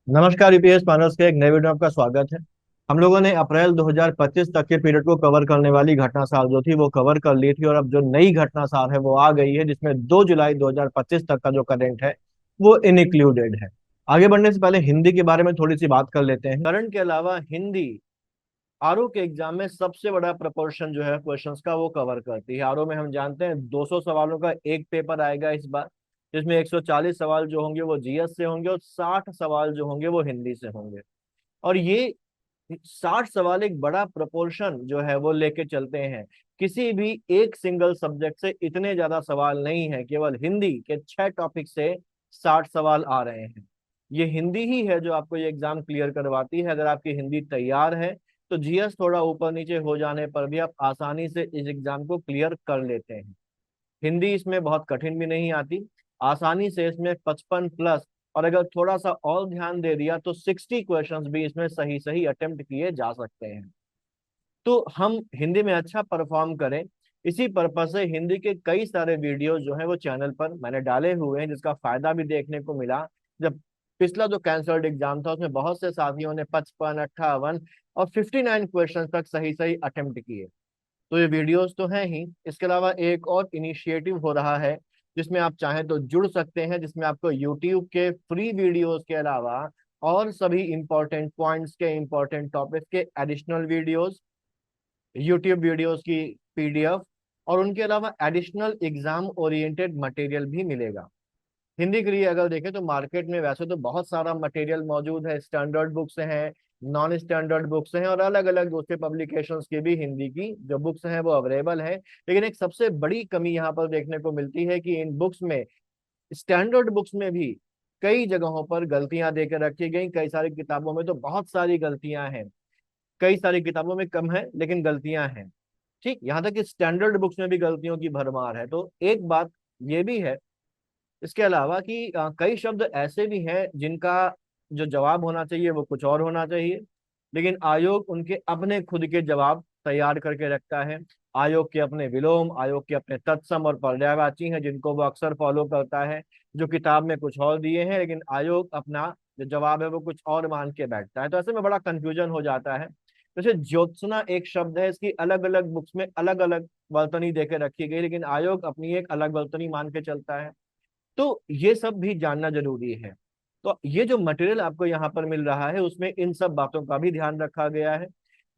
नमस्कार UPS panels के एक नए वीडियो में आपका स्वागत है। हम लोगों ने अप्रैल 2025 तक के पीरियड को कवर करने वाली घटना सार जो थी वो कवर कर ली थी, और अब जो नई घटना सार है वो आ गई है, जिसमें 2 जुलाई 2025 तक का जो करंट है वो इनक्लूडेड है। आगे बढ़ने से पहले हिंदी के बारे में थोड़ी सी बात कर लेते हैं। करंट के अलावा हिंदी आरओ के एग्जाम में सबसे बड़ा प्रपोर्शन जो है क्वेश्चंस का वो कवर करती है। आरओ में हम जानते हैं 200 सवालों का एक पेपर आएगा इस बार, जिसमें 140 सवाल जो होंगे वो जीएस से होंगे और 60 सवाल जो होंगे वो हिंदी से होंगे। और ये 60 सवाल एक बड़ा प्रपोर्शन जो है वो लेके चलते हैं। किसी भी एक सिंगल सब्जेक्ट से इतने ज्यादा सवाल नहीं है, केवल हिंदी के 6 टॉपिक से 60 सवाल आ रहे हैं। ये हिंदी ही है जो आपको ये एग्जाम क्लियर करवाती है। अगर आपकी हिंदी तैयार है तो जीएस थोड़ा ऊपर नीचे हो जाने पर भी आप आसानी से इस एग्जाम को क्लियर कर लेते हैं। हिंदी इसमें बहुत कठिन भी नहीं आती, आसानी से इसमें 55 प्लस, और अगर थोड़ा सा और ध्यान दे दिया तो 60 क्वेश्चंस भी इसमें सही सही अटेम्प्ट किए जा सकते हैं। तो हम हिंदी में अच्छा परफॉर्म करें, इसी पर्पज से हिंदी के कई सारे वीडियो जो है वो चैनल पर मैंने डाले हुए हैं, जिसका फायदा भी देखने को मिला। जब पिछला जो कैंसल्ड एग्जाम था उसमें बहुत से साथियों ने 55, 58 और 59 क्वेश्चन तक सही सही अटेम्प्ट किए। तो ये वीडियोस तो हैं ही, इसके अलावा एक और इनिशिएटिव हो रहा है जिसमें आप चाहें तो जुड़ सकते हैं, जिसमें आपको यूट्यूब के फ्री वीडियोस के अलावा और सभी इंपॉर्टेंट पॉइंट्स के, इंपॉर्टेंट टॉपिक्स के एडिशनल वीडियोस, यूट्यूब वीडियोस की पीडीएफ और उनके अलावा एडिशनल एग्जाम ओरिएंटेड मटेरियल भी मिलेगा। हिंदी के लिए अगर देखें तो मार्केट में वैसे तो बहुत सारा मटेरियल मौजूद है, स्टैंडर्ड बुक्स हैं, नॉन स्टैंडर्ड बुक्स हैं और अलग अलग दूसरे पब्लिकेशंस की भी हिंदी की जो बुक्स हैं वो अवेलेबल है। लेकिन एक सबसे बड़ी कमी यहाँ पर देखने को मिलती है कि इन बुक्स में, स्टैंडर्ड बुक्स में भी कई जगहों पर गलतियां देकर रखी गई। कई सारी किताबों में तो बहुत सारी गलतियां हैं, कई सारी किताबों में कम है लेकिन गलतियां हैं। ठीक, यहाँ तक कि स्टैंडर्ड बुक्स में भी गलतियों की भरमार है। तो एक बात ये भी है इसके अलावा कि कई शब्द ऐसे भी हैं जिनका जो जवाब होना चाहिए वो कुछ और होना चाहिए, लेकिन आयोग उनके अपने खुद के जवाब तैयार करके रखता है। आयोग के अपने विलोम, आयोग के अपने तत्सम और पर्यायवाची हैं जिनको वो अक्सर फॉलो करता है, जो किताब में कुछ और दिए हैं लेकिन आयोग अपना जो जवाब है वो कुछ और मान के बैठता है। तो ऐसे में बड़ा कंफ्यूजन हो जाता है। जैसे ज्योत्सना एक शब्द है, इसकी अलग अलग बुक्स में अलग अलग वर्तनी देकर रखी गई, लेकिन आयोग अपनी एक अलग वर्तनी मान के चलता है। तो ये सब भी जानना जरूरी है। तो ये जो मटेरियल आपको यहाँ पर मिल रहा है उसमें इन सब बातों का भी ध्यान रखा गया है।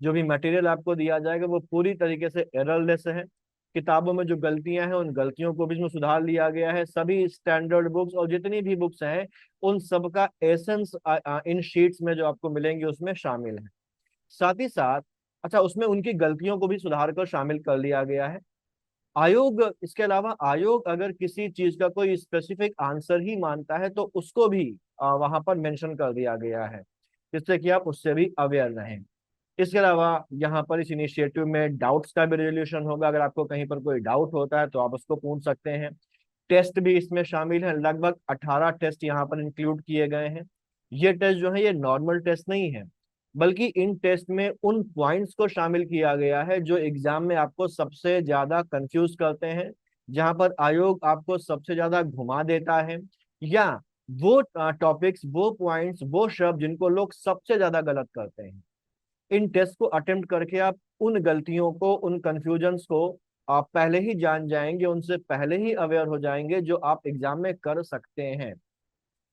जो भी मटेरियल आपको दिया जाएगा वो पूरी तरीके से एररलेस है। किताबों में जो गलतियां हैं उन गलतियों को भी इसमें सुधार लिया गया है। सभी स्टैंडर्ड बुक्स और जितनी भी बुक्स हैं उन सब का एसेंस इन शीट्स में जो आपको मिलेंगे उसमें शामिल है। साथ ही साथ अच्छा, उसमें उनकी गलतियों को भी सुधार कर शामिल कर लिया गया है। आयोग इसके अलावा आयोग अगर किसी चीज का कोई स्पेसिफिक आंसर ही मानता है तो उसको भी वहां पर मेंशन कर दिया गया है, जिससे कि आप उससे भी अवेयर रहें। इसके अलावा यहाँ पर इस इनिशिएटिव में डाउट्स का भी रेजोल्यूशन होगा। अगर आपको कहीं पर कोई डाउट होता है तो आप उसको पूछ सकते हैं। टेस्ट भी इसमें शामिल है, लगभग 18 टेस्ट यहाँ पर इंक्लूड किए गए हैं। ये टेस्ट जो है ये नॉर्मल टेस्ट नहीं है, बल्कि इन टेस्ट में उन पॉइंट्स को शामिल किया गया है जो एग्जाम में आपको सबसे ज्यादा कंफ्यूज करते हैं, जहां पर आयोग आपको सबसे ज्यादा घुमा देता है, या वो टॉपिक्स, वो पॉइंट्स, वो शब्द जिनको लोग सबसे ज्यादा गलत करते हैं। इन टेस्ट को अटेम्प्ट करके आप उन गलतियों को, उन कंफ्यूजन्स को आप पहले ही जान जाएंगे, उनसे पहले ही अवेयर हो जाएंगे, जो आप एग्जाम में कर सकते हैं।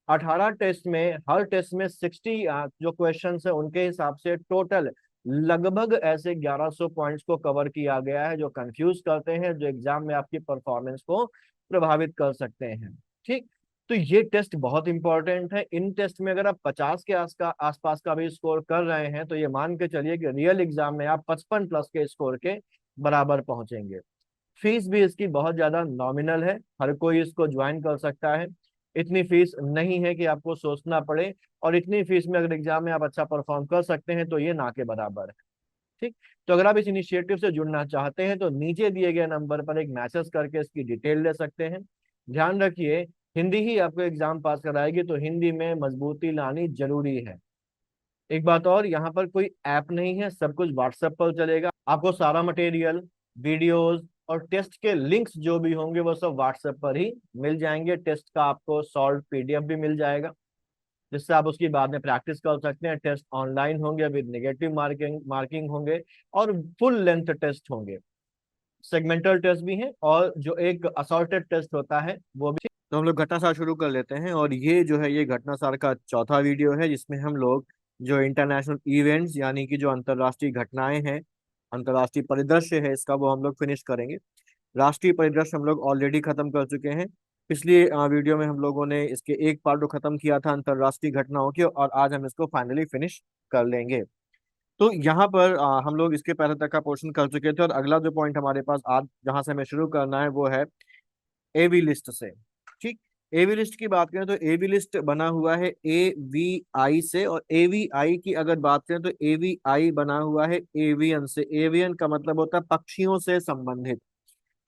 18 टेस्ट में हर टेस्ट में 60 जो क्वेश्चन है उनके हिसाब से टोटल लगभग ऐसे 1100 पॉइंट्स को कवर किया गया है जो कंफ्यूज करते हैं, जो एग्जाम में आपकी परफॉर्मेंस को प्रभावित कर सकते हैं। ठीक, तो ये टेस्ट बहुत इंपॉर्टेंट है। इन टेस्ट में अगर आप 50 के आसपास का भी स्कोर कर रहे हैं तो ये मान के चलिए कि रियल एग्जाम में आप 55 प्लस के स्कोर के बराबर पहुंचेंगे। फीस भी इसकी बहुत ज्यादा नॉमिनल है, हर कोई इसको ज्वाइन कर सकता है। इतनी फीस नहीं है कि आपको सोचना पड़े, और इतनी फीस में अगर एग्जाम में आप अच्छा परफॉर्म कर सकते हैं तो ये ना के बराबर है। ठीक, तो अगर आप इस इनिशिएटिव से जुड़ना चाहते हैं तो नीचे दिए गए नंबर पर एक मैसेज करके इसकी डिटेल ले सकते हैं। ध्यान रखिए, हिंदी ही आपको एग्जाम पास कराएगी, तो हिंदी में मजबूती लानी जरूरी है। एक बात और, यहाँ पर कोई ऐप नहीं है, सब कुछ व्हाट्सएप पर चलेगा। आपको सारा मटेरियल, वीडियोस और टेस्ट के लिंक्स जो भी होंगे वो सब व्हाट्सएप पर ही मिल जाएंगे। टेस्ट का आपको सॉल्व पीडीएफ भी मिल जाएगा। जिससे आप उसकी बाद में प्रैक्टिस कर सकते हैं। टेस्ट ऑनलाइन होंगे विद नेगेटिव मार्किंग मार्किंग होंगे, और फुल लेंथ टेस्ट होंगे। सेगमेंटल टेस्ट भी हैं, और जो एक असॉर्टेड टेस्ट होता है वो भी। तो हम लोग घटनासार शुरू कर लेते हैं, और ये जो है ये घटनासार का चौथा वीडियो है, जिसमें हम लोग जो इंटरनेशनल इवेंट्स यानी कि जो अंतर्राष्ट्रीय घटनाएं हैं, अंतर्राष्ट्रीय परिदृश्य है इसका, वो हम लोग फिनिश करेंगे। राष्ट्रीय परिदृश्य हम लोग ऑलरेडी खत्म कर चुके हैं। पिछली वीडियो में हम लोगों ने इसके एक पार्ट को खत्म किया था अंतर्राष्ट्रीय घटनाओं के, और आज हम इसको फाइनली फिनिश कर लेंगे। तो यहाँ पर हम लोग इसके पहले तक का पोर्शन कर चुके थे, और अगला जो पॉइंट हमारे पास आज जहां से हमें शुरू करना है वो है एवी लिस्ट से। ठीक, एवी लिस्ट की बात करें तो एवी लिस्ट बना हुआ है एवीआई से, और एवीआई की अगर बात करें तो एवीआई बना हुआ है एवियन से। एवियन का मतलब होता है पक्षियों से संबंधित।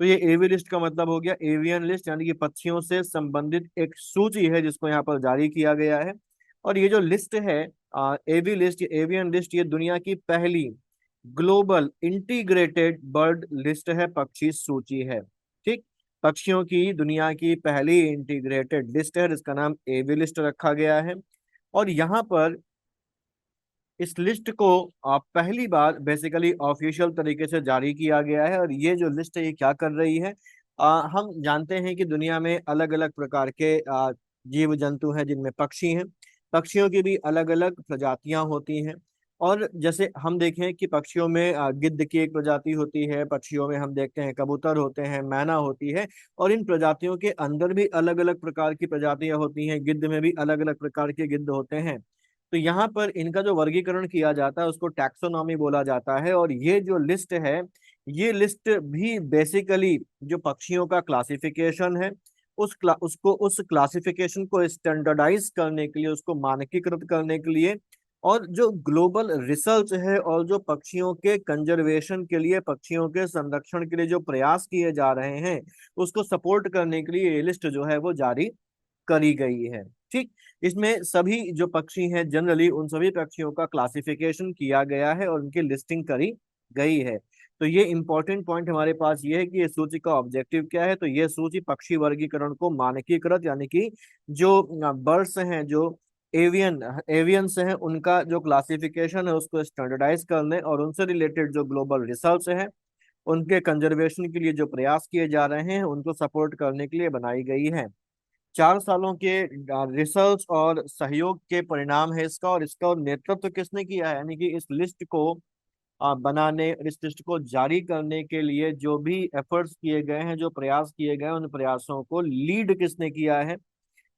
तो ये एवी लिस्ट का मतलब हो गया एवियन लिस्ट, यानी कि पक्षियों से संबंधित एक सूची है जिसको यहाँ पर जारी किया गया है। और ये जो लिस्ट है एवी लिस्ट, एवियन लिस्ट, ये दुनिया की पहली ग्लोबल इंटीग्रेटेड बर्ड लिस्ट है, पक्षी सूची है। ठीक, पक्षियों की दुनिया की पहली इंटीग्रेटेड लिस्ट है, जिसका नाम एवी लिस्ट रखा गया है। और यहाँ पर इस लिस्ट को पहली बार बेसिकली ऑफिशियल तरीके से जारी किया गया है। और ये जो लिस्ट है ये क्या कर रही है, हम जानते हैं कि दुनिया में अलग अलग प्रकार के जीव जंतु हैं, जिनमें पक्षी हैं। पक्षियों की भी अलग अलग प्रजातियां होती हैं। और जैसे हम देखें कि पक्षियों में गिद्ध की एक प्रजाति होती है, पक्षियों में हम देखते हैं कबूतर होते हैं, मैना होती है। और इन प्रजातियों के अंदर भी अलग अलग प्रकार की प्रजातियां होती हैं। गिद्ध में भी अलग अलग प्रकार के गिद्ध होते हैं। तो यहाँ पर इनका जो वर्गीकरण किया जाता है उसको टैक्सोनॉमी बोला जाता है। और ये जो लिस्ट है, ये लिस्ट भी बेसिकली जो पक्षियों का क्लासिफिकेशन है, उस क्लासिफिकेशन को स्टैंडर्डाइज करने के लिए, उसको मानकीकृत करने के लिए, और जो ग्लोबल रिसर्च है और जो पक्षियों के कंजर्वेशन के लिए, पक्षियों के संरक्षण के लिए जो प्रयास किए जा रहे हैं, उसको सपोर्ट करने के लिए ये लिस्ट जो है वो जारी करी गई है। ठीक, इसमें सभी जो पक्षी हैं जनरली उन सभी पक्षियों का क्लासिफिकेशन किया गया है और उनकी लिस्टिंग करी गई है। तो ये इंपॉर्टेंट पॉइंट हमारे पास ये है कि ये सूची का ऑब्जेक्टिव क्या है। तो ये सूची पक्षी वर्गीकरण को मानकीकृत, यानी कि जो बर्ड्स हैं, जो एवियंस हैं, उनका जो क्लासिफिकेशन है उसको स्टैंडर्डाइज करने, और उनसे रिलेटेड जो ग्लोबल रिसर्च है, उनके कंजर्वेशन के लिए जो प्रयास किए जा रहे हैं, उनको सपोर्ट करने के लिए बनाई गई है। 4 सालों के रिसर्च और सहयोग के परिणाम है इसका। और इसका नेतृत्व किसने किया है, यानी कि इस लिस्ट को बनाने और इस लिस्ट को जारी करने के लिए जो भी एफर्ट्स किए गए हैं, जो प्रयास किए गए हैं, उन प्रयासों को लीड किसने किया है?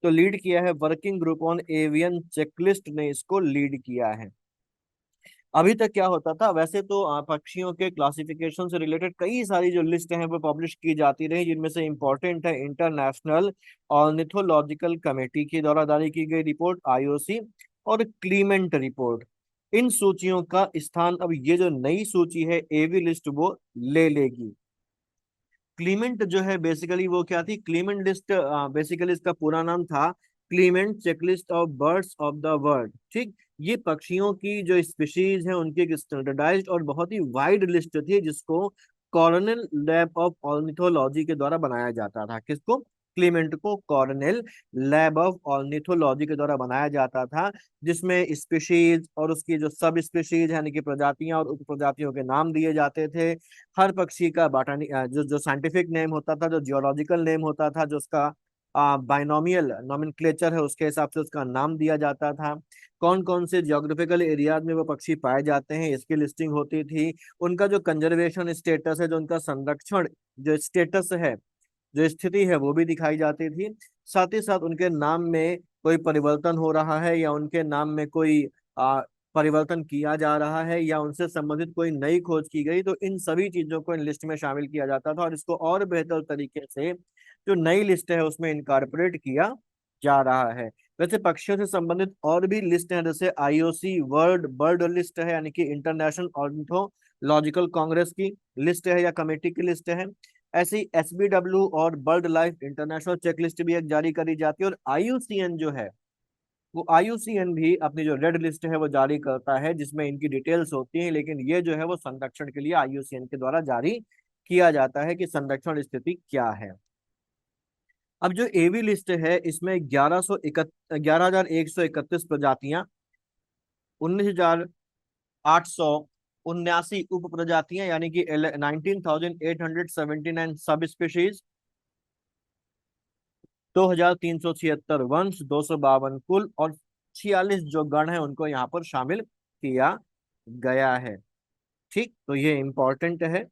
तो लीड किया है working group on avian checklist ने, इसको लीड किया है। अभी तक क्या होता था, वैसे तो पक्षियों के क्लासिफिकेशन से रिलेटेड कई सारी जो लिस्ट हैं वो पब्लिश की जाती रही, जिनमें से इंपॉर्टेंट है इंटरनेशनल ऑर्निथोलॉजिकल कमेटी के द्वारा जारी की गई रिपोर्ट आईओसी, और क्लीमेंट रिपोर्ट। इन सूचियों का स्थान अब ये जो नई सूची है एवी लिस्ट वो ले लेगी। क्लीमेंट जो है बेसिकली वो क्या थी, क्लीमेंट लिस्ट बेसिकली इसका पूरा नाम था Clement checklist of birds of the world. ठीक, ये पक्षियों की जो स्पीशीज है उनकी एक स्टैंडर्डाइज्ड और बहुत ही वाइड लिस्ट थी, जिसको कॉर्नेल लैब ऑफ ऑर्निथोलॉजी के द्वारा बनाया जाता था। किसको? क्लीमेंट को कॉर्नेल लैब ऑफ ऑर्निथोलॉजी के द्वारा बनाया जाता था, जिसमें स्पीशीज और उसकी जो सब स्पीशीज यानी कि प्रजातियां और उप प्रजातियों के नाम दिए जाते थे। हर पक्षी का बाटानी जो जो साइंटिफिक नेम होता था, जो जियोलॉजिकल नेम होता था, जो उसका बाइनोमियल नॉमेनक्लेचर है, उसके हिसाब से उसका नाम दिया जाता था। कौन कौन से जियोग्राफिकल एरियाज में वो पक्षी पाए जाते हैं इसकी लिस्टिंग होती थी। उनका जो कंजर्वेशन स्टेटस है, जो उनका संरक्षण जो स्टेटस है, जो स्थिति है, वो भी दिखाई जाती थी। साथ ही साथ उनके नाम में कोई परिवर्तन हो रहा है, या उनके नाम में कोई परिवर्तन किया जा रहा है, या उनसे संबंधित कोई नई खोज की गई, तो इन सभी चीजों को इन लिस्ट में शामिल किया जाता था। और इसको और बेहतर तरीके से जो नई लिस्ट है उसमें इनकारपोरेट किया जा रहा है। वैसे पक्षियों से संबंधित और भी लिस्ट है, जैसे आईओसी वर्ल्ड बर्ड लिस्ट है, यानी कि इंटरनेशनल ऑर्निथोलॉजिकल कांग्रेस की लिस्ट है या कमेटी की लिस्ट है। ऐसी एसबीडब्ल्यू और बर्ड लाइफ इंटरनेशनल चेकलिस्ट भी एक जारी करी जाती है। और आईयूसीएन जो है, वो आईयूसीएन भी अपनी जो रेड लिस्ट है वो जारी करता है, जिसमें इनकी डिटेल्स होती हैं। लेकिन ये जो है वो संरक्षण के लिए आईयूसीएन के द्वारा जारी किया जाता है कि संरक्षण स्थिति क्या है। अब जो एवी लिस्ट है इसमें 11,131 प्रजातियां, 19,879 उप प्रजातियां यानी कि 19,879 सब स्पीशीज, 2,376 वंश, 252 कुल और 46 जो गण है उनको यहाँ पर शामिल किया गया है। ठीक, तो ये इंपॉर्टेंट है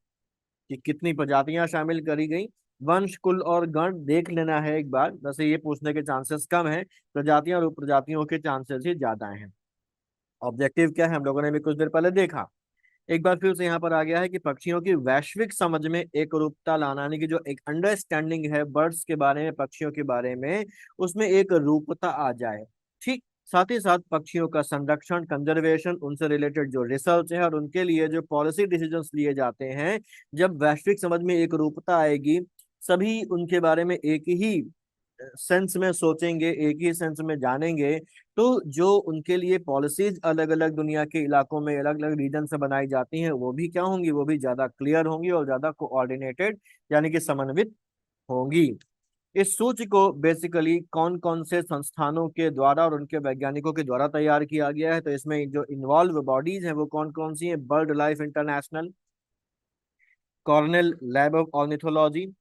कि कितनी प्रजातियां शामिल करी गई। वंश, कुल और गण देख लेना है एक बार, वैसे ये पूछने के चांसेस कम है, प्रजातियां और उपप्रजातियों के चांसेस ही ज्यादा हैं। ऑब्जेक्टिव क्या है हम लोगों ने भी कुछ देर पहले देखा। एक बार फिर से यहाँ पर आ गया है कि पक्षियों की वैश्विक समझ में एक रूपता लाना, यानी कि जो एक अंडरस्टैंडिंग है बर्ड्स के बारे में, पक्षियों के बारे में, उसमें एक रूपता आ जाए। ठीक, साथ ही साथ पक्षियों का संरक्षण, कंजर्वेशन, उनसे रिलेटेड जो रिसर्च है और उनके लिए जो पॉलिसी डिसीजंस लिए जाते हैं, जब वैश्विक समझ में एक रूपता आएगी, सभी उनके बारे में एक ही सेंस में सोचेंगे, एक ही सेंस में जानेंगे, तो जो उनके लिए पॉलिसीज अलग अलग दुनिया के इलाकों में अलग अलग रीजन से बनाई जाती हैं वो भी क्या होंगी, वो भी ज्यादा क्लियर होंगी और ज्यादा कोऑर्डिनेटेड यानी कि समन्वित होंगी। इस सूची को बेसिकली कौन कौन से संस्थानों के द्वारा और उनके वैज्ञानिकों के द्वारा तैयार किया गया है, तो इसमें जो इन्वॉल्व बॉडीज हैं वो कौन कौन सी हैं? Bird life international, Cornell lab of ornithology,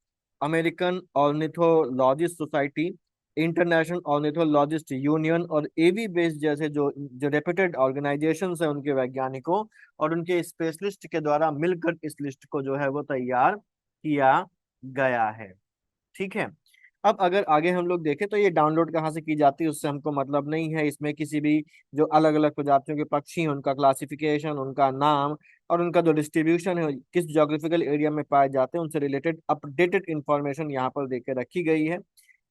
American ornithologist society, international ornithologist union और एवी बेस्ड जैसे जो जो रेप्यूटेड ऑर्गेनाइजेशंस हैं उनके वैज्ञानिकों और उनके स्पेशलिस्ट के द्वारा मिलकर इस लिस्ट को जो है वो तैयार किया गया है। ठीक है। अब अगर आगे हम लोग देखें तो ये डाउनलोड कहाँ से की जाती है उससे हमको मतलब नहीं है। इसमें किसी भी जो अलग अलग प्रजातियों के पक्षी हैं उनका क्लासिफिकेशन, उनका नाम और उनका जो डिस्ट्रीब्यूशन है, किस ज्योग्राफिकल एरिया में पाए जाते हैं, उनसे रिलेटेड अपडेटेड इंफॉर्मेशन यहाँ पर देके रखी गई है।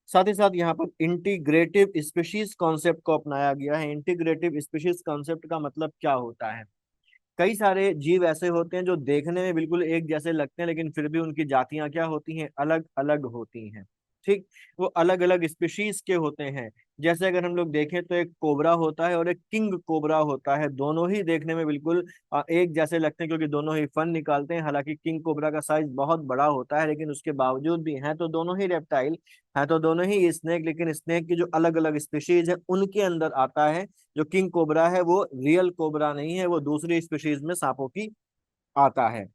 साथ ही साथ यहाँ पर इंटीग्रेटिव स्पीशीज कॉन्सेप्ट को अपनाया गया है। इंटीग्रेटिव स्पीशीज कॉन्सेप्ट का मतलब क्या होता है? कई सारे जीव ऐसे होते हैं जो देखने में बिल्कुल एक जैसे लगते हैं लेकिन फिर भी उनकी जातियां क्या होती हैं? अलग अलग होती हैं। ठीक, वो अलग अलग स्पीशीज के होते हैं। जैसे अगर हम लोग देखें तो एक कोबरा होता है और एक किंग कोबरा होता है, दोनों ही देखने में बिल्कुल एक जैसे लगते हैं क्योंकि दोनों ही फन निकालते हैं। हालांकि किंग कोबरा का साइज बहुत बड़ा होता है लेकिन उसके बावजूद भी हैं तो दोनों ही रेप्टाइल, हैं तो दोनों ही स्नेक, लेकिन स्नेक की जो अलग अलग स्पीशीज है उनके अंदर आता है। जो किंग कोबरा है वो रियल कोबरा नहीं है, वो दूसरी स्पीशीज में सांपों की आता है।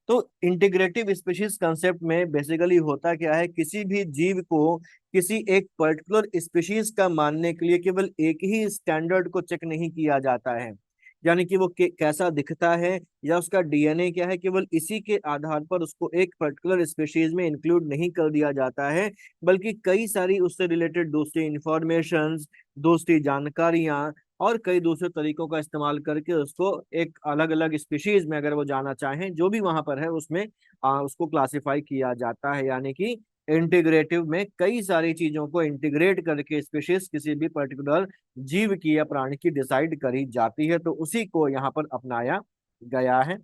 तो इंटीग्रेटिव स्पीशीज कंसेप्ट में बेसिकली होता क्या है, किसी भी जीव को किसी एक पर्टिकुलर स्पीशीज का मानने के लिए केवल एक ही स्टैंडर्ड को चेक नहीं किया जाता है, यानी कि वो कैसा दिखता है या उसका डीएनए क्या है, केवल इसी के आधार पर उसको एक पर्टिकुलर स्पीशीज में इंक्लूड नहीं कर दिया जाता है, बल्कि कई सारी उससे रिलेटेड दूसरी इंफॉर्मेशंस, दूसरी जानकारियां और कई दूसरे तरीकों का इस्तेमाल करके उसको एक अलग अलग स्पीशीज में अगर वो जाना चाहें जो भी वहां पर है उसमें उसको क्लासिफाई किया जाता है। यानी कि इंटीग्रेटिव में कई सारी चीजों को इंटीग्रेट करके स्पीशीज किसी भी पर्टिकुलर जीव की या प्राणी की डिसाइड करी जाती है, तो उसी को यहाँ पर अपनाया गया है।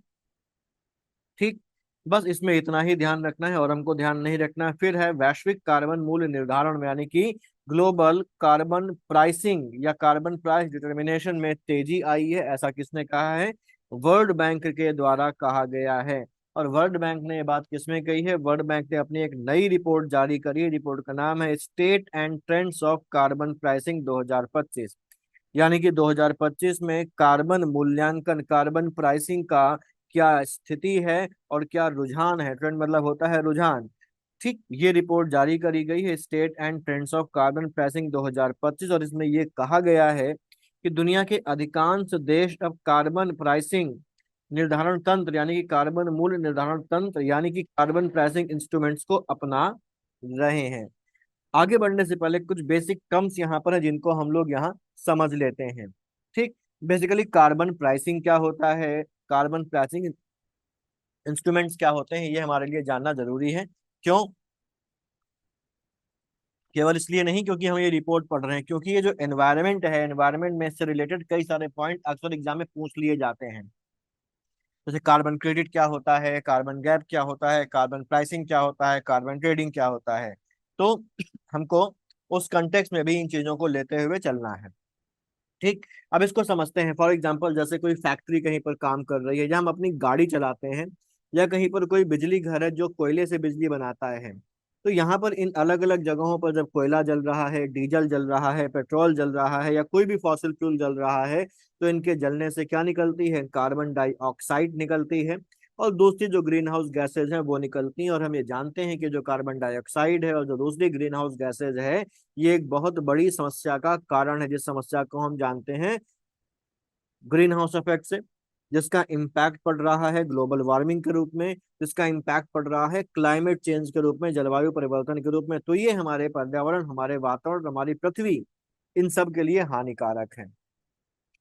ठीक, बस इसमें इतना ही ध्यान रखना है और हमको ध्यान नहीं रखना है। फिर है वैश्विक कार्बन मूल्य निर्धारण में, यानी कि ग्लोबल कार्बन प्राइसिंग या कार्बन प्राइस डिटर्मिनेशन में तेजी आई है। ऐसा किसने कहा है? वर्ल्ड बैंक के द्वारा कहा गया है। और वर्ल्ड बैंक ने ये बात किसमें कही है? वर्ल्ड बैंक ने अपनी एक नई रिपोर्ट जारी करी है। रिपोर्ट का नाम है state and trends of carbon pricing 2025। यानी कि 2025 में कार्बन मूल्यांकन, कार्बन प्राइसिंग का क्या स्थिति है और क्या रुझान है। ट्रेंड मतलब होता है रुझान। ठीक, ये रिपोर्ट जारी करी गई है state and trends of carbon pricing 2025 और इसमें ये कहा गया है कि दुनिया के अधिकांश देश अब कार्बन प्राइसिंग निर्धारण तंत्र यानी कि कार्बन मूल्य निर्धारण तंत्र यानी कि कार्बन प्राइसिंग इंस्ट्रूमेंट्स को अपना रहे हैं। आगे बढ़ने से पहले कुछ बेसिक टर्म्स यहाँ पर है जिनको हम लोग यहाँ समझ लेते हैं। ठीक, बेसिकली कार्बन प्राइसिंग क्या होता है, कार्बन प्राइसिंग इंस्ट्रूमेंट्स क्या होते हैं, ये हमारे लिए जानना जरूरी है। क्यों? केवल इसलिए नहीं क्योंकि हम ये रिपोर्ट पढ़ रहे हैं, क्योंकि ये जो एनवायरनमेंट है, एनवायरनमेंट में इससे रिलेटेड कई सारे पॉइंट अक्सर एग्जाम में पूछ लिए जाते हैं। जैसे कार्बन क्रेडिट क्या होता है, कार्बन गैप क्या होता है, कार्बन प्राइसिंग क्या होता है, कार्बन ट्रेडिंग क्या होता है। तो हमको उस कंटेक्स्ट में भी इन चीजों को लेते हुए चलना है। ठीक, अब इसको समझते हैं। फॉर एग्जांपल जैसे कोई फैक्ट्री कहीं पर काम कर रही है या हम अपनी गाड़ी चलाते हैं या कहीं पर कोई बिजली घर है जो कोयले से बिजली बनाता है, तो यहाँ पर इन अलग अलग जगहों पर जब कोयला जल रहा है, डीजल जल रहा है, पेट्रोल जल रहा है, या कोई भी फॉसिल फ्यूल जल रहा है, तो इनके जलने से क्या निकलती है? कार्बन डाइऑक्साइड निकलती है। और दूसरी जो ग्रीन हाउस गैसेज हैं वो निकलती हैं। और हम ये जानते हैं कि जो कार्बन डाइऑक्साइड है और जो दूसरी ग्रीन हाउस गैसेज है, ये एक बहुत बड़ी समस्या का कारण है, जिस समस्या को हम जानते हैं ग्रीन हाउस इफेक्ट से, जिसका इम्पैक्ट पड़ रहा है ग्लोबल वार्मिंग के रूप में, जिसका इम्पैक्ट पड़ रहा है क्लाइमेट चेंज के रूप में, जलवायु परिवर्तन के रूप में। तो ये हमारे पर्यावरण, हमारे वातावरण, हमारी पृथ्वी, इन सब के लिए हानिकारक है।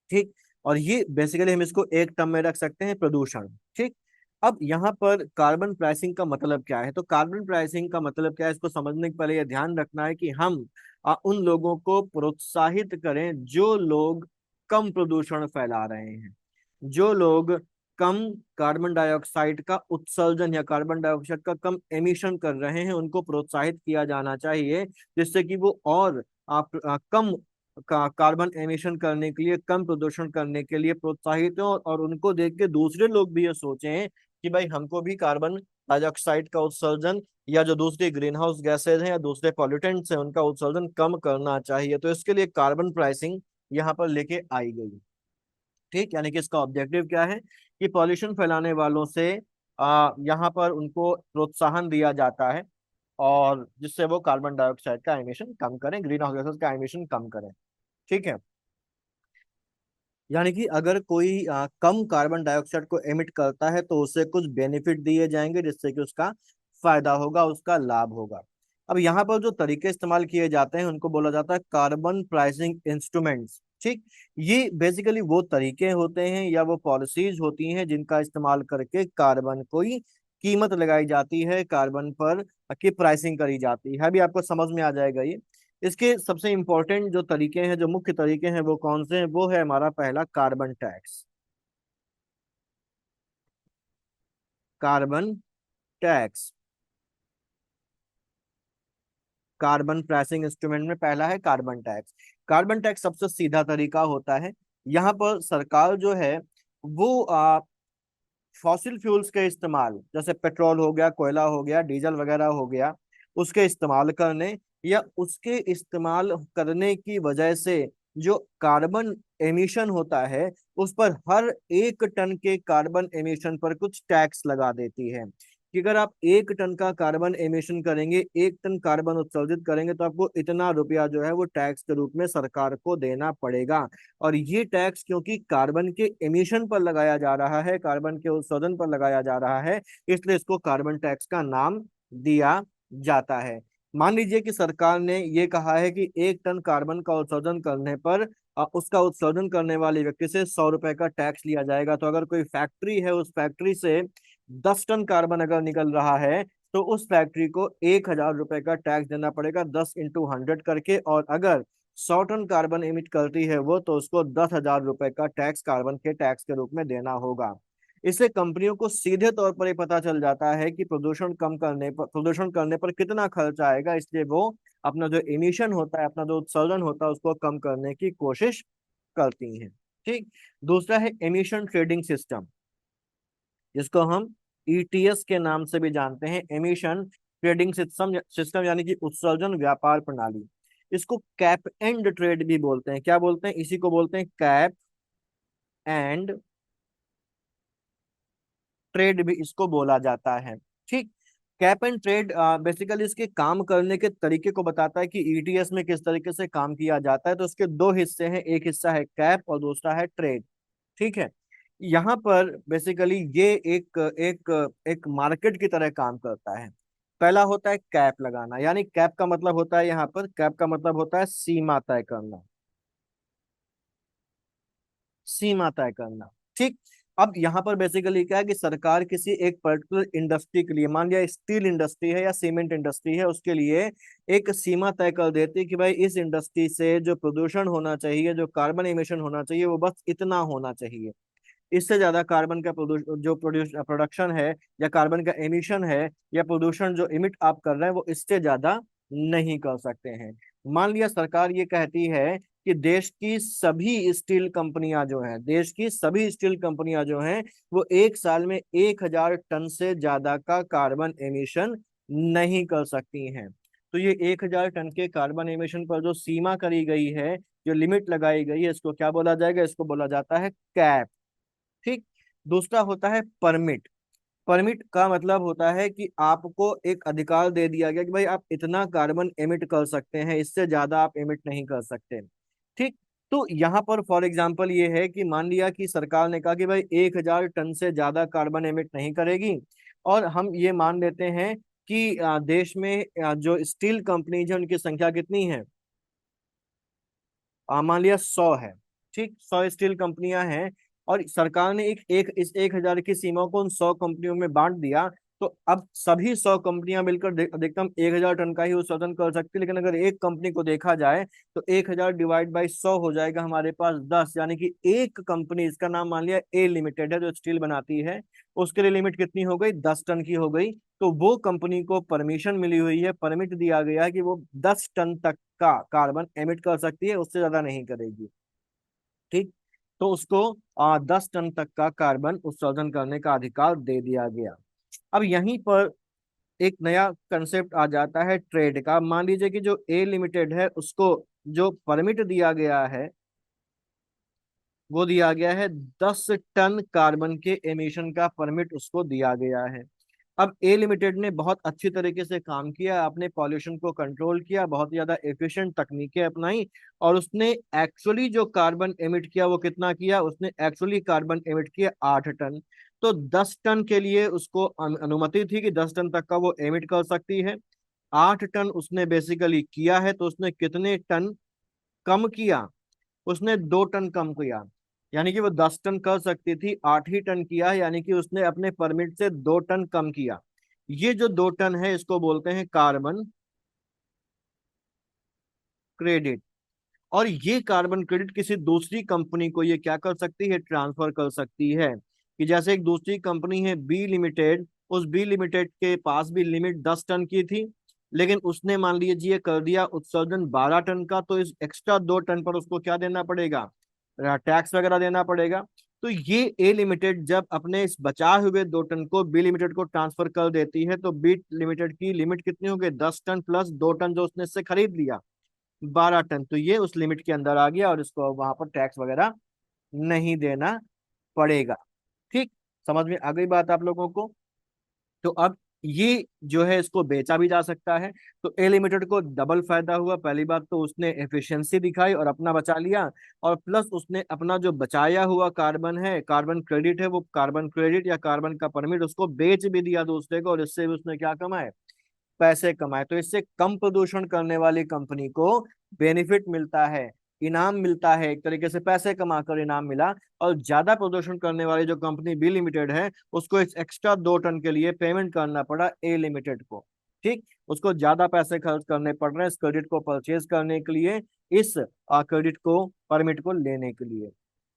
ठीक। और ये बेसिकली हम इसको एक टर्म में रख सकते हैं, प्रदूषण। ठीक। अब यहाँ पर कार्बन प्राइसिंग का मतलब क्या है? तो कार्बन प्राइसिंग का मतलब क्या है, इसको समझने के पहले यह ध्यान रखना है कि हम उन लोगों को प्रोत्साहित करें जो लोग कम प्रदूषण फैला रहे हैं, जो लोग कम कार्बन डाइऑक्साइड का उत्सर्जन या कार्बन डाइऑक्साइड का कम एमिशन कर रहे हैं, उनको प्रोत्साहित किया जाना चाहिए, जिससे कि वो और कम कार्बन एमिशन करने के लिए, कम प्रदूषण करने के लिए प्रोत्साहित हो। और उनको देख के दूसरे लोग भी ये सोचें कि भाई हमको भी कार्बन डाइऑक्साइड का उत्सर्जन या जो दूसरी ग्रीन हाउस गैसेज हैं या दूसरे पॉल्यूटेंट्स हैं उनका उत्सर्जन कम करना चाहिए। तो इसके लिए कार्बन प्राइसिंग यहाँ पर लेके आई गई। ठीक। यानी कि इसका ऑब्जेक्टिव क्या है कि पॉल्यूशन फैलाने वालों से यहाँ पर उनको प्रोत्साहन दिया जाता है, और जिससे वो कार्बन डाइऑक्साइड का एमिशन कम करें, ग्रीन हाउस गैसेस का एमिशन कम करें। ठीक है। यानी कि अगर कोई कम कार्बन डाइऑक्साइड को एमिट करता है तो उसे कुछ बेनिफिट दिए जाएंगे, जिससे कि उसका फायदा होगा, उसका लाभ होगा। अब यहाँ पर जो तरीके इस्तेमाल किए जाते हैं उनको बोला जाता है कार्बन प्राइसिंग इंस्ट्रूमेंट्स। ठीक। ये बेसिकली वो तरीके होते हैं या वो पॉलिसीज होती हैं जिनका इस्तेमाल करके कार्बन कोई कीमत लगाई जाती है, कार्बन पर की प्राइसिंग करी जाती है। अभी आपको समझ में आ जाएगा ये। इसके सबसे इंपॉर्टेंट जो तरीके हैं, जो मुख्य तरीके हैं, वो कौन से हैं? वो है हमारा पहला carbon tax. Carbon tax carbon pricing instrument में पहला है कार्बन टैक्स। कार्बन टैक्स सबसे सीधा तरीका होता है। यहाँ पर सरकार जो है वो फॉसिल फ्यूल्स के इस्तेमाल, जैसे पेट्रोल हो गया, कोयला हो गया, डीजल वगैरह हो गया, उसके इस्तेमाल करने या उसके इस्तेमाल करने की वजह से जो कार्बन एमिशन होता है, उस पर हर 1 टन के कार्बन एमिशन पर कुछ टैक्स लगा देती है। कि अगर आप 1 टन का कार्बन एमिशन करेंगे, 1 टन कार्बन उत्सर्जित करेंगे, तो आपको इतना रुपया जो है वो टैक्स के रूप में सरकार को देना पड़ेगा। और ये टैक्स क्योंकि कार्बन के एमिशन पर लगाया जा रहा है, कार्बन के उत्सर्जन पर लगाया जा रहा है, इसलिए इसको कार्बन टैक्स का नाम दिया जाता है। मान लीजिए कि सरकार ने ये कहा है कि 1 टन कार्बन का उत्सर्जन करने पर उसका उत्सर्जन करने वाले व्यक्ति से 100 रुपए का टैक्स लिया जाएगा। तो अगर कोई फैक्ट्री है, उस फैक्ट्री से 10 टन कार्बन अगर निकल रहा है, तो उस फैक्ट्री को 1,000 रुपए का टैक्स देना पड़ेगा, 10 × 100 करके। और अगर 100 टन कार्बन इमिट करती है वो, तो उसको 10,000 रुपए का टैक्स कार्बन के टैक्स के रूप में देना होगा। इससे कंपनियों को सीधे तौर पर ये पता चल जाता है कि प्रदूषण करने पर कितना खर्च आएगा, इसलिए वो अपना जो एमिशन होता है, अपना जो उत्सर्जन होता है, उसको कम करने की कोशिश करती हैं। ठीक। दूसरा है एमिशन ट्रेडिंग सिस्टम, जिसको हम ईटीएस के नाम से भी जानते हैं, एमिशन ट्रेडिंग सिस्टम यानी कि उत्सर्जन व्यापार प्रणाली। इसको कैप एंड ट्रेड भी बोलते हैं। क्या बोलते हैं? इसी को बोलते हैं कैप एंड ट्रेड भी इसको बोला जाता है। ठीक। कैप एंड ट्रेड बेसिकली इसके काम करने के तरीके को बताता है कि ईटीएस में किस तरीके से काम किया जाता है। तो उसके दो हिस्से हैं, एक हिस्सा है कैप और दूसरा है ट्रेड। ठीक है। यहाँ पर बेसिकली ये एक एक एक मार्केट की तरह काम करता है। पहला होता है कैप लगाना, यानी कैप का मतलब होता है, यहाँ पर कैप का मतलब होता है सीमा तय करना, सीमा तय करना। ठीक। अब यहाँ पर बेसिकली क्या है कि सरकार किसी एक पर्टिकुलर इंडस्ट्री के लिए, मान लिया स्टील इंडस्ट्री है या सीमेंट इंडस्ट्री है, उसके लिए एक सीमा तय कर देती है कि भाई इस इंडस्ट्री से जो प्रदूषण होना चाहिए, जो कार्बन एमिशन होना चाहिए, वो बस इतना होना चाहिए। इससे ज्यादा कार्बन का प्रोडक्शन है या कार्बन का एमिशन है या प्रदूषण जो इमिट आप कर रहे हैं, वो इससे ज्यादा नहीं कर सकते हैं। मान लिया सरकार ये कहती है कि देश की सभी स्टील कंपनियां जो हैं, देश की सभी स्टील कंपनियां जो हैं, वो एक साल में 1,000 टन से ज्यादा का कार्बन एमिशन नहीं कर सकती हैं। तो ये 1,000 टन के कार्बन एमिशन पर जो सीमा करी गई है, जो लिमिट लगाई गई है, इसको क्या बोला जाएगा? इसको बोला जाता है कैप। ठीक। दूसरा होता है परमिट। परमिट का मतलब होता है कि आपको एक अधिकार दे दिया गया कि भाई आप इतना कार्बन एमिट कर सकते हैं, इससे ज्यादा आप एमिट नहीं कर सकते। ठीक। तो यहाँ पर फॉर एग्जांपल ये है कि मान लिया कि सरकार ने कहा कि भाई 1,000 टन से ज्यादा कार्बन एमिट नहीं करेगी, और हम ये मान लेते हैं कि देश में जो स्टील कंपनीज है उनकी संख्या कितनी है? मान लिया 100 है। ठीक, 100 स्टील कंपनियां हैं, और सरकार ने इस 1,000 की सीमा को उन 100 कंपनियों में बांट दिया। तो अब सभी 100 कंपनियां मिलकर अधिकतम 1,000 टन का ही उत्सर्जन कर सकती है। लेकिन अगर एक कंपनी को देखा जाए तो 1,000 डिवाइड बाई 100 हो जाएगा हमारे पास 10, यानी कि एक कंपनी, इसका नाम मान लिया ए लिमिटेड है, जो स्टील बनाती है, उसके लिए लिमिट कितनी हो गई? 10 टन की हो गई। तो वो कंपनी को परमिशन मिली हुई है, परमिट दिया गया है कि वो 10 टन तक का कार्बन एमिट कर सकती है, उससे ज्यादा नहीं करेगी। ठीक। तो उसको 10 टन तक का कार्बन उत्सर्जन करने का अधिकार दे दिया गया। अब यहीं पर एक नया कंसेप्ट आ जाता है ट्रेड का। मान लीजिए कि जो ए लिमिटेड है उसको जो परमिट दिया गया है, वो दिया गया है 10 टन कार्बन के एमिशन का परमिट उसको दिया गया है। अब ए लिमिटेड ने बहुत अच्छी तरीके से काम किया, अपने पॉल्यूशन को कंट्रोल किया, बहुत ज्यादा एफिशिएंट तकनीकें अपनाई, और उसने एक्चुअली जो कार्बन एमिट किया वो कितना किया? उसने एक्चुअली कार्बन एमिट किया 8 टन। तो 10 टन के लिए उसको अनुमति थी कि 10 टन तक का वो एमिट कर सकती है। 8 टन उसने बेसिकली किया है, तो उसने कितने टन कम किया? उसने 2 टन कम किया। यानी कि वो 10 टन कर सकती थी, 8 ही टन किया है, यानी कि उसने अपने परमिट से 2 टन कम किया। ये जो 2 टन है इसको बोलते हैं कार्बन क्रेडिट। और ये कार्बन क्रेडिट किसी दूसरी कंपनी को ये क्या कर सकती है? ट्रांसफर कर सकती है। कि जैसे एक दूसरी कंपनी है बी लिमिटेड, उस बी लिमिटेड के पास भी लिमिट 10 टन की थी, लेकिन उसने मान लीजिए कर दिया उत्सर्जन 12 टन का, तो इस एक्स्ट्रा 2 टन पर उसको क्या देना पड़ेगा? टैक्स वगैरह देना पड़ेगा। तो ये ए लिमिटेड जब अपने इस बचाए हुए 2 टन को बी लिमिटेड को ट्रांसफर कर देती है, तो बी लिमिटेड की लिमिट कितनी हो गई? 10 टन प्लस 2 टन जो उसने इससे खरीद लिया, 12 टन। तो ये उस लिमिट के अंदर आ गया, और इसको वहां पर टैक्स वगैरह नहीं देना पड़ेगा। ठीक। समझ में आ गई बात आप लोगों को? तो अब ये जो है इसको बेचा भी जा सकता है। तो ए लिमिटेड को डबल फायदा हुआ। पहली बात तो उसने एफिशिएंसी दिखाई और अपना बचा लिया, और प्लस उसने अपना जो बचाया हुआ कार्बन है, कार्बन क्रेडिट है, वो कार्बन क्रेडिट या कार्बन का परमिट उसको बेच भी दिया दूसरे को, और इससे भी उसने क्या कमाए? पैसे कमाए। तो इससे कम प्रदूषण करने वाली कंपनी को बेनिफिट मिलता है, इनाम मिलता है, एक तरीके से पैसे कमाकर इनाम मिला। और ज्यादा प्रदूषण करने वाली जो कंपनी बी लिमिटेड है, उसको इस एक्स्ट्रा 2 टन के लिए पेमेंट करना पड़ा ए लिमिटेड को। ठीक। उसको ज्यादा पैसे खर्च करने पड़ रहे हैं इस क्रेडिट को परचेज करने के लिए, इस क्रेडिट को, परमिट को लेने के लिए।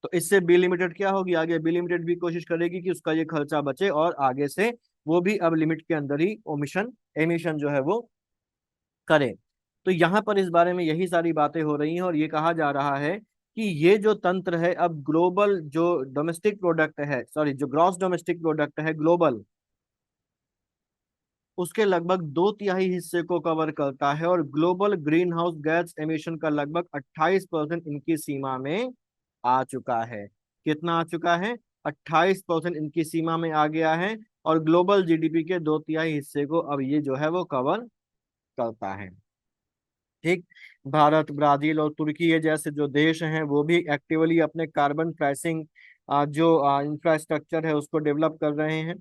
तो इससे बी लिमिटेड क्या होगी? आगे बी लिमिटेड भी कोशिश करेगी कि उसका ये खर्चा बचे, और आगे से वो भी अब लिमिट के अंदर ही ओमिशन एमिशन जो है वो करे। तो यहाँ पर इस बारे में यही सारी बातें हो रही हैं, और ये कहा जा रहा है कि ये जो तंत्र है, अब ग्लोबल जो डोमेस्टिक प्रोडक्ट है, सॉरी, जो ग्रॉस डोमेस्टिक प्रोडक्ट है ग्लोबल, उसके लगभग 2/3 हिस्से को कवर करता है, और global green house gas emission का लगभग 28% इनकी सीमा में आ चुका है। कितना आ चुका है? 28% इनकी सीमा में आ गया है, और ग्लोबल जीडीपी के 2/3 हिस्से को अब ये जो है वो कवर करता है। ठीक। भारत, ब्राजील और तुर्की ये जैसे जो देश हैं वो भी एक्टिवली अपने कार्बन प्राइसिंग जो इंफ्रास्ट्रक्चर है उसको डेवलप कर रहे हैं।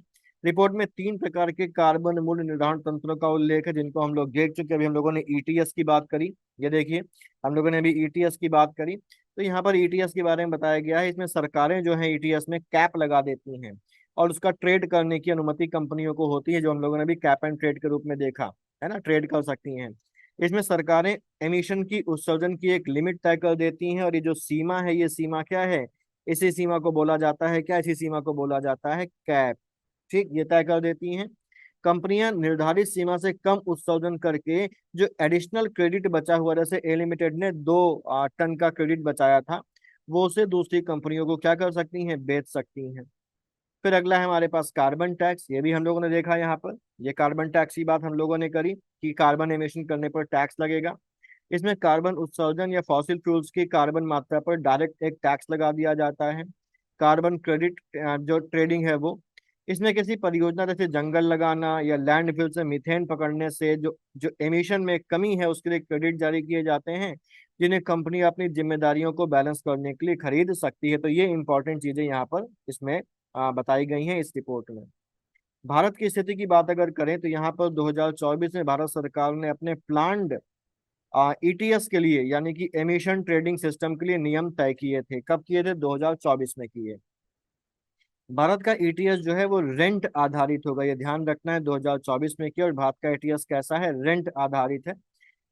रिपोर्ट में 3 प्रकार के कार्बन मूल्य निर्धारण तंत्रों का उल्लेख है, जिनको हम लोग देख चुके हैं। अभी हम लोगों ने ईटीएस की बात करी, ये देखिए, हम लोगों ने अभी ईटीएस की बात करी। तो यहाँ पर ईटीएस के बारे में बताया गया है। इसमें सरकारें जो है ईटीएस में कैप लगा देती हैं, और उसका ट्रेड करने की अनुमति कंपनियों को होती है, जो हम लोगों ने भी कैप एंड ट्रेड के रूप में देखा है ना, ट्रेड कर सकती हैं। इसमें सरकारें एमिशन की, उत्सर्जन की एक लिमिट तय कर देती हैं, और ये जो सीमा है, ये सीमा क्या है? इसी सीमा को बोला जाता है क्या? इसी सीमा को बोला जाता है कैप। ठीक, ये तय कर देती हैं। कंपनियां निर्धारित सीमा से कम उत्सर्जन करके जो एडिशनल क्रेडिट बचा हुआ, जैसे ए लिमिटेड ने 2 टन का क्रेडिट बचाया था, वो उसे दूसरी कंपनियों को क्या कर सकती हैं? बेच सकती हैं। फिर अगला है हमारे पास कार्बन टैक्स, ये भी हम लोगों ने देखा यहाँ पर, ये कार्बन टैक्स की बात हम लोगों ने करी कि कार्बन एमिशन करने पर टैक्स लगेगा। इसमें कार्बन उत्सर्जन या फॉसिल फ्यूल्स की कार्बन मात्रा पर डायरेक्ट एक टैक्स लगा दिया जाता है। कार्बन क्रेडिट जो ट्रेडिंग है वो, इसमें किसी परियोजना जैसे जंगल लगाना या लैंडफिल से मीथेन पकड़ने से जो जो एमिशन में कमी है उसके लिए क्रेडिट जारी किए जाते हैं, जिन्हें कंपनी अपनी जिम्मेदारियों को बैलेंस करने के लिए खरीद सकती है। तो ये इंपॉर्टेंट चीजें यहाँ पर इसमें बताई गई हैं इस रिपोर्ट में। भारत की स्थिति की बात अगर करें तो यहाँ पर 2024 में भारत सरकार ने अपने प्लान्ड ईटीएस के लिए यानी कि एमिशन ट्रेडिंग सिस्टम के लिए नियम तय किए थे। कब किए थे? 2024 में किए। भारत का ईटीएस जो है वो रेंट आधारित होगा, ये ध्यान रखना है। 2024 में किया। और भारत का ईटीएस कैसा है? रेंट आधारित है।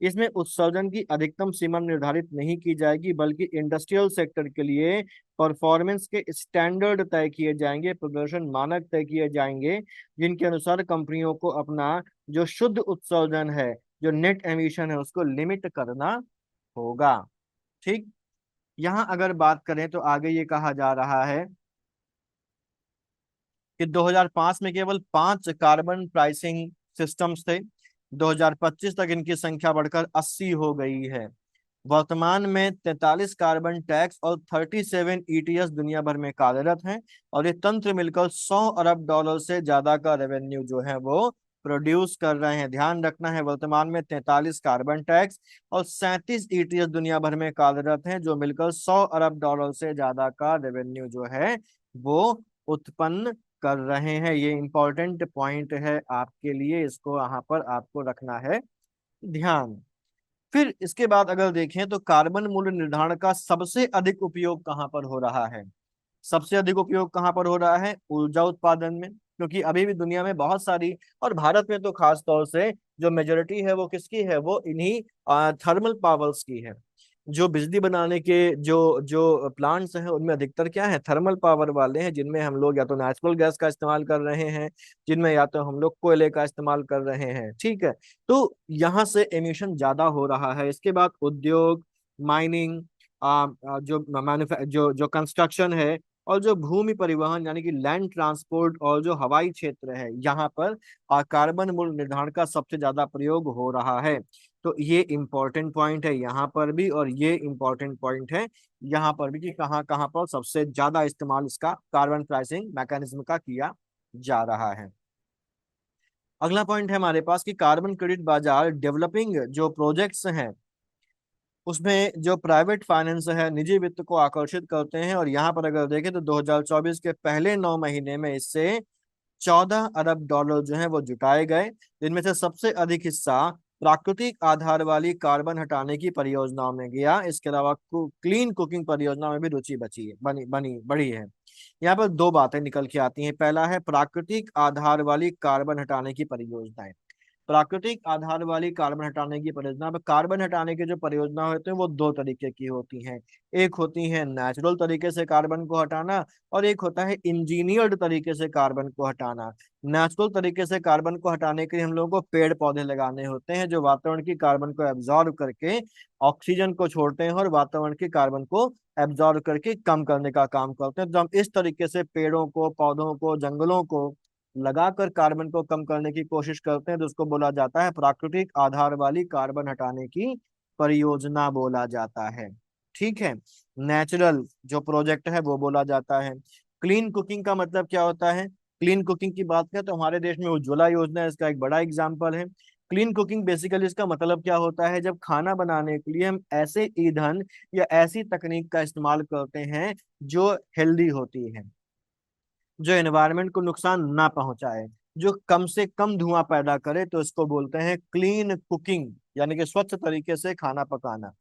इसमें उत्सर्जन की अधिकतम सीमा निर्धारित नहीं की जाएगी, बल्कि इंडस्ट्रियल सेक्टर के लिए परफॉर्मेंस के स्टैंडर्ड तय किए जाएंगे, प्रदर्शन मानक तय किए जाएंगे, जिनके अनुसार कंपनियों को अपना जो शुद्ध उत्सर्जन है, जो नेट एमिशन है, उसको लिमिट करना होगा। ठीक। यहाँ अगर बात करें तो आगे ये कहा जा रहा है कि 2005 में केवल 5 कार्बन प्राइसिंग सिस्टम्स थे। 2025 तक इनकी संख्या बढ़कर 80 हो गई है। वर्तमान में 43 कार्बन टैक्स और 37 ईटीएस दुनिया भर में कार्यरत हैं, और ये तंत्र मिलकर $100 अरब से ज्यादा का रेवेन्यू जो है वो प्रोड्यूस कर रहे हैं। ध्यान रखना है, वर्तमान में 43 कार्बन टैक्स और 37 ईटीएस दुनिया भर में कार्यरत हैं, जो मिलकर $100 अरब से ज्यादा का रेवेन्यू जो है वो उत्पन्न कर रहे हैं। ये इंपॉर्टेंट पॉइंट है आपके लिए, इसको यहाँ पर आपको रखना है ध्यान। फिर इसके बाद अगर देखें तो कार्बन मूल्य निर्धारण का सबसे अधिक उपयोग कहाँ पर हो रहा है? सबसे अधिक उपयोग कहाँ पर हो रहा है? ऊर्जा उत्पादन में, क्योंकि अभी भी दुनिया में बहुत सारी, और भारत में तो खास तौर से जो मेजोरिटी है वो किसकी है? वो इन्हीं थर्मल पावर्स की है। जो बिजली बनाने के जो जो प्लांट्स हैं उनमें अधिकतर क्या है? थर्मल पावर वाले हैं, जिनमें हम लोग या तो नेचुरल गैस का इस्तेमाल कर रहे हैं, जिनमें या तो हम लोग कोयले का इस्तेमाल कर रहे हैं। ठीक है। तो यहाँ से एमिशन ज्यादा हो रहा है। इसके बाद उद्योग, माइनिंग, जो जो जो कंस्ट्रक्शन है, और जो भूमि परिवहन यानी कि लैंड ट्रांसपोर्ट, और जो हवाई क्षेत्र है, यहाँ पर कार्बन मूल्य निर्धारण का सबसे ज्यादा प्रयोग हो रहा है। तो ये इंपॉर्टेंट पॉइंट है यहाँ पर भी, और ये इंपॉर्टेंट पॉइंट है यहाँ पर भी कि कहाँ कहाँ पर सबसे ज्यादा इस्तेमाल इसका कार्बन प्राइसिंग मैकेनिज्म का किया जा रहा है। अगला पॉइंट है हमारे पास कि कार्बन क्रेडिट बाजार डेवलपिंग जो प्रोजेक्ट्स हैं उसमें जो प्राइवेट फाइनेंस है, निजी वित्त को आकर्षित करते हैं। और यहाँ पर अगर देखें तो 2024 के पहले 9 महीने में इससे $14 अरब जो है वो जुटाए गए, जिनमें से सबसे अधिक हिस्सा प्राकृतिक आधार वाली कार्बन हटाने की परियोजनाओं में गया। इसके अलावा क्लीन कुकिंग परियोजना में भी रुचि बची है, बनी बनी बढ़ी है। यहाँ पर दो बातें निकल के आती हैं। पहला है प्राकृतिक आधार वाली कार्बन हटाने की परियोजनाएं। प्राकृतिक आधार वाली कार्बन हटाने की परियोजना, पर कार्बन हटाने की जो परियोजना होती है वो दो तरीके की होती हैं। एक होती है नेचुरल तरीके से कार्बन को हटाना, और एक होता है इंजीनियर्ड तरीके से कार्बन को हटाना। नेचुरल तरीके से कार्बन को हटाने के लिए हम लोगों को पेड़ पौधे लगाने होते हैं, जो वातावरण की कार्बन को एब्जॉर्ब करके ऑक्सीजन को छोड़ते हैं और वातावरण की कार्बन को एब्जॉर्ब करके कम करने का काम करते हैं। तो हम इस तरीके से पेड़ों को, पौधों को, जंगलों को लगाकर कार्बन को कम करने की कोशिश करते हैं, तो उसको बोला जाता है प्राकृतिक आधार वाली कार्बन हटाने की परियोजना बोला जाता है। ठीक है। नेचुरल जो प्रोजेक्ट है वो बोला जाता है। क्लीन कुकिंग का मतलब क्या होता है? क्लीन कुकिंग की बात करें तो हमारे देश में उज्ज्वला योजना इसका एक बड़ा एग्जाम्पल है। क्लीन कुकिंग बेसिकली इसका मतलब क्या होता है? जब खाना बनाने के लिए हम ऐसे ईंधन या ऐसी तकनीक का इस्तेमाल करते हैं जो हेल्दी होती है, जो एनवायरनमेंट को नुकसान ना पहुंचाए, जो कम से कम धुआं पैदा करे, तो इसको बोलते हैं क्लीन कुकिंग, यानी कि स्वच्छ तरीके से खाना पकाना।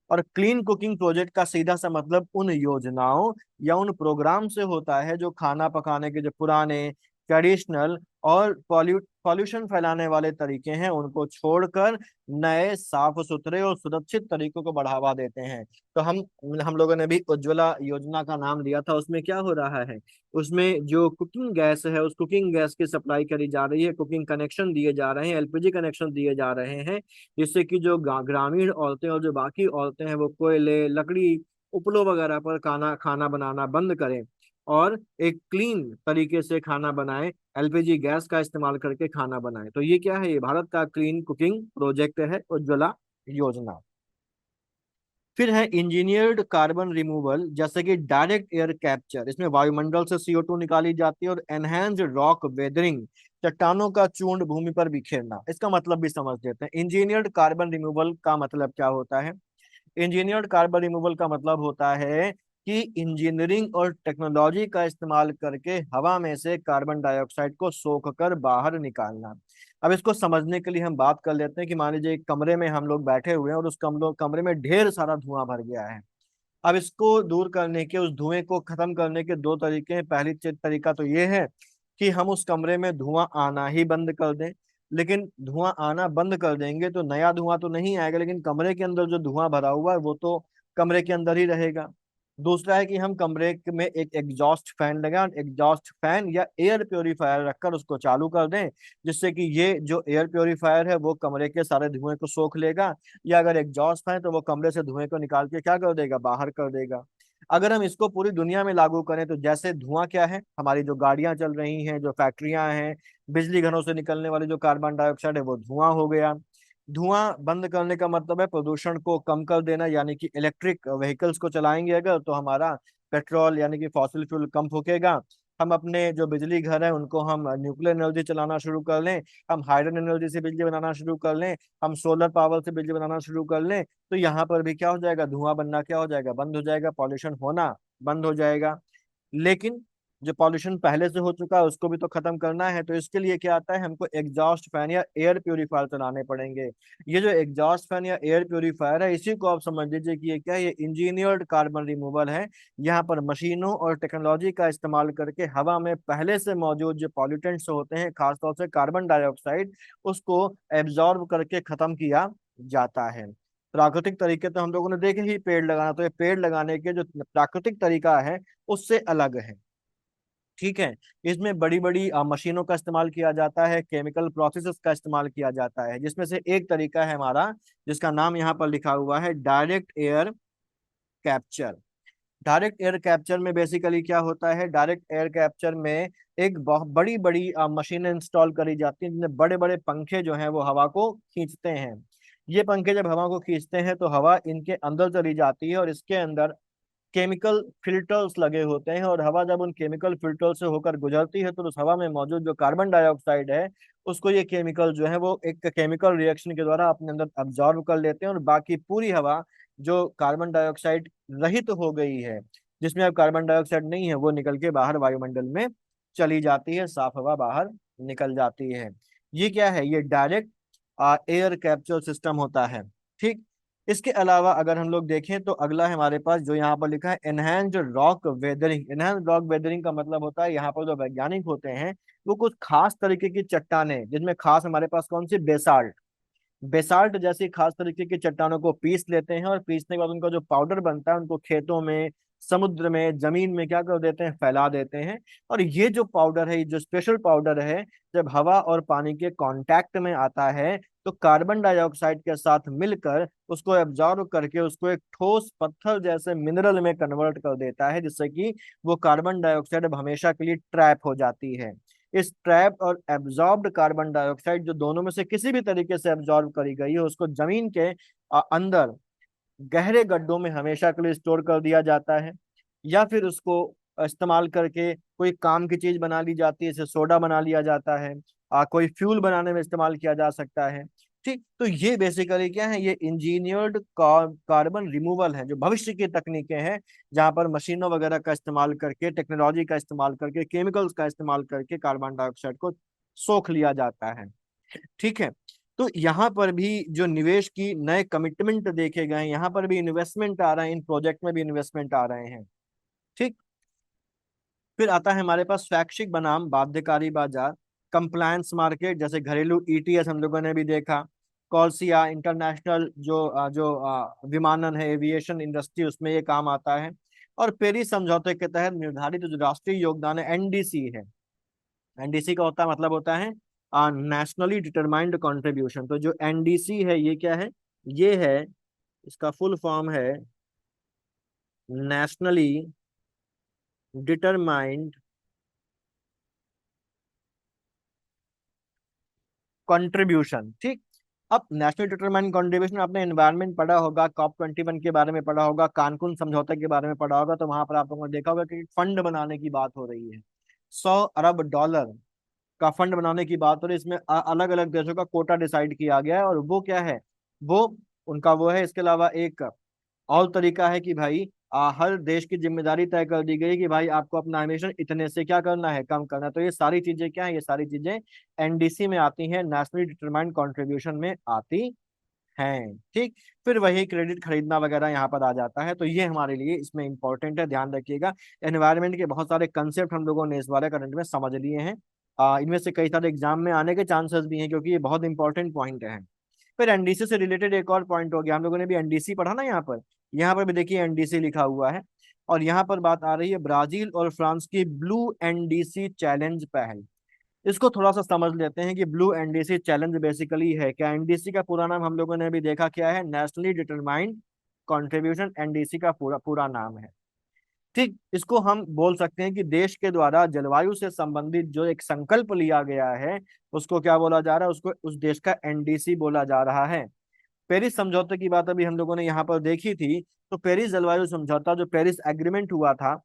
और क्लीन कुकिंग प्रोजेक्ट का सीधा सा मतलब उन योजनाओं या उन प्रोग्राम से होता है जो खाना पकाने के जो पुराने, ट्रेडिशनल और पॉल्यूशन फैलाने वाले तरीके हैं उनको छोड़कर नए, साफ सुथरे और सुरक्षित तरीकों को बढ़ावा देते हैं। तो हम लोगों ने भी उज्ज्वला योजना का नाम दिया था। उसमें क्या हो रहा है? उसमें जो कुकिंग गैस है, उस कुकिंग गैस की सप्लाई करी जा रही है, कुकिंग कनेक्शन दिए जा रहे हैं, एलपीजी कनेक्शन दिए जा रहे हैं, जिससे कि जो ग्रामीण औरतें और जो बाकी औरतें हैं वो कोयले, लकड़ी, उपलों वगैरह पर खाना खाना बनाना बंद करें। और एक क्लीन तरीके से खाना बनाए, एलपीजी गैस का इस्तेमाल करके खाना बनाए। तो ये क्या है, ये भारत का क्लीन कुकिंग प्रोजेक्ट है, उज्ज्वला योजना। फिर है इंजीनियर्ड कार्बन रिमूवल, जैसे कि डायरेक्ट एयर कैप्चर, इसमें वायुमंडल से CO2 निकाली जाती है। और एनहेंस्ड रॉक वेदरिंग, चट्टानों का चूर्ण भूमि पर बिखेरना। इसका मतलब भी समझ लेते हैं। इंजीनियर्ड कार्बन रिमूवल का मतलब क्या होता है? इंजीनियर्ड कार्बन रिमूवल का मतलब होता है कि इंजीनियरिंग और टेक्नोलॉजी का इस्तेमाल करके हवा में से कार्बन डाइऑक्साइड को सोख कर बाहर निकालना। अब इसको समझने के लिए हम बात कर लेते हैं कि मान लीजिए एक कमरे में हम लोग बैठे हुए हैं और उस कमरे में ढेर सारा धुआं भर गया है। अब इसको दूर करने के, उस धुएं को खत्म करने के दो तरीके हैं। पहली तरीका तो ये है कि हम उस कमरे में धुआं आना ही बंद कर दें। लेकिन धुआं आना बंद कर देंगे तो नया धुआं तो नहीं आएगा, लेकिन कमरे के अंदर जो धुआं भरा हुआ है वो तो कमरे के अंदर ही रहेगा। दूसरा है कि हम कमरे में एक एग्जॉस्ट फैन लगाएं, एग्जॉस्ट फैन या एयर प्योरीफायर रखकर उसको चालू कर दें, जिससे कि ये जो एयर प्योरीफायर है वो कमरे के सारे धुएं को सोख लेगा। या अगर एग्जॉस्ट फैन, तो वो कमरे से धुएं को निकाल के क्या कर देगा, बाहर कर देगा। अगर हम इसको पूरी दुनिया में लागू करें तो जैसे धुआं क्या है, हमारी जो गाड़ियां चल रही हैं, जो फैक्ट्रियां हैं, बिजली घरों से निकलने वाले जो कार्बन डाइऑक्साइड है वो धुआं हो गया। धुआं बंद करने का मतलब है प्रदूषण को कम कर देना, यानी कि इलेक्ट्रिक व्हीकल्स को चलाएंगे अगर, तो हमारा पेट्रोल यानी कि फॉसिल फ्यूल कम फूकेगा। हम अपने जो बिजली घर है उनको हम न्यूक्लियर एनर्जी चलाना शुरू कर लें, हम हाइड्रोजन एनर्जी से बिजली बनाना शुरू कर लें, हम सोलर पावर से बिजली बनाना शुरू कर लें, तो यहाँ पर भी क्या हो जाएगा, धुआं बनना क्या हो जाएगा, बंद हो जाएगा, पॉल्यूशन होना बंद हो जाएगा। लेकिन जो पॉल्यूशन पहले से हो चुका है उसको भी तो खत्म करना है। तो इसके लिए क्या आता है, हमको एग्जॉस्ट फैन या एयर प्योरीफायर चलाने पड़ेंगे। ये जो एग्जॉस्ट फैन या एयर प्योरीफायर है, इसी को आप समझ लीजिए कि ये क्या है, ये इंजीनियर्ड कार्बन रिमूवल है। यहाँ पर मशीनों और टेक्नोलॉजी का इस्तेमाल करके हवा में पहले से मौजूद जो पॉल्यूटेंट्स होते हैं, खासतौर से कार्बन डाइऑक्साइड, उसको एब्जॉर्ब करके खत्म किया जाता है। प्राकृतिक तरीके तो हम लोगों ने देखे ही, पेड़ लगाना, तो ये पेड़ लगाने के जो प्राकृतिक तरीका है उससे अलग है। ठीक है। इसमें बड़ी बड़ी मशीनों का इस्तेमाल किया जाता है, केमिकल प्रोसेसेस का इस्तेमाल किया जाता है, जिसमें से एक तरीका है हमारा, जिसका नाम यहाँ पर लिखा हुआ है direct air capture. Direct air capture में बेसिकली क्या होता है, डायरेक्ट एयर कैप्चर में एक बहुत बड़ी बड़ी मशीनें इंस्टॉल करी जाती हैं, जिनमें बड़े बड़े पंखे जो हैं वो हवा को खींचते हैं। ये पंखे जब हवा को खींचते हैं तो हवा इनके अंदर चली जाती है, और इसके अंदर केमिकल फिल्टर्स लगे होते हैं। और हवा जब उन केमिकल फिल्टर से होकर गुजरती है तो उस हवा में मौजूद जो कार्बन डाइऑक्साइड है उसको ये केमिकल जो है वो एक केमिकल रिएक्शन के द्वारा अपने अंदर अब्जॉर्ब कर लेते हैं, और बाकी पूरी हवा जो कार्बन डाइऑक्साइड रहित हो गई है, जिसमें अब कार्बन डाइऑक्साइड नहीं है, वो निकल के बाहर वायुमंडल में चली जाती है, साफ हवा बाहर निकल जाती है। ये क्या है, ये डायरेक्ट एयर कैप्चर सिस्टम होता है। ठीक। इसके अलावा अगर हम लोग देखें तो अगला है हमारे पास जो यहाँ पर लिखा है enhanced rock weathering. Enhanced rock weathering का मतलब होता है, यहाँ पर जो वैज्ञानिक होते हैं वो कुछ खास तरीके की चट्टानें, जिनमें खास हमारे पास कौन सी, बेसाल्ट, बेसाल्ट जैसी खास तरीके की चट्टानों को पीस लेते हैं, और पीसने के बाद उनका जो पाउडर बनता है उनको खेतों में, समुद्र में, जमीन में क्या कर देते हैं, फैला देते हैं। और ये जो पाउडर है, ये जो स्पेशल पाउडर है, जब हवा और पानी के कांटेक्ट में आता है तो कार्बन डाइऑक्साइड के साथ मिलकर उसको एब्जॉर्ब करके उसको एक ठोस पत्थर जैसे मिनरल में कन्वर्ट कर देता है, जिससे कि वो कार्बन डाइऑक्साइड अब हमेशा के लिए ट्रैप हो जाती है। इस ट्रैप्ड और एब्जॉर्ब्ड कार्बन डाइऑक्साइड जो दोनों में से किसी भी तरीके से एब्जॉर्ब करी गई है, उसको जमीन के अंदर गहरे गड्ढों में हमेशा के लिए स्टोर कर दिया जाता है, या फिर उसको इस्तेमाल करके कोई काम की चीज बना ली जाती है, जैसे सोडा बना लिया जाता है, कोई फ्यूल बनाने में इस्तेमाल किया जा सकता है। ठीक। तो ये बेसिकली क्या है, ये इंजीनियर्ड कार्बन रिमूवल है, जो भविष्य की तकनीकें हैं, जहां पर मशीनों वगैरह का इस्तेमाल करके, टेक्नोलॉजी का इस्तेमाल करके, केमिकल्स का इस्तेमाल करके कार्बन डाइऑक्साइड को सोख लिया जाता है। ठीक है। तो यहाँ पर भी जो निवेश की नए कमिटमेंट देखे गए हैं, यहाँ पर भी इन्वेस्टमेंट आ रहे हैं, इन प्रोजेक्ट में भी इन्वेस्टमेंट आ रहे हैं। ठीक। फिर आता है हमारे पास स्वैच्छिक बनाम बाध्यकारी बाजार, कंप्लायंस मार्केट, जैसे घरेलू ETS हम लोगों ने भी देखा, कॉर्सिया इंटरनेशनल जो विमानन है, एविएशन इंडस्ट्री, उसमें ये काम आता है। और पेरिस समझौते के तहत निर्धारित जो राष्ट्रीय योगदान है, NDC है। NDC का मतलब होता है नेशनली डिटरमाइंड कंट्रीब्यूशन। तो जो NDC है ये क्या है, ये है, इसका फुल फॉर्म है नेशनली डिटरमाइंड कंट्रीब्यूशन। ठीक। अब नेशनल डिटरमाइंड कंट्रीब्यूशन, आपने एनवायरनमेंट पढ़ा होगा, COP 21 के बारे में पढ़ा होगा, कानकुन समझौते के बारे में पढ़ा होगा, तो वहां पर आप लोगों ने देखा होगा कि फंड बनाने की बात हो रही है। $100 अरब का फंड बनाने की बात हो रही है। इसमें अलग अलग देशों का कोटा डिसाइड किया गया है, और वो क्या है, वो उनका वो है। इसके अलावा एक और तरीका है कि भाई हर देश की जिम्मेदारी तय कर दी गई कि भाई आपको अपना एमिशन इतने से क्या करना है, कम करना है। तो ये सारी चीजें क्या है, ये सारी चीजें एनडीसी में आती हैं, नेशनली डिटरमाइंड कंट्रीब्यूशन में आती हैं। ठीक। फिर वही क्रेडिट खरीदना वगैरह यहाँ पर आ जाता है। तो ये हमारे लिए इसमें इंपॉर्टेंट है, ध्यान रखिएगा। एनवायरनमेंट के बहुत सारे कंसेप्ट हम लोगों ने इस बारे करंट में समझ लिए हैं। इनमें से कई सारे एग्जाम में आने के चांसेस भी हैं, क्योंकि ये बहुत इंपॉर्टेंट पॉइंट है। फिर एनडीसी से रिलेटेड एक और पॉइंट हो गया, हम लोगों ने भी एनडीसी पढ़ा ना यहाँ पर भी देखिए एनडीसी लिखा हुआ है। और यहाँ पर बात आ रही है ब्राजील और फ्रांस की ब्लू एनडीसी चैलेंज पहल। इसको थोड़ा सा समझ लेते हैं कि ब्लू एनडीसी चैलेंज बेसिकली है क्या। एनडीसी का पूरा नाम हम लोगों ने भी देखा क्या है, नेशनली डिटरमाइंड कंट्रीब्यूशन, एनडीसी का पूरा पूरा नाम है। ठीक। इसको हम बोल सकते हैं कि देश के द्वारा जलवायु से संबंधित जो एक संकल्प लिया गया है, उसको क्या बोला जा रहा है, उसको उस देश का एनडीसी बोला जा रहा है। पेरिस समझौते की बात अभी हम लोगों ने यहाँ पर देखी थी। तो पेरिस जलवायु समझौता, जो पेरिस एग्रीमेंट हुआ था,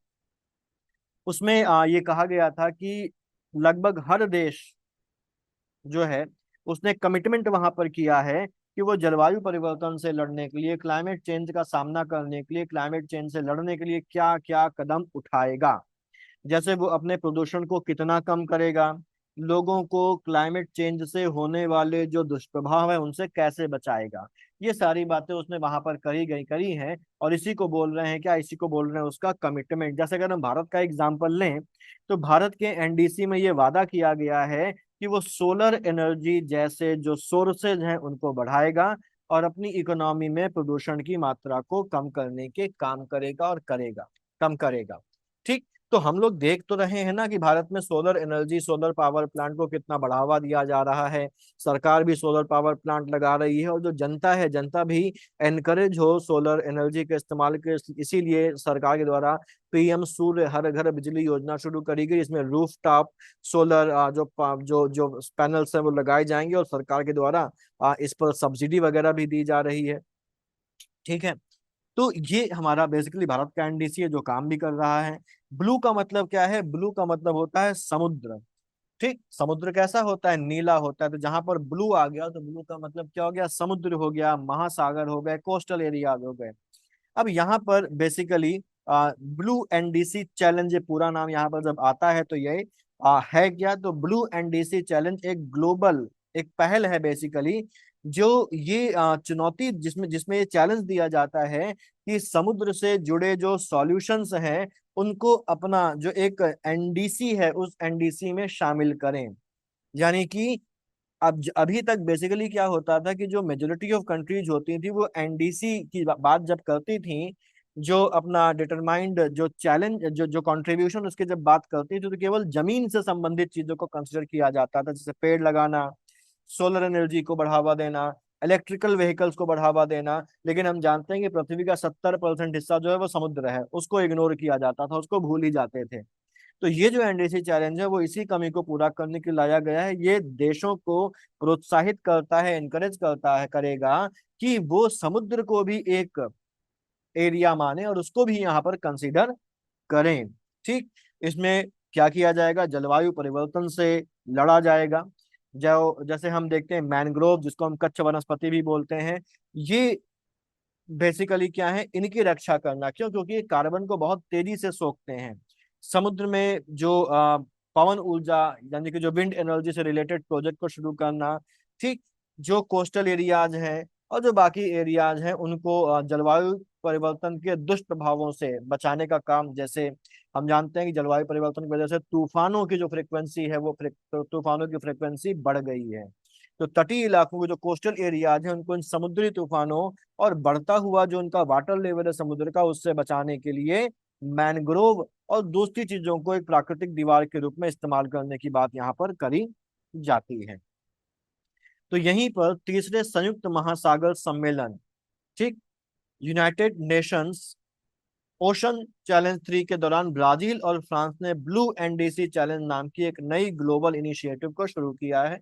उसमें ये कहा गया था कि लगभग हर देश जो है, उसने कमिटमेंट वहां पर किया है कि वो जलवायु परिवर्तन से लड़ने के लिए, क्लाइमेट चेंज का सामना करने के लिए, क्लाइमेट चेंज से लड़ने के लिए क्या क्या कदम उठाएगा। जैसे वो अपने प्रदूषण को कितना कम करेगा, लोगों को क्लाइमेट चेंज से होने वाले जो दुष्प्रभाव है उनसे कैसे बचाएगा। ये सारी बातें उसने वहां पर करी हैं। और इसी को बोल रहे हैं क्या, इसी को बोल रहे हैं उसका कमिटमेंट। जैसे अगर हम भारत का एग्जांपल लें, तो भारत के एनडीसी में ये वादा किया गया है कि वो सोलर एनर्जी जैसे जो सोर्सेज हैं उनको बढ़ाएगा, और अपनी इकोनॉमी में प्रदूषण की मात्रा को कम करने के काम करेगा, और करेगा, कम करेगा। ठीक। तो हम लोग देख तो रहे हैं ना कि भारत में solar energy, solar power plant को कितना बढ़ावा दिया जा रहा है। सरकार भी सोलर पावर प्लांट लगा रही है, और जो जनता है, जनता भी एनकरेज हो सोलर एनर्जी के इस्तेमाल के। इसीलिए सरकार के द्वारा पीएम सूर्य हर घर बिजली योजना शुरू करी गई। इसमें रूफ टॉप सोलर जो पैनल्स हैं वो लगाए जाएंगे, और सरकार के द्वारा इस पर सब्सिडी वगैरह भी दी जा रही है। ठीक है। तो ये हमारा बेसिकली भारत का एनडीसी है, जो काम भी कर रहा है। ब्लू का मतलब क्या है, ब्लू का मतलब होता है समुद्र। ठीक। समुद्र कैसा होता है, नीला होता है। तो जहां पर ब्लू आ गया, तो ब्लू का मतलब क्या हो गया, समुद्र हो गया, महासागर हो गए, कोस्टल एरियाज हो गए। अब यहाँ पर बेसिकली ब्लू एनडीसी चैलेंज, ये पूरा नाम यहाँ पर जब आता है तो ये है क्या, तो ब्लू एनडीसी चैलेंज एक ग्लोबल एक पहल है बेसिकली। जो ये चुनौती, जिसमें जिसमें ये चैलेंज दिया जाता है कि समुद्र से जुड़े जो सॉल्यूशंस हैं उनको अपना जो एक एनडीसी है उस एनडीसी में शामिल करें। यानी कि अब अभी तक बेसिकली क्या होता था कि जो मेजोरिटी ऑफ कंट्रीज होती थी वो एनडीसी की बात जब करती थी, जो अपना डिटरमाइंड जो चैलेंज जो कंट्रीब्यूशन उसके जब बात करती थी, तो केवल जमीन से संबंधित चीजों को कंसिडर किया जाता था, जैसे पेड़ लगाना, सोलर एनर्जी को बढ़ावा देना, इलेक्ट्रिकल व्हीकल्स को बढ़ावा देना। लेकिन हम जानते हैं कि पृथ्वी का 70% हिस्सा जो है वो समुद्र है, उसको इग्नोर किया जाता था, उसको भूल ही जाते थे। तो ये जो एनडीसी चैलेंज है वो इसी कमी को पूरा करने के लिए लाया गया है। ये देशों को प्रोत्साहित करता है, एनकरेज करता है, करेगा कि वो समुद्र को भी एक एरिया माने, और उसको भी यहाँ पर कंसीडर करें। ठीक। इसमें क्या किया जाएगा, जलवायु परिवर्तन से लड़ा जाएगा। जो जैसे हम देखते हैं मैनग्रोव, जिसको हम कच्छ वनस्पति भी बोलते हैं, ये बेसिकली क्या है, इनकी रक्षा करना। क्यों, क्योंकि ये कार्बन को बहुत तेजी से सोखते हैं। समुद्र में जो पवन ऊर्जा, यानी कि जो विंड एनर्जी से रिलेटेड प्रोजेक्ट को शुरू करना। ठीक। जो कोस्टल एरियाज हैं और जो बाकी एरियाज हैं उनको जलवायु परिवर्तन के दुष्प्रभावों से बचाने का काम। जैसे हम जानते हैं कि जलवायु परिवर्तन की वजह से तूफानों की जो फ्रिक्वेंसी है वो तूफानों की फ्रिक्वेंसी बढ़ गई है। तो तटीय इलाकों के जो कोस्टल एरियाज हैं उनको इन समुद्री तूफानों और बढ़ता हुआ जो उनका वाटर लेवल है समुद्र का, उससे बचाने के लिए मैनग्रोव और दूसरी चीजों को एक प्राकृतिक दीवार के रूप में इस्तेमाल करने की बात यहाँ पर करी जाती है। तो यहीं पर तीसरे संयुक्त महासागर सम्मेलन, ठीक, यूनाइटेड नेशंस ओशन चैलेंज 3 के दौरान ब्राजील और फ्रांस ने ब्लू एनडीसी चैलेंज नाम की एक नई ग्लोबल इनिशिएटिव को शुरू किया है।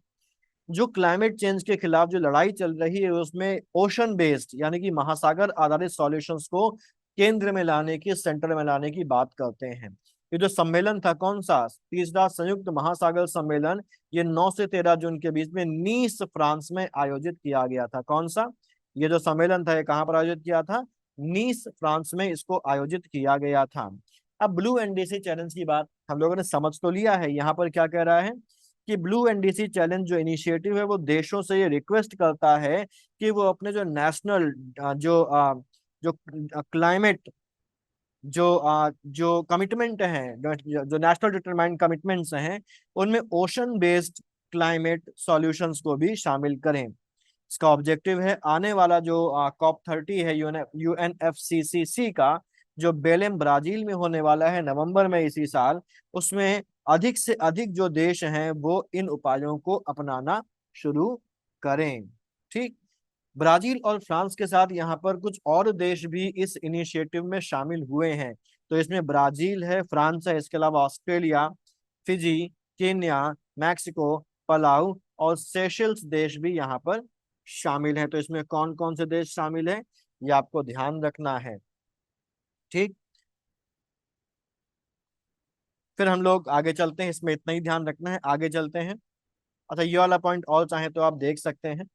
जो क्लाइमेट चेंज के खिलाफ जो लड़ाई चल रही है उसमें ओशन बेस्ड यानी कि महासागर आधारित सॉल्यूशंस को केंद्र में लाने की, सेंटर में लाने की बात करते हैं। ये जो सम्मेलन था कौन सा, तीसरा संयुक्त महासागर सम्मेलन, ये 9 से 13 जून के बीच में नीस फ्रांस में आयोजित किया गया था। कौन सा, ये जो सम्मेलन था ये कहाँ पर आयोजित किया था, नीस फ्रांस में इसको आयोजित किया गया था। अब ब्लू एनडीसी चैलेंज की बात हम लोगों ने समझ तो लिया है। यहाँ पर क्या कह रहा है कि ब्लू एनडीसी चैलेंज जो इनिशिएटिव है वो देशों से ये रिक्वेस्ट करता है कि वो अपने जो नेशनल जो क्लाइमेट जो कमिटमेंट है, जो नेशनल डिटरमाइंड कमिटमेंट्स हैं, उनमें ओशन बेस्ड क्लाइमेट सॉल्यूशंस को भी शामिल करें। इसका ऑब्जेक्टिव है आने वाला जो COP30 है UNFCCC का, जो बेलेम ब्राजील में होने वाला है नवंबर में इसी साल, उसमें अधिक से अधिक जो देश हैं वो इन उपायों को अपनाना शुरू करें। ठीक, ब्राजील और फ्रांस के साथ यहाँ पर कुछ और देश भी इस इनिशिएटिव में शामिल हुए हैं। तो इसमें ब्राजील है, फ्रांस है, इसके अलावा Australia, Fiji, Kenya, Mexico, Palau और सेशल्स देश भी यहाँ पर शामिल हैं। तो इसमें कौन कौन से देश शामिल हैं ये आपको ध्यान रखना है। ठीक, फिर हम लोग आगे चलते हैं, इसमें इतना ही ध्यान रखना है, आगे चलते हैं। अच्छा, ये वाला पॉइंट और चाहे तो आप देख सकते हैं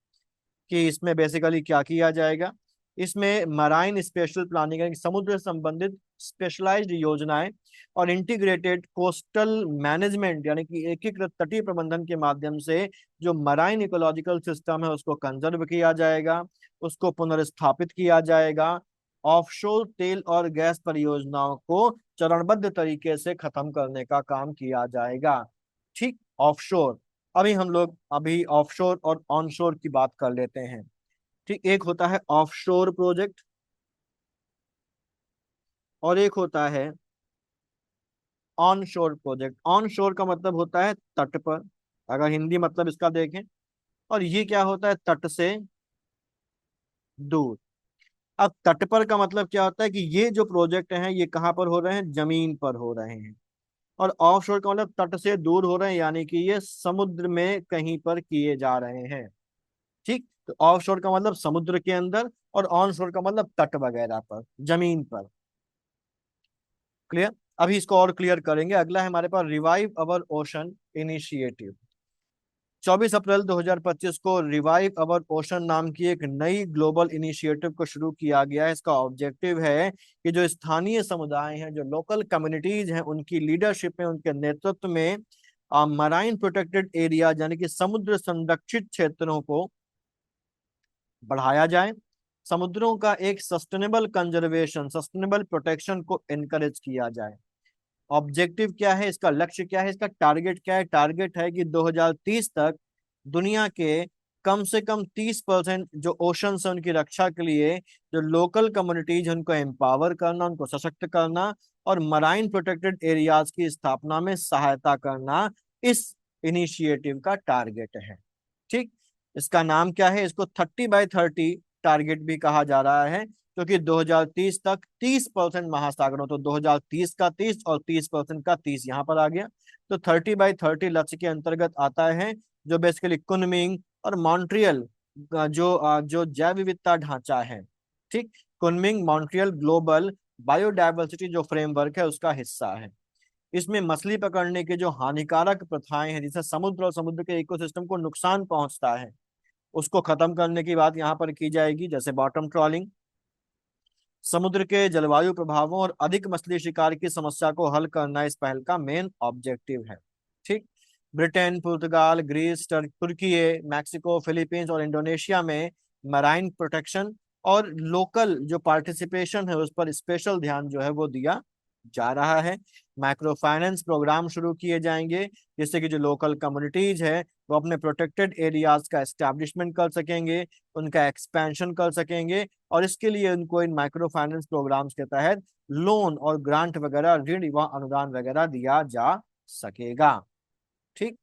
कि इसमें बेसिकली क्या किया जाएगा। इसमें मराइन स्पेशल प्लानिंग यानी कि समुद्र से संबंधित स्पेशलाइज्ड योजनाएं और इंटीग्रेटेड कोस्टल मैनेजमेंट यानी कि एकीकृत तटीय प्रबंधन के माध्यम से जो मराइन इकोलॉजिकल सिस्टम है उसको कंजर्व किया जाएगा, उसको पुनर्स्थापित किया जाएगा। ऑफशोर तेल और गैस परियोजनाओं को चरणबद्ध तरीके से खत्म करने का काम किया जाएगा। ठीक, ऑफशोर, अभी ऑफशोर और ऑनशोर की बात कर लेते हैं। ठीक, एक होता है ऑफशोर प्रोजेक्ट और एक होता है ऑनशोर प्रोजेक्ट। ऑनशोर का मतलब होता है तट पर, अगर हिंदी मतलब इसका देखें, और ये क्या होता है, तट से दूर। अब तट पर का मतलब क्या होता है कि ये जो प्रोजेक्ट हैं ये कहाँ पर हो रहे हैं, जमीन पर हो रहे हैं। और ऑफशोर का मतलब तट से दूर हो रहे हैं यानी कि ये समुद्र में कहीं पर किए जा रहे हैं। ठीक, तो ऑफ शोर का मतलब समुद्र के अंदर और ऑन शोर का मतलब तट वगैरह पर, जमीन पर। क्लियर, अभी इसको और क्लियर करेंगे। अगला है हमारे पास रिवाइव अवर ओशन इनिशिएटिव। 24 अप्रैल 2025 को रिवाइव अवर ओशन नाम की एक नई ग्लोबल इनिशिएटिव को शुरू किया गया है। इसका ऑब्जेक्टिव है कि जो स्थानीय समुदाय हैं, जो लोकल कम्युनिटीज हैं, उनकी लीडरशिप में, उनके नेतृत्व में मराइन प्रोटेक्टेड एरिया यानी कि समुद्र संरक्षित क्षेत्रों को बढ़ाया जाए, समुद्रों का एक सस्टेनेबल कंजर्वेशन, सस्टेनेबल प्रोटेक्शन को एनकरेज किया जाए। ऑब्जेक्टिव क्या है, इसका लक्ष्य क्या है, इसका टारगेट क्या है, टारगेट है कि 2030 तक दुनिया के कम से कम 30% जो ओशन है उनकी रक्षा के लिए जो लोकल कम्युनिटीज हैं उनको एम्पावर करना, उनको सशक्त करना और मराइन प्रोटेक्टेड एरियाज की स्थापना में सहायता करना इस इनिशिएटिव का टारगेट है। ठीक, इसका नाम क्या है, इसको 30 by 30 टारगेट भी कहा जा रहा है, क्योंकि 2030 तक 30% महासागरों, तो 2030 का 30 और 30% का 30 यहाँ पर आ गया। तो 30 by 30 लक्ष्य के अंतर्गत आता है जो बेसिकली कुनमिंग और मॉन्ट्रियल जो जैव विविधता ढांचा है। ठीक, कुनमिंग मॉन्ट्रियल ग्लोबल बायोडायवर्सिटी जो फ्रेमवर्क है उसका हिस्सा है। इसमें मछली पकड़ने के जो हानिकारक प्रथाएं हैं जिससे समुद्र और समुद्र के इकोसिस्टम को नुकसान पहुंचता है उसको खत्म करने की बात यहाँ पर की जाएगी, जैसे बॉटम ट्रॉलिंग, समुद्र के जलवायु प्रभावों और अधिक मछली शिकार की समस्या को हल करना इस पहल का मेन ऑब्जेक्टिव है। ठीक, ब्रिटेन, पुर्तगाल, ग्रीस, तुर्की, मैक्सिको, फिलीपींस और इंडोनेशिया में मराइन प्रोटेक्शन और लोकल जो पार्टिसिपेशन है उस पर स्पेशल ध्यान जो है वो दिया जा रहा है। माइक्रो फाइनेंस प्रोग्राम शुरू किए जाएंगे जिससे कि जो लोकल कम्युनिटीज है वो अपने प्रोटेक्टेड एरियाज का एस्टैब्लिशमेंट कर सकेंगे, उनका एक्सपेंशन कर सकेंगे, और इसके लिए उनको इन माइक्रो फाइनेंस प्रोग्राम्स के तहत लोन और ग्रांट वगैरह, ऋण व अनुदान वगैरह दिया जा सकेगा। ठीक,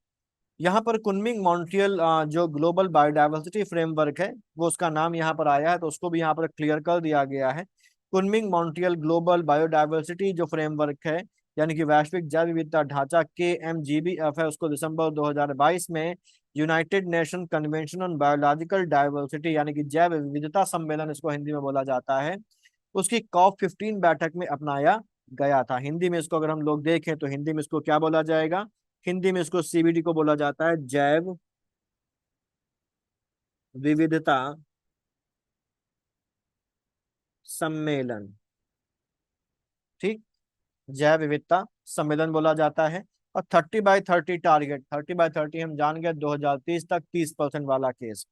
यहाँ पर कुनमिंग मॉन्ट्रियल जो ग्लोबल बायोडायवर्सिटी फ्रेमवर्क है वो उसका नाम यहाँ पर आया है, तो उसको भी यहाँ पर क्लियर कर दिया गया है कुनमिंग मॉन्ट्रियल ग्लोबल बायोडायवर्सिटी जो फ्रेमवर्क है, यानी कि वैश्विक जैव विविधता ढांचा KMGBF है, उसको दिसंबर 2022 में United nation convention on biological diversity यानी कि जैव विविधता सम्मेलन इसको हिंदी में बोला जाता है, उसकी COP15 बैठक में अपनाया गया था। हिंदी में इसको अगर हम लोग देखें तो हिंदी में इसको क्या बोला जाएगा? हिंदी में इसको CBD को बोला जाता है, जैव विविधता सम्मेलन। ठीक, जैव विविधता सम्मेलन बोला जाता है। और 30 by 30 टारगेट, 30 by 30 हम जान गए 2030 तक 30% वाला केस।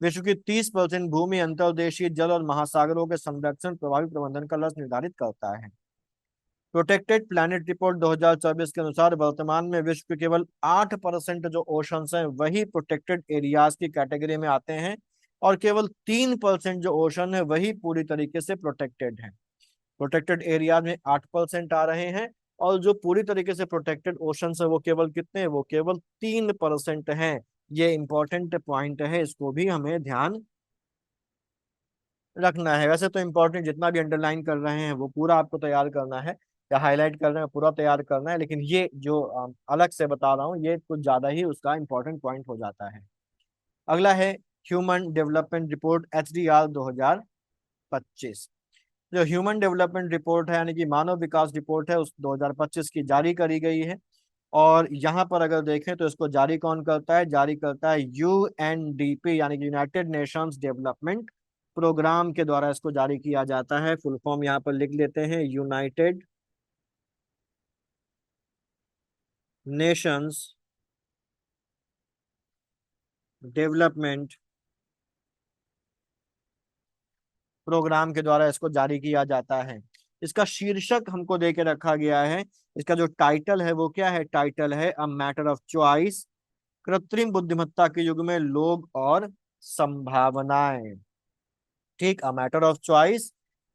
विश्व की 30% भूमि अंतर्देशीय जल और महासागरों के संरक्षण प्रभावी प्रबंधन का लक्ष्य निर्धारित करता है। प्रोटेक्टेड प्लैनेट रिपोर्ट 2024 के अनुसार वर्तमान में विश्व के केवल 8% जो ओशंस हैं वही प्रोटेक्टेड एरियाज की कैटेगरी में आते हैं, और केवल 3% जो ओशन है वही पूरी तरीके से प्रोटेक्टेड है। प्रोटेक्टेड एरियाज में 8% आ रहे हैं, और जो पूरी तरीके से प्रोटेक्टेड ओशन है वो केवल कितने हैं? वो केवल 3% हैं। ये इंपॉर्टेंट पॉइंट है, इसको भी हमें ध्यान रखना है। वैसे तो इंपॉर्टेंट जितना भी अंडरलाइन कर रहे हैं वो पूरा आपको तैयार करना है, या हाईलाइट कर रहे हैं पूरा तैयार करना है, लेकिन ये जो अलग से बता रहा हूँ ये कुछ ज्यादा ही उसका इंपॉर्टेंट पॉइंट हो जाता है। अगला है ह्यूमन डेवलपमेंट रिपोर्ट HDR 2025। जो ह्यूमन डेवलपमेंट रिपोर्ट है यानी कि मानव विकास रिपोर्ट है, उस 2025 की जारी करी गई है। और यहाँ पर अगर देखें तो इसको जारी कौन करता है? जारी करता है UNDP यानी कि यूनाइटेड नेशंस डेवलपमेंट प्रोग्राम के द्वारा इसको जारी किया जाता है। फुल फॉर्म यहाँ पर लिख लेते हैं, यूनाइटेड नेशंस डेवलपमेंट प्रोग्राम के द्वारा इसको जारी किया जाता है। इसका शीर्षक हमको दे के रखा गया है, इसका जो टाइटल है वो क्या है? टाइटल है अ मैटर ऑफ चॉइस, कृत्रिम बुद्धिमत्ता के युग में लोग और संभावनाएं। ठीक, a matter of choice,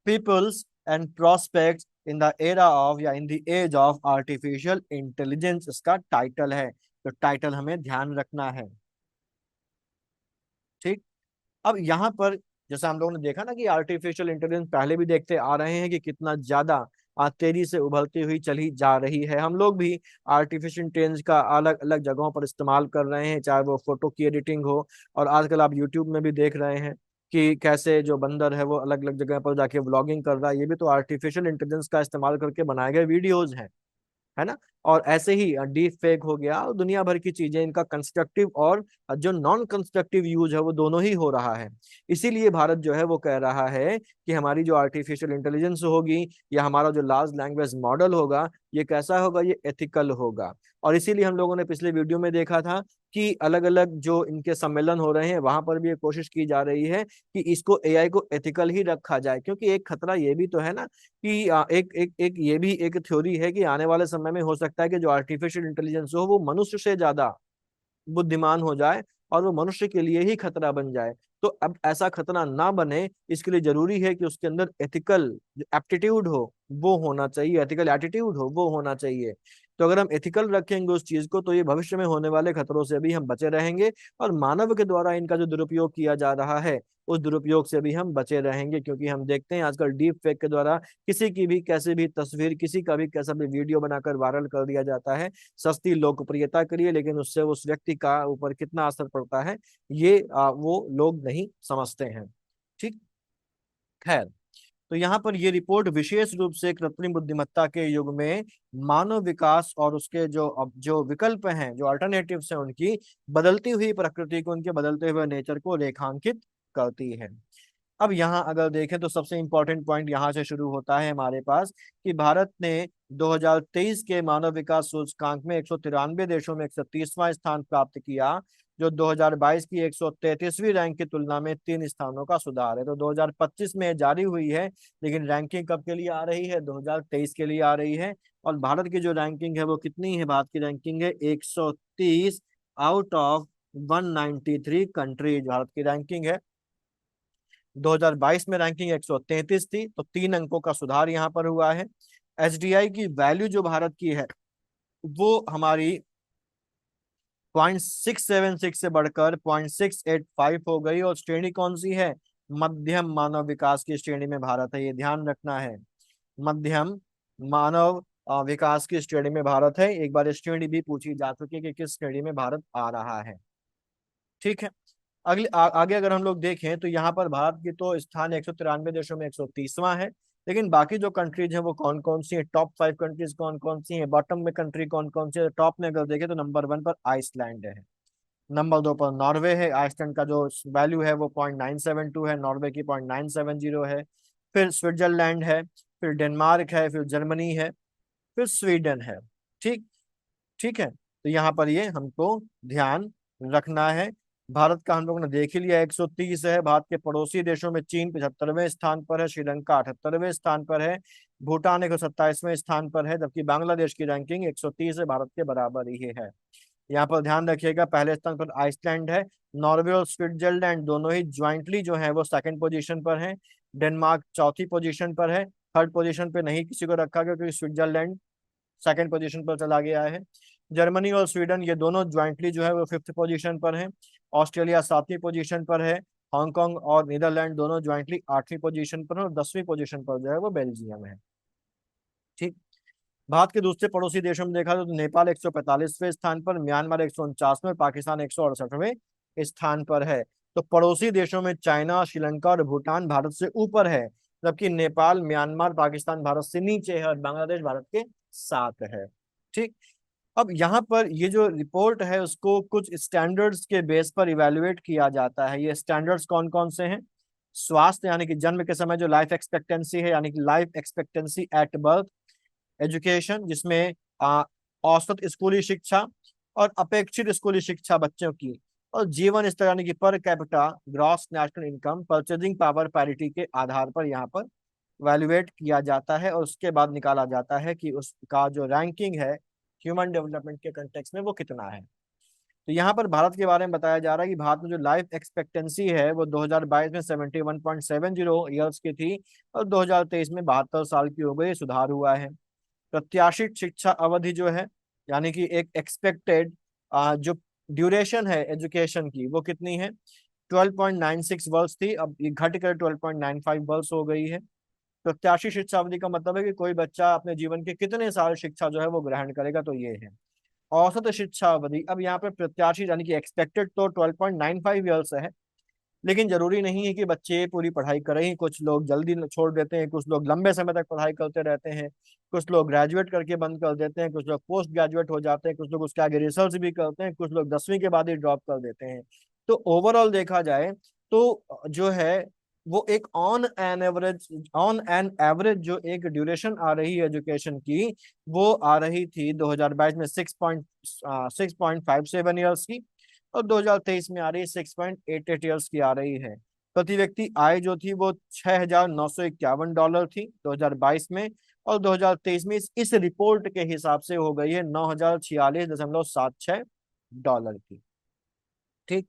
peoples and prospects in the era of या in the age of artificial intelligence इसका टाइटल है। तो टाइटल हमें ध्यान रखना है। ठीक, अब यहाँ पर जैसा हम लोगों ने देखा ना कि आर्टिफिशियल इंटेलिजेंस पहले भी देखते आ रहे हैं कि कितना ज्यादा तेजी से उभरती हुई चली जा रही है। हम लोग भी आर्टिफिशियल इंटेलिजेंस का अलग अलग जगहों पर इस्तेमाल कर रहे हैं, चाहे वो फोटो की एडिटिंग हो, और आजकल आप यूट्यूब में भी देख रहे हैं कि कैसे जो बंदर है वो अलग अलग जगह पर जाके व्लॉगिंग कर रहा है। ये भी तो आर्टिफिशियल इंटेलिजेंस का इस्तेमाल करके बनाए गए वीडियोज हैं, है ना। और ऐसे ही डीप फेक हो गया और दुनिया भर की चीजें, इनका कंस्ट्रक्टिव और जो नॉन कंस्ट्रक्टिव यूज है वो दोनों ही हो रहा है। इसीलिए भारत जो है वो कह रहा है कि हमारी जो आर्टिफिशियल इंटेलिजेंस होगी या हमारा जो लार्ज लैंग्वेज मॉडल होगा ये कैसा होगा? ये एथिकल होगा। और इसीलिए हम लोगों ने पिछले वीडियो में देखा था कि अलग अलग जो इनके सम्मेलन हो रहे हैं वहां पर भी ये कोशिश की जा रही है कि इसको AI को एथिकल ही रखा जाए, क्योंकि एक खतरा ये भी तो है ना कि एक एक एक ये भी एक थ्योरी है कि आने वाले समय में हो सकता है कि जो आर्टिफिशियल इंटेलिजेंस हो वो मनुष्य से ज्यादा बुद्धिमान हो जाए और वो मनुष्य के लिए ही खतरा बन जाए। तो अब ऐसा खतरा ना बने, इसके लिए जरूरी है कि उसके अंदर एथिकल एप्टीट्यूड हो वो होना चाहिए, एथिकल एटीट्यूड हो वो होना चाहिए। तो अगर हम एथिकल रखेंगे उस चीज को तो ये भविष्य में होने वाले खतरों से भी हम बचे रहेंगे, और मानव के द्वारा इनका जो दुरुपयोग किया जा रहा है उस दुरुपयोग से भी हम बचे रहेंगे। क्योंकि हम देखते हैं आजकल डीप फेक के द्वारा किसी की भी कैसी भी तस्वीर, किसी का भी कैसा भी वीडियो बनाकर वायरल कर दिया जाता है सस्ती लोकप्रियता के लिए, लेकिन उससे उस व्यक्ति का ऊपर कितना असर पड़ता है ये वो लोग नहीं समझते हैं। ठीक, खैर, तो यहाँ पर ये रिपोर्ट विशेष रूप से कृत्रिम बुद्धिमत्ता के युग में मानव विकास और उसके जो अब जो विकल्प हैं, जो अल्टरनेटिव्स हैं, उनकी बदलती हुई प्रकृति को, उनके बदलते हुए नेचर को रेखांकित करती है। अब यहाँ अगर देखें तो सबसे इंपॉर्टेंट पॉइंट यहाँ से शुरू होता है हमारे पास कि भारत ने 2023 के मानव विकास सूचकांक में 193 देशों में 130वां स्थान प्राप्त किया, जो 2022 की 133वीं रैंक की तुलना में 3 स्थानों का सुधार है। तो 2025 में जारी हुई है, लेकिन रैंकिंग कब के लिए आ रही है? 2023 के लिए आ रही है। और भारत की जो रैंकिंग है वो कितनी है? भारत की रैंकिंग है 130 आउट ऑफ 193 कंट्रीज, भारत की रैंकिंग है। 2022 में रैंकिंग 133 थी, तो 3 अंकों का सुधार यहाँ पर हुआ है। HDI की वैल्यू जो भारत की है वो हमारी 0.676 से बढ़कर 0.685 हो गई, और श्रेणी कौन सी है? मध्यम मानव विकास की श्रेणी में भारत है, ये ध्यान रखना है। मध्यम मानव विकास की श्रेणी में भारत है। एक बार श्रेणी भी पूछी जा चुकी है कि किस श्रेणी में भारत आ रहा है। ठीक है। आगे अगर हम लोग देखें तो यहाँ पर भारत की तो स्थान 193 देशों में 130वां है। लेकिन बाकी जो कंट्रीज हैं वो कौन कौन सी है, टॉप 5 कंट्रीज कौन कौन सी हैं, बॉटम में कंट्री कौन कौन सी है। टॉप में अगर देखें तो नंबर 1 पर आइसलैंड है, नंबर 2 पर नॉर्वे है। आइसलैंड का जो वैल्यू है वो 0.972 है, नॉर्वे की 0.970 है। फिर स्विट्जरलैंड है, फिर डेनमार्क है, फिर जर्मनी है, फिर स्वीडन है। ठीक। ठीक है, तो यहाँ पर ये हमको ध्यान रखना है। भारत का हम लोग ने देख ही लिया 130 है। भारत के पड़ोसी देशों में चीन 75वें स्थान पर है, श्रीलंका 78वें स्थान पर है, भूटान 127वें स्थान पर है, जबकि बांग्लादेश की रैंकिंग 130 है, भारत के बराबर ही है। यहाँ पर ध्यान रखिएगा पहले स्थान पर आइसलैंड है, नॉर्वे और स्विट्जरलैंड दोनों ही ज्वाइंटली जो है वो सेकंड पोजीशन पर है, डेनमार्क चौथी पोजीशन पर है, थर्ड पोजीशन पे नहीं किसी को रखा गया क्योंकि स्विट्जरलैंड सेकंड पोजीशन पर चला गया है। जर्मनी और स्वीडन ये दोनों ज्वाइंटली जो है वो फिफ्थ पोजीशन पर है, ऑस्ट्रेलिया सातवीं पोजीशन पर है, हांगकांग और नीदरलैंड दोनों ज्वाइंटली आठवीं पोजीशन पर है, और 10वीं पोजीशन पर जो है वो बेल्जियम है। ठीक। भारत के दूसरे पड़ोसी देशों में देखा तो नेपाल 145वें स्थान पर, म्यांमार 149वें, पाकिस्तान 168वें स्थान पर है। तो पड़ोसी देशों में चाइना, श्रीलंका और भूटान भारत से ऊपर है, जबकि नेपाल, म्यांमार, पाकिस्तान भारत से नीचे है, और बांग्लादेश भारत के साथ है। ठीक। अब यहाँ पर ये जो रिपोर्ट है उसको कुछ स्टैंडर्ड्स के बेस पर इवेलुएट किया जाता है। ये स्टैंडर्ड्स कौन कौन से हैं? स्वास्थ्य यानी कि जन्म के समय जो लाइफ एक्सपेक्टेंसी है, यानी कि life expectancy at birth. Education जिसमें औसत स्कूली शिक्षा और अपेक्षित स्कूली शिक्षा बच्चों की, और जीवन स्तर यानी कि per capita gross national income purchasing power parity के आधार पर यहाँ पर वैल्यूएट किया जाता है, और उसके बाद निकाला जाता है कि उसका जो रैंकिंग है ह्यूमन डेवलपमेंट के कंटेक्स में वो कितना है। तो यहाँ पर भारत के बारे में बताया जा रहा है कि भारत में जो लाइफ एक्सपेक्टेंसी है वो 2022 में 71.70 ईयर्स की थी, और 2023 में 72 साल की हो गई, सुधार हुआ है। प्रत्याशित शिक्षा अवधि जो है, यानी कि एक एक्सपेक्टेड जो ड्यूरेशन है एजुकेशन की वो कितनी है, 12.96 वर्ष थी, अब ये घट कर 12.95 वर्ष हो गई है। प्रत्याशी शिक्षा अवधि का मतलब है कि कोई बच्चा अपने जीवन के कितने साल शिक्षा जो है वो ग्रहण करेगा, तो ये है। औसत शिक्षा अवधि, अब यहाँ पे प्रत्याशी यानी कि एक्सपेक्टेड तो 12.95 ईयर्स है, लेकिन जरूरी नहीं है कि बच्चे पूरी पढ़ाई करें ही। कुछ लोग जल्दी छोड़ देते हैं, कुछ लोग लंबे समय तक पढ़ाई करते रहते हैं, कुछ लोग ग्रेजुएट करके बंद कर देते हैं, कुछ लोग पोस्ट ग्रेजुएट हो जाते हैं, कुछ लोग उसके आगे रिसर्च भी करते हैं, कुछ लोग 10वीं के बाद ही ड्रॉप कर देते हैं। तो ओवरऑल देखा जाए तो जो है वो एक ऑन एन एवरेज जो एक ड्यूरेशन आ रही है एजुकेशन की, वो आ रही थी 2022 में 6.57 ईयर्स की, और 2023 में आ रही है 6.88 ईयर्स की आ रही है। प्रति व्यक्ति आय जो थी वो $6,951 थी 2022 में, और 2023 में इस रिपोर्ट के हिसाब से हो गई है $9,046.76 की। ठीक।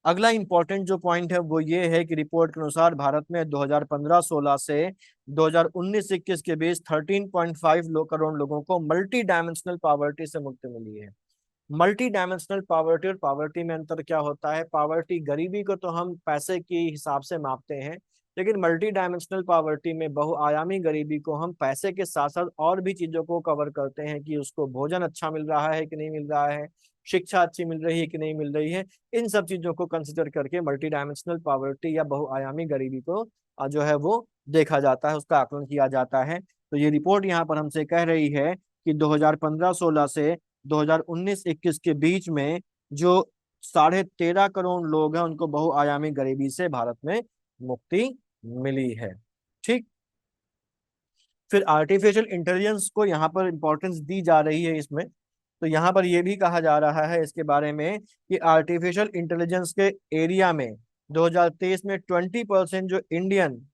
अगला इंपॉर्टेंट जो पॉइंट है वो ये है कि रिपोर्ट के अनुसार भारत में 2015-16 से 2019-21 के बीच 13.5 करोड़ लोगों को मल्टी डायमेंशनल पॉवर्टी से मुक्ति मिली है। मल्टी डायमेंशनल पॉवर्टी और पॉवर्टी में अंतर क्या होता है? पॉवर्टी, गरीबी को तो हम पैसे के हिसाब से मापते हैं, लेकिन मल्टी डायमेंशनल पॉवर्टी में बहुआयामी गरीबी को हम पैसे के साथ साथ और भी चीजों को कवर करते हैं, कि उसको भोजन अच्छा मिल रहा है कि नहीं मिल रहा है, शिक्षा अच्छी मिल रही है कि नहीं मिल रही है। इन सब चीजों को कंसिडर करके मल्टी डायमेंशनल पॉवर्टी या बहुआयामी गरीबी को जो है वो देखा जाता है, उसका आकलन किया जाता है। तो ये रिपोर्ट यहाँ पर हमसे कह रही है कि 2015-16 से 2019-21 के बीच में जो 13.5 करोड़ लोग हैं उनको बहुआयामी गरीबी से भारत में मुक्ति मिली है। ठीक। फिर आर्टिफिशियल इंटेलिजेंस को यहाँ पर इंपॉर्टेंस दी जा रही है इसमें। तो यहाँ पर यह भी कहा जा रहा है इसके बारे में कि आर्टिफिशियल इंटेलिजेंस के एरिया में 2023 में 20% जो इंडियन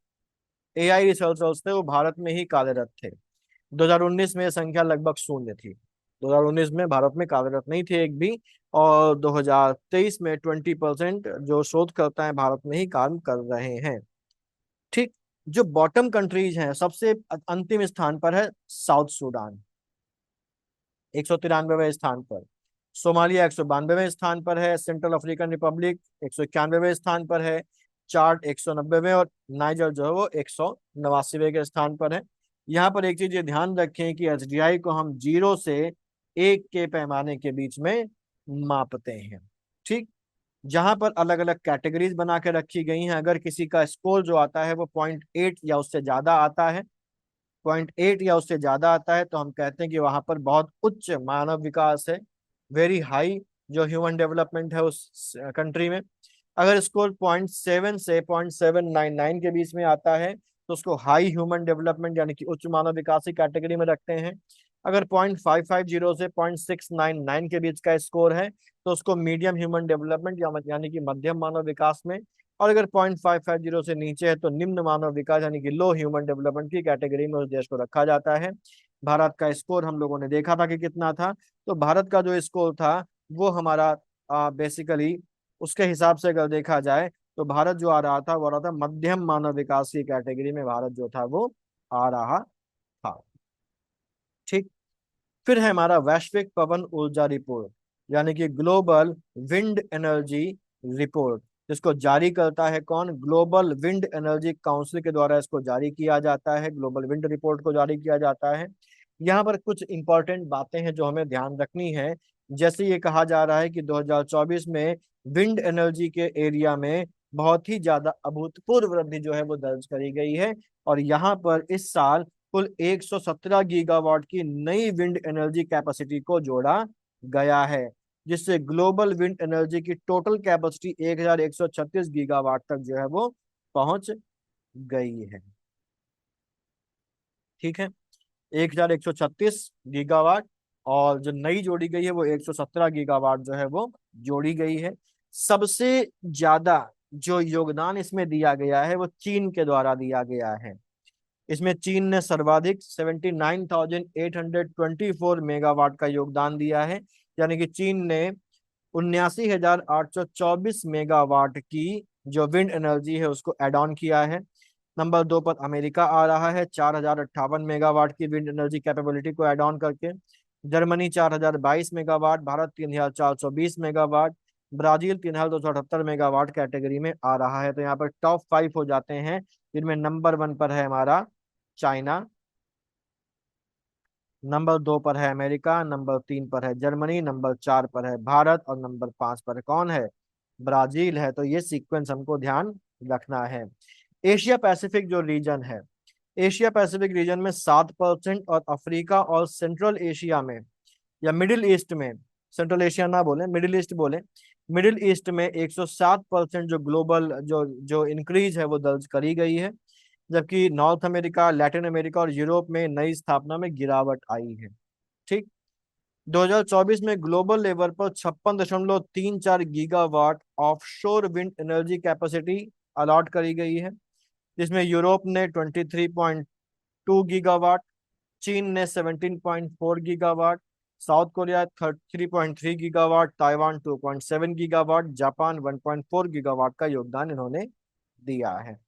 एआई रिसर्चर्स थे वो भारत में ही कार्यरत थे। 2019 में यह संख्या लगभग शून्य थी, 2019 में भारत में कार्यरत नहीं थे एक भी, और 2023 में 20% जो शोधकर्ता हैं भारत में ही काम कर रहे हैं। ठीक। जो बॉटम कंट्रीज हैं, सबसे अंतिम स्थान पर है साउथ सूडान 193वें स्थान पर, सोमालिया 192वें स्थान पर है, सेंट्रल अफ्रीकन रिपब्लिक 191वें स्थान पर है, चार्ट 190वें और नाइजर जो है वो 189वें के स्थान पर है। यहाँ पर एक चीज ये ध्यान रखें कि एचडीआई को हम 0 से 1 के पैमाने के बीच में मापते हैं। ठीक। जहां पर अलग अलग कैटेगरीज बना के रखी गई हैं, अगर किसी का स्कोर जो आता है वो 0.8 या उससे ज्यादा आता है, 0.8 या उससे ज्यादा आता है, तो हम कहते हैं कि वहां पर बहुत उच्च मानव विकास है, वेरी हाई जो ह्यूमन डेवलपमेंट है उस कंट्री में। अगर स्कोर 0.7 से 0.799 के बीच में आता है तो उसको हाई ह्यूमन डेवलपमेंट यानी कि उच्च मानव विकास की कैटेगरी में रखते हैं। अगर 0.550 से 0.699 के बीच का स्कोर है तो उसको मीडियम ह्यूमन डेवलपमेंट यानी कि मध्यम मानव विकास में, और अगर 0.550 से नीचे है तो निम्न मानव विकास यानी कि लो ह्यूमन डेवलपमेंट की कैटेगरी में उस देश को रखा जाता है। भारत का स्कोर हम लोगों ने देखा था कि कितना था। तो भारत का जो स्कोर था वो हमारा बेसिकली उसके हिसाब से अगर देखा जाए तो भारत जो आ रहा था वो आ रहा था मध्यम मानव विकास की कैटेगरी में, भारत जो था वो आ रहा था। ठीक। फिर है हमारा वैश्विक पवन ऊर्जा रिपोर्ट यानी कि ग्लोबल विंड एनर्जी रिपोर्ट, जिसको जारी करता है कौन? ग्लोबल विंड एनर्जी काउंसिल के द्वारा इसको जारी किया जाता है, ग्लोबल विंड रिपोर्ट को जारी किया जाता है। यहाँ पर कुछ इंपॉर्टेंट बातें हैं जो हमें ध्यान रखनी है। जैसे ये कहा जा रहा है कि 2024 में विंड एनर्जी के एरिया में बहुत ही ज्यादा अभूतपूर्व वृद्धि जो है वो दर्ज करी गई है, और यहाँ पर इस साल कुल 117 गीगावाट की नई विंड एनर्जी कैपेसिटी को जोड़ा गया है, जिससे ग्लोबल विंड एनर्जी की टोटल कैपेसिटी 1136 गीगावाट तक जो है वो पहुंच गई है। ठीक है, 1136 गीगावाट, और जो नई जोड़ी गई है वो 117 गीगावाट जो है वो जोड़ी गई है। सबसे ज्यादा जो योगदान इसमें दिया गया है वो चीन के द्वारा दिया गया है। इसमें चीन ने सर्वाधिक 79,824 मेगावाट का योगदान दिया है, यानी कि चीन ने 79,824 मेगावाट की जो विंड एनर्जी है उसको एड ऑन किया है। नंबर 2 पर अमेरिका आ रहा है 4,058 मेगावाट की विंड एनर्जी कैपेबिलिटी को एड ऑन करके। Germany 4,022 megawatt, Bharat 3,420 megawatt, Brazil 3,278 megawatt category में आ रहा है। तो यहाँ पर टॉप 5 हो जाते हैं, जिनमें नंबर 1 पर है हमारा चाइना, नंबर 2 पर है अमेरिका, नंबर 3 पर है जर्मनी, नंबर 4 पर है भारत, और नंबर 5 पर कौन है? ब्राजील है। तो ये सीक्वेंस हमको ध्यान रखना है। एशिया पैसिफिक जो रीजन है, एशिया पैसिफिक रीजन में 7%, और अफ्रीका और सेंट्रल एशिया में या मिडिल ईस्ट में, सेंट्रल एशिया ना बोले मिडिल ईस्ट बोले, मिडिल ईस्ट में 107% जो ग्लोबल जो जो इंक्रीज है वो दर्ज करी गई है, जबकि नॉर्थ अमेरिका, लैटिन अमेरिका और यूरोप में नई स्थापना में गिरावट आई है। ठीक। 2024 में ग्लोबल लेवल पर 56.34 gigawatt offshore wind energy capacity allot करी गई है, जिसमें यूरोप ने 23.2 गीगावाट, चीन ने 17.4 gigawatt, south Korea 3.3 gigawatt, Taiwan 2.7 gigawatt, Japan 1.4 gigawatt का योगदान इन्होंने दिया है।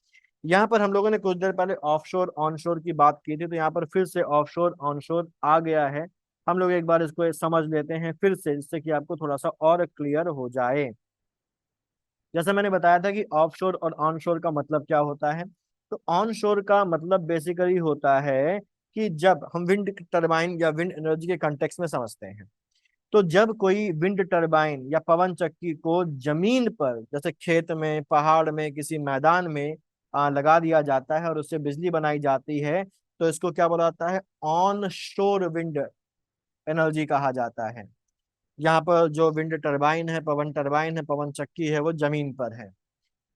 यहाँ पर हम लोगों ने कुछ देर पहले ऑफशोर ऑनशोर की बात की थी, तो यहाँ पर फिर से ऑफशोर ऑनशोर आ गया है। हम लोग एक बार इसको समझ लेते हैं फिर से, जिससे कि आपको थोड़ा सा और क्लियर हो जाए। जैसे मैंने बताया था कि ऑफशोर और ऑनशोर का मतलब क्या होता है, तो ऑनशोर का मतलब बेसिकली होता है कि जब हम विंड टरबाइन या विंड एनर्जी के कंटेक्स में समझते हैं, तो जब कोई विंड टरबाइन या पवन चक्की को जमीन पर जैसे खेत में, पहाड़ में, किसी मैदान में लगा दिया जाता है और उससे बिजली बनाई जाती है, तो इसको क्या बोला जाता है? ऑन शोर विंड एनर्जी कहा जाता है। यहाँ पर जो विंड टरबाइन है, पवन टरबाइन है, पवन चक्की है, वो जमीन पर है।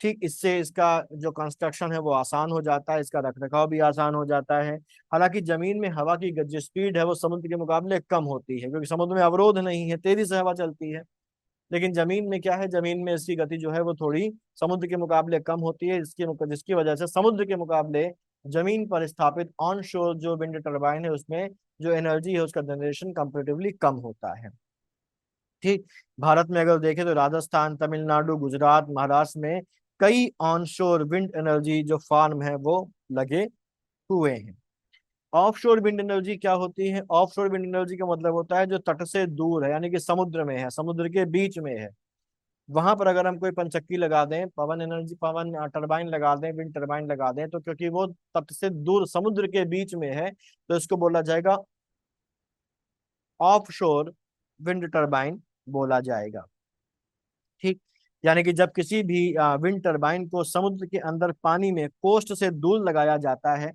ठीक, इससे इसका जो कंस्ट्रक्शन है वो आसान हो जाता है, इसका रखरखाव भी आसान हो जाता है। हालांकि जमीन में हवा की जो स्पीड है वो समुद्र के मुकाबले कम होती है, क्योंकि समुद्र में अवरोध नहीं है, तेजी से हवा चलती है। लेकिन जमीन में क्या है, जमीन में इसकी गति जो है वो थोड़ी समुद्र के मुकाबले कम होती है, जिसकी वजह से समुद्र के मुकाबले जमीन पर स्थापित ऑन शोर जो विंड टर्बाइन है उसमें जो एनर्जी है उसका जनरेशन कंपेरेटिवली कम होता है। ठीक। भारत में अगर देखें तो राजस्थान, तमिलनाडु, गुजरात, महाराष्ट्र में कई ऑनशोर विंड एनर्जी जो फार्म है वो लगे हुए हैं। ऑफशोर विंड एनर्जी क्या होती है? ऑफशोर विंड एनर्जी का मतलब होता है जो तट से दूर है, यानी कि समुद्र में है, समुद्र के बीच में है। वहां पर अगर हम कोई पंचक्की लगा दें, पवन एनर्जी, पवन टरबाइन लगा दें, विंड टरबाइन लगा दें, तो क्योंकि वो तट से दूर समुद्र के बीच में है, तो इसको बोला जाएगा ऑफ शोर विंड टरबाइन बोला जाएगा। ठीक। यानी कि जब किसी भी विंड टरबाइन को समुद्र के अंदर पानी में कोस्ट से दूर लगाया जाता है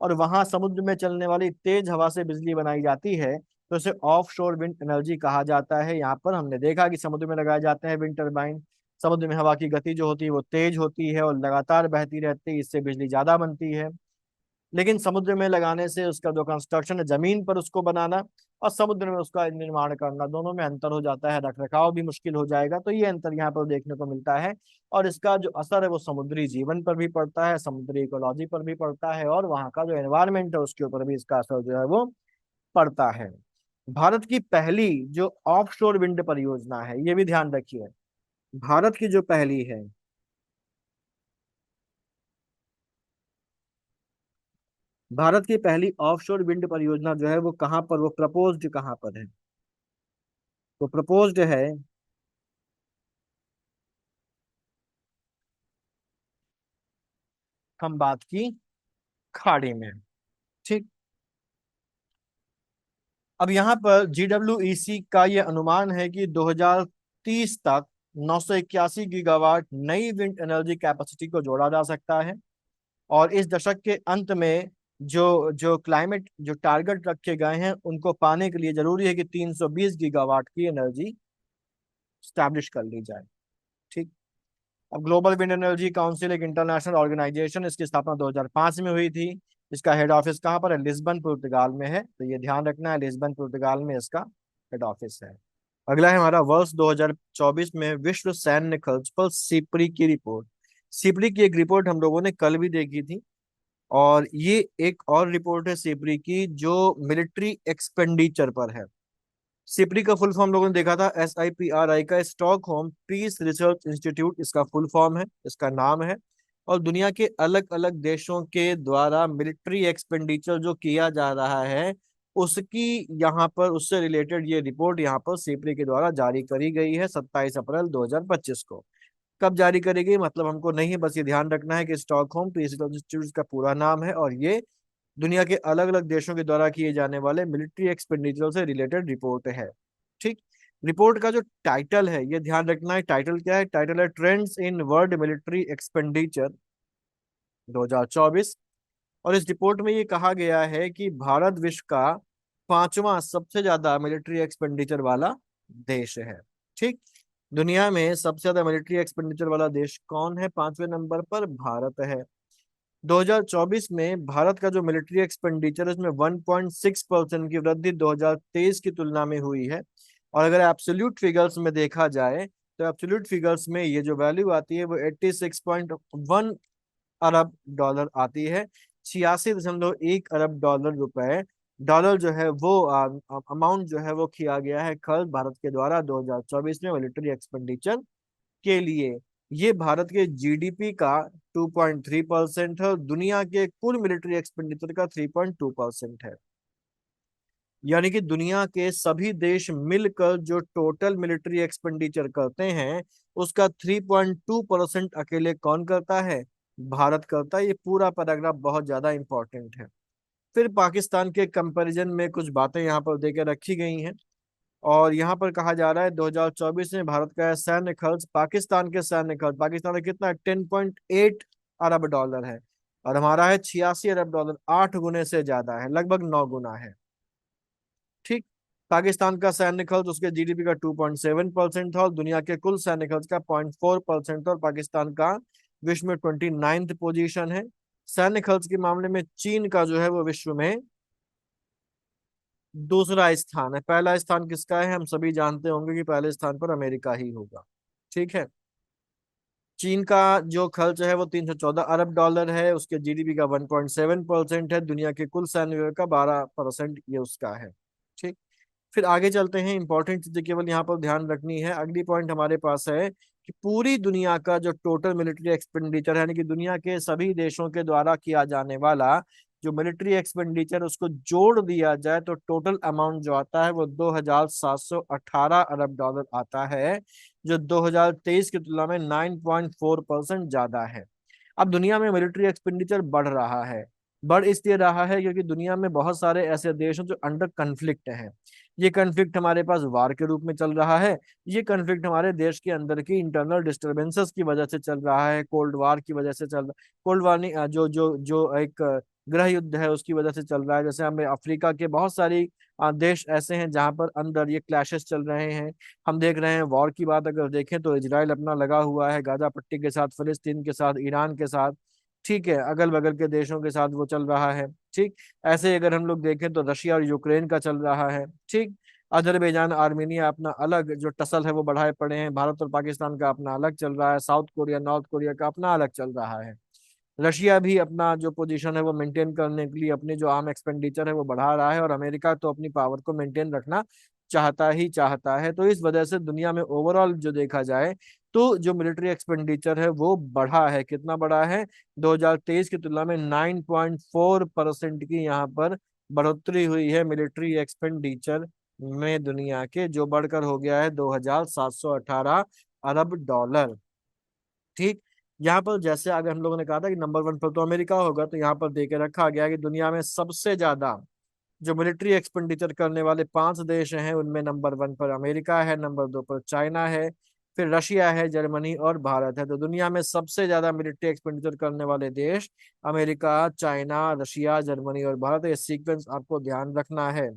और वहां समुद्र में चलने वाली तेज हवा से बिजली बनाई जाती है, तो इसे ऑफ शोर विंड एनर्जी कहा जाता है। यहाँ पर हमने देखा कि समुद्र में लगाए जाते हैं विंड टरबाइन। समुद्र में हवा की गति जो होती है वो तेज होती है और लगातार बहती रहती है, इससे बिजली ज्यादा बनती है। लेकिन समुद्र में लगाने से उसका जो कंस्ट्रक्शन है, जमीन पर उसको बनाना और समुद्र में उसका निर्माण करना, दोनों में अंतर हो जाता है, रख रखाव भी मुश्किल हो जाएगा। तो ये अंतर यहाँ पर देखने को मिलता है। और इसका जो असर है वो समुद्री जीवन पर भी पड़ता है, समुद्री इकोलॉजी पर भी पड़ता है, और वहाँ का जो एनवायरमेंट है उसके ऊपर भी इसका असर जो है वो पड़ता है। भारत की पहली जो ऑफशोर विंड परियोजना है, ये भी ध्यान रखिए, भारत की जो पहली है, भारत की पहली ऑफशोर विंड परियोजना जो है वो कहाँ पर, वो प्रपोज्ड कहाँ पर है? वो प्रपोज्ड है खंबात की खाड़ी में। ठीक। अब यहाँ पर GWEC का ये अनुमान है कि 2030 तक 981 गीगावाट नई विंड एनर्जी कैपेसिटी को जोड़ा जा सकता है। और इस दशक के अंत में जो जो क्लाइमेट जो टारगेट रखे गए हैं उनको पाने के लिए जरूरी है कि 320 गीगावाट की एनर्जी स्टैब्लिश कर ली जाए। ठीक। अब ग्लोबल विंड एनर्जी काउंसिल एक इंटरनेशनल ऑर्गेनाइजेशन, इसकी स्थापना 2005 में हुई थी। इसका हेड ऑफिस कहाँ पर है? लिस्बन पुर्तगाल में है, तो ये ध्यान रखना है, लिस्बन पुर्तगाल में इसका हेड ऑफिस है। अगला है हमारा वर्ष 2024 में विश्व सैन्य खर्च पर सिपरी की रिपोर्ट। सिपरी की एक रिपोर्ट हम लोगों ने कल भी देखी थी, और ये एक और रिपोर्ट है सिपरी की जो मिलिट्री एक्सपेंडिचर पर है। सिपरी का फुल फॉर्म लोगों ने देखा था, SIPRI का स्टॉकहोम पीस रिसर्च इंस्टीट्यूट इसका फुल फॉर्म है, इसका नाम है। और दुनिया के अलग अलग देशों के द्वारा मिलिट्री एक्सपेंडिचर जो किया जा रहा है उसकी यहाँ पर, उससे रिलेटेड ये रिपोर्ट यहाँ पर सिपरी के द्वारा जारी करी गई है 27 अप्रैल 2025 को। कब जारी करी गई मतलब हमको नहीं है, बस ये ध्यान रखना है कि स्टॉकहोम पीस रिसर्च इंस्टीट्यूट का पूरा नाम है, और ये दुनिया के अलग अलग देशों के द्वारा किए जाने वाले मिलिट्री एक्सपेंडिचर से रिलेटेड रिपोर्ट है। ठीक। रिपोर्ट का जो टाइटल है ये ध्यान रखना है, टाइटल क्या है? टाइटल है trends in world military expenditure 2024। और इस रिपोर्ट में ये कहा गया है कि भारत विश्व का पांचवा सबसे ज्यादा मिलिट्री एक्सपेंडिचर वाला देश है। ठीक। दुनिया में सबसे ज्यादा मिलिट्री एक्सपेंडिचर वाला देश कौन है? पांचवें नंबर पर भारत है। 2024 में भारत का जो मिलिट्री एक्सपेंडिचर है उसमें 1.6% की वृद्धि 2023 की तुलना में हुई है। और अगर एब्सोल्यूट फिगर्स में देखा जाए तो एब्सोल्यूट फिगर्स में ये जो वैल्यू आती है वो 86.1 अरब डॉलर आती है। 86.1 अरब डॉलर रुपए, डॉलर जो है वो अमाउंट जो है वो किया गया है खर्च भारत के द्वारा 2024 में मिलिट्री एक्सपेंडिचर के लिए। ये भारत के GDP का 2.3% है और दुनिया के कुल मिलिट्री एक्सपेंडिचर का 3.2% है। यानी कि दुनिया के सभी देश मिलकर जो टोटल मिलिट्री एक्सपेंडिचर करते हैं उसका 3.2% अकेले कौन करता है? भारत करता है। ये पूरा पैराग्राफ बहुत ज्यादा इंपॉर्टेंट है। फिर पाकिस्तान के कंपैरिजन में कुछ बातें यहाँ पर देकर रखी गई हैं। और यहाँ पर कहा जा रहा है 2024 में भारत का सैन्य खर्च, पाकिस्तान के सैन्य खर्च, पाकिस्तान का कितना? 10.8 अरब डॉलर है, और हमारा है 86 अरब डॉलर, 8 गुने से ज्यादा है, लगभग 9 गुना है। ठीक। पाकिस्तान का सैन्य खर्च उसके GDP का 2.7% था और दुनिया के कुल सैन्य खर्च का 0.4% था, और पाकिस्तान का विश्व में 29th पोजीशन है। सैन्य खर्च के मामले में चीन का जो है वो विश्व में दूसरा स्थान है। पहला स्थान किसका है? हम सभी जानते होंगे कि पहले स्थान पर अमेरिका ही होगा। ठीक है। चीन का जो खर्च है वो 314 अरब डॉलर है, उसके GDP का 1.7% है, दुनिया के कुल सैन्य व्यय का 12% ये उसका है। ठीक। फिर आगे चलते हैं, इंपॉर्टेंट चीजें केवल यहाँ पर ध्यान रखनी है। अगली पॉइंट हमारे पास है कि पूरी दुनिया का जो टोटल मिलिट्री एक्सपेंडिचर है, यानी कि दुनिया के सभी देशों के द्वारा किया जाने वाला जो मिलिट्री एक्सपेंडिचर उसको जोड़ दिया जाए तो टोटल अमाउंट जो आता है वो 2,718 अरब डॉलर आता है। जो 2023 की तुलना में 9.4% ज्यादा है। अब दुनिया में मिलिट्री एक्सपेंडिचर बढ़ रहा है। बढ़ इसलिए रहा है क्योंकि दुनिया में बहुत सारे ऐसे देश हैं जो अंडर कन्फ्लिक्ट हैं। ये कन्फ्लिक्ट हमारे पास वार के रूप में चल रहा है। ये कन्फ्लिक्ट हमारे देश के अंदर की इंटरनल डिस्टरबेंसेस की वजह से चल रहा है, कोल्ड वार की वजह से चल रहा। कोल्ड वार नहीं, जो जो जो एक गृह युद्ध है उसकी वजह से चल रहा है। जैसे हमें अफ्रीका के बहुत सारी देश ऐसे हैं जहां पर अंदर ये क्लैशेस चल रहे हैं। हम देख रहे हैं वॉर की बात अगर देखें तो इजराइल अपना लगा हुआ है गाजा पट्टी के साथ, फिलिस्तीन के साथ, ईरान के साथ। ठीक है, अगल बगल के देशों के साथ वो चल रहा है। ठीक। ऐसे अगर हम लोग देखें तो रशिया और यूक्रेन का चल रहा है। ठीक। अजरबैजान आर्मेनिया अपना अलग जो टसल है वो बढ़ाए पड़े हैं। भारत और पाकिस्तान का अपना अलग चल रहा है। साउथ कोरिया नॉर्थ कोरिया का अपना अलग चल रहा है। रशिया भी अपना जो पोजीशन है वो मेंटेन करने के लिए अपनी जो आर्म एक्सपेंडिचर है वो बढ़ा रहा है, और अमेरिका तो अपनी पावर को मेंटेन रखना चाहता ही चाहता है। तो इस वजह से दुनिया में ओवरऑल जो देखा जाए तो जो मिलिट्री एक्सपेंडिचर है वो बढ़ा है। कितना बढ़ा है? 2023 की तुलना में 9.4% की यहाँ पर बढ़ोतरी हुई है मिलिट्री एक्सपेंडिचर में दुनिया के, जो बढ़कर हो गया है 2,718 अरब डॉलर। ठीक। यहाँ पर जैसे अगर हम लोगों ने कहा था कि नंबर वन पर तो अमेरिका होगा, तो यहाँ पर दे के रखा गया कि दुनिया में सबसे ज्यादा जो मिलिट्री एक्सपेंडिचर करने वाले 5 देश हैं उनमें नंबर वन पर अमेरिका है, नंबर दो पर चाइना है, फिर रशिया है, जर्मनी और भारत है। तो दुनिया में सबसे ज्यादा मिलिट्री एक्सपेंडिचर करने वाले देश अमेरिका, चाइना, रशिया, जर्मनी और भारत। ये सीक्वेंस आपको ध्यान रखना है।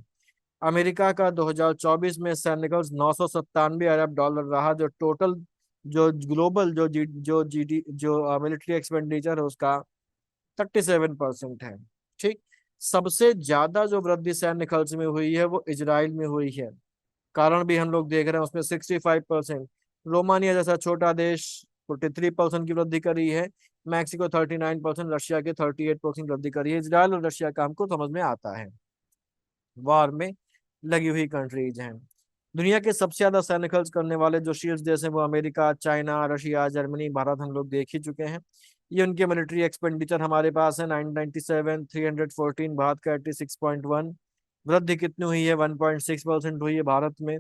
अमेरिका का 2024 में सैन्य खर्च 997 अरब डॉलर रहा, जो टोटल जो ग्लोबल जो मिलिट्री एक्सपेंडिचर है उसका 37% है। ठीक। सबसे ज्यादा जो वृद्धि सैन्य खर्च में हुई है वो इजराइल में हुई है। कारण भी हम लोग देख रहे हैं उसमें 65%। रोमानिया जैसा छोटा देश 43% की वृद्धि करी है। मैक्सिको 39%, रशिया के 38% वृद्धि करी है। इजराइल और रशिया का हमको समझ में आता है, वार में लगी हुई कंट्रीज हैं। दुनिया के सबसे ज्यादा सैन्य खर्च करने वाले जो शीर्ष देश हैं वो America, China, Russia, Germany, Bharat हम लोग देख ही चुके हैं। ये उनके मिलिट्री एक्सपेंडिचर हमारे पास है 997, 314, भारत का 86.1। वृद्धि कितनी हुई है? 1.6% हुई है भारत में।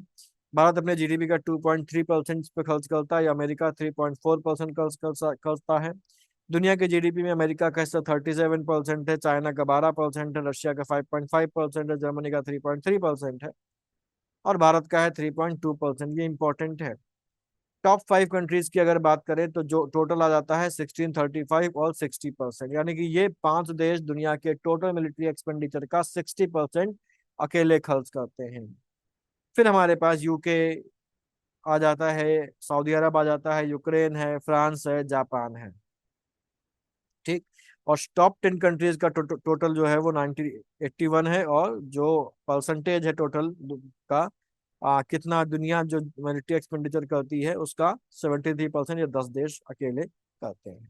भारत अपने जीडीपी का 2.3% पे खर्च करता है, या अमेरिका 3.4% करता है। दुनिया के जीडीपी में अमेरिका का हिस्सा 37% है, चाइना का 12% है, रशिया का 5.5% है, जर्मनी का 3.3% है, और भारत का है 3.2%। ये इंपॉर्टेंट है। टॉप 5 कंट्रीज की अगर बात करें तो जो टोटल आ जाता है 16, 35 और 60%, यानी कि ये 5 देश दुनिया के टोटल मिलिट्री एक्सपेंडिचर का 60% अकेले खर्च करते हैं। फिर हमारे पास यूके आ जाता है, सऊदी अरब आ जाता है, यूक्रेन है, फ्रांस है, जापान है। ठीक। और टॉप 10 कंट्रीज का टोटल जो है वो 81 है, और जो परसेंटेज है टोटल का कितना दुनिया जो मिलिट्री एक्सपेंडिचर करती है उसका 73%, या 10 देश अकेले करते हैं।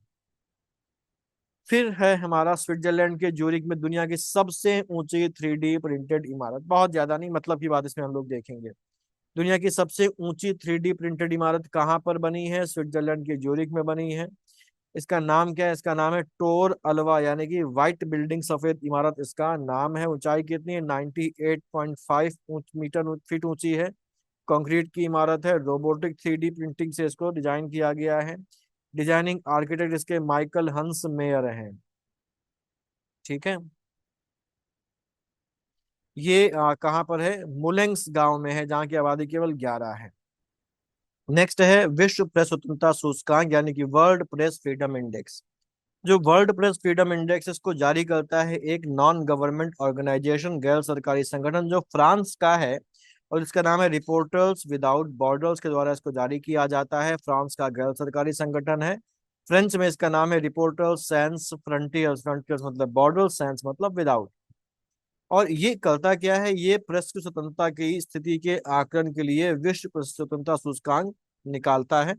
फिर है हमारा स्विट्जरलैंड के ज्यूरिक में दुनिया की सबसे ऊंची 3D प्रिंटेड इमारत। बहुत ज्यादा नहीं, मतलब की बात इसमें हम लोग देखेंगे। दुनिया की सबसे ऊंची 3D प्रिंटेड इमारत कहाँ पर बनी है? स्विट्जरलैंड के ज्यूरिक में बनी है। इसका नाम क्या है? इसका नाम है टोर अल्वा, यानी कि व्हाइट बिल्डिंग, सफेद इमारत इसका नाम है। ऊंचाई कितनी है? 98.5 मीटर फीट ऊंची है। कंक्रीट की इमारत है। रोबोटिक 3D प्रिंटिंग से इसको डिजाइन किया गया है। डिजाइनिंग आर्किटेक्ट इसके माइकल हंस मेयर हैं। ठीक है। ये कहाँ पर है? मुलेंग्स गांव में है, जहाँ की आबादी केवल 11 है। नेक्स्ट है विश्व प्रेस स्वतंत्रता सूचकांक, यानी कि वर्ल्ड प्रेस फ्रीडम इंडेक्स। जो वर्ल्ड प्रेस फ्रीडम इंडेक्स इसको जारी करता है एक नॉन गवर्नमेंट ऑर्गेनाइजेशन, गैर सरकारी संगठन, जो फ्रांस का है, और इसका नाम है रिपोर्टर्स विदाउट बॉर्डर्स के द्वारा इसको जारी किया जाता है। फ्रांस का गैर सरकारी संगठन है। फ्रेंच में इसका नाम है रिपोर्टर्स सैंस फ्रंटियर्स। फ्रंटियर्स मतलब बॉर्डर, सैंस मतलब विदाउट। और ये करता क्या है? ये प्रेस की स्वतंत्रता की स्थिति के आकलन के लिए विश्व प्रेस स्वतंत्रता सूचकांक निकालता है।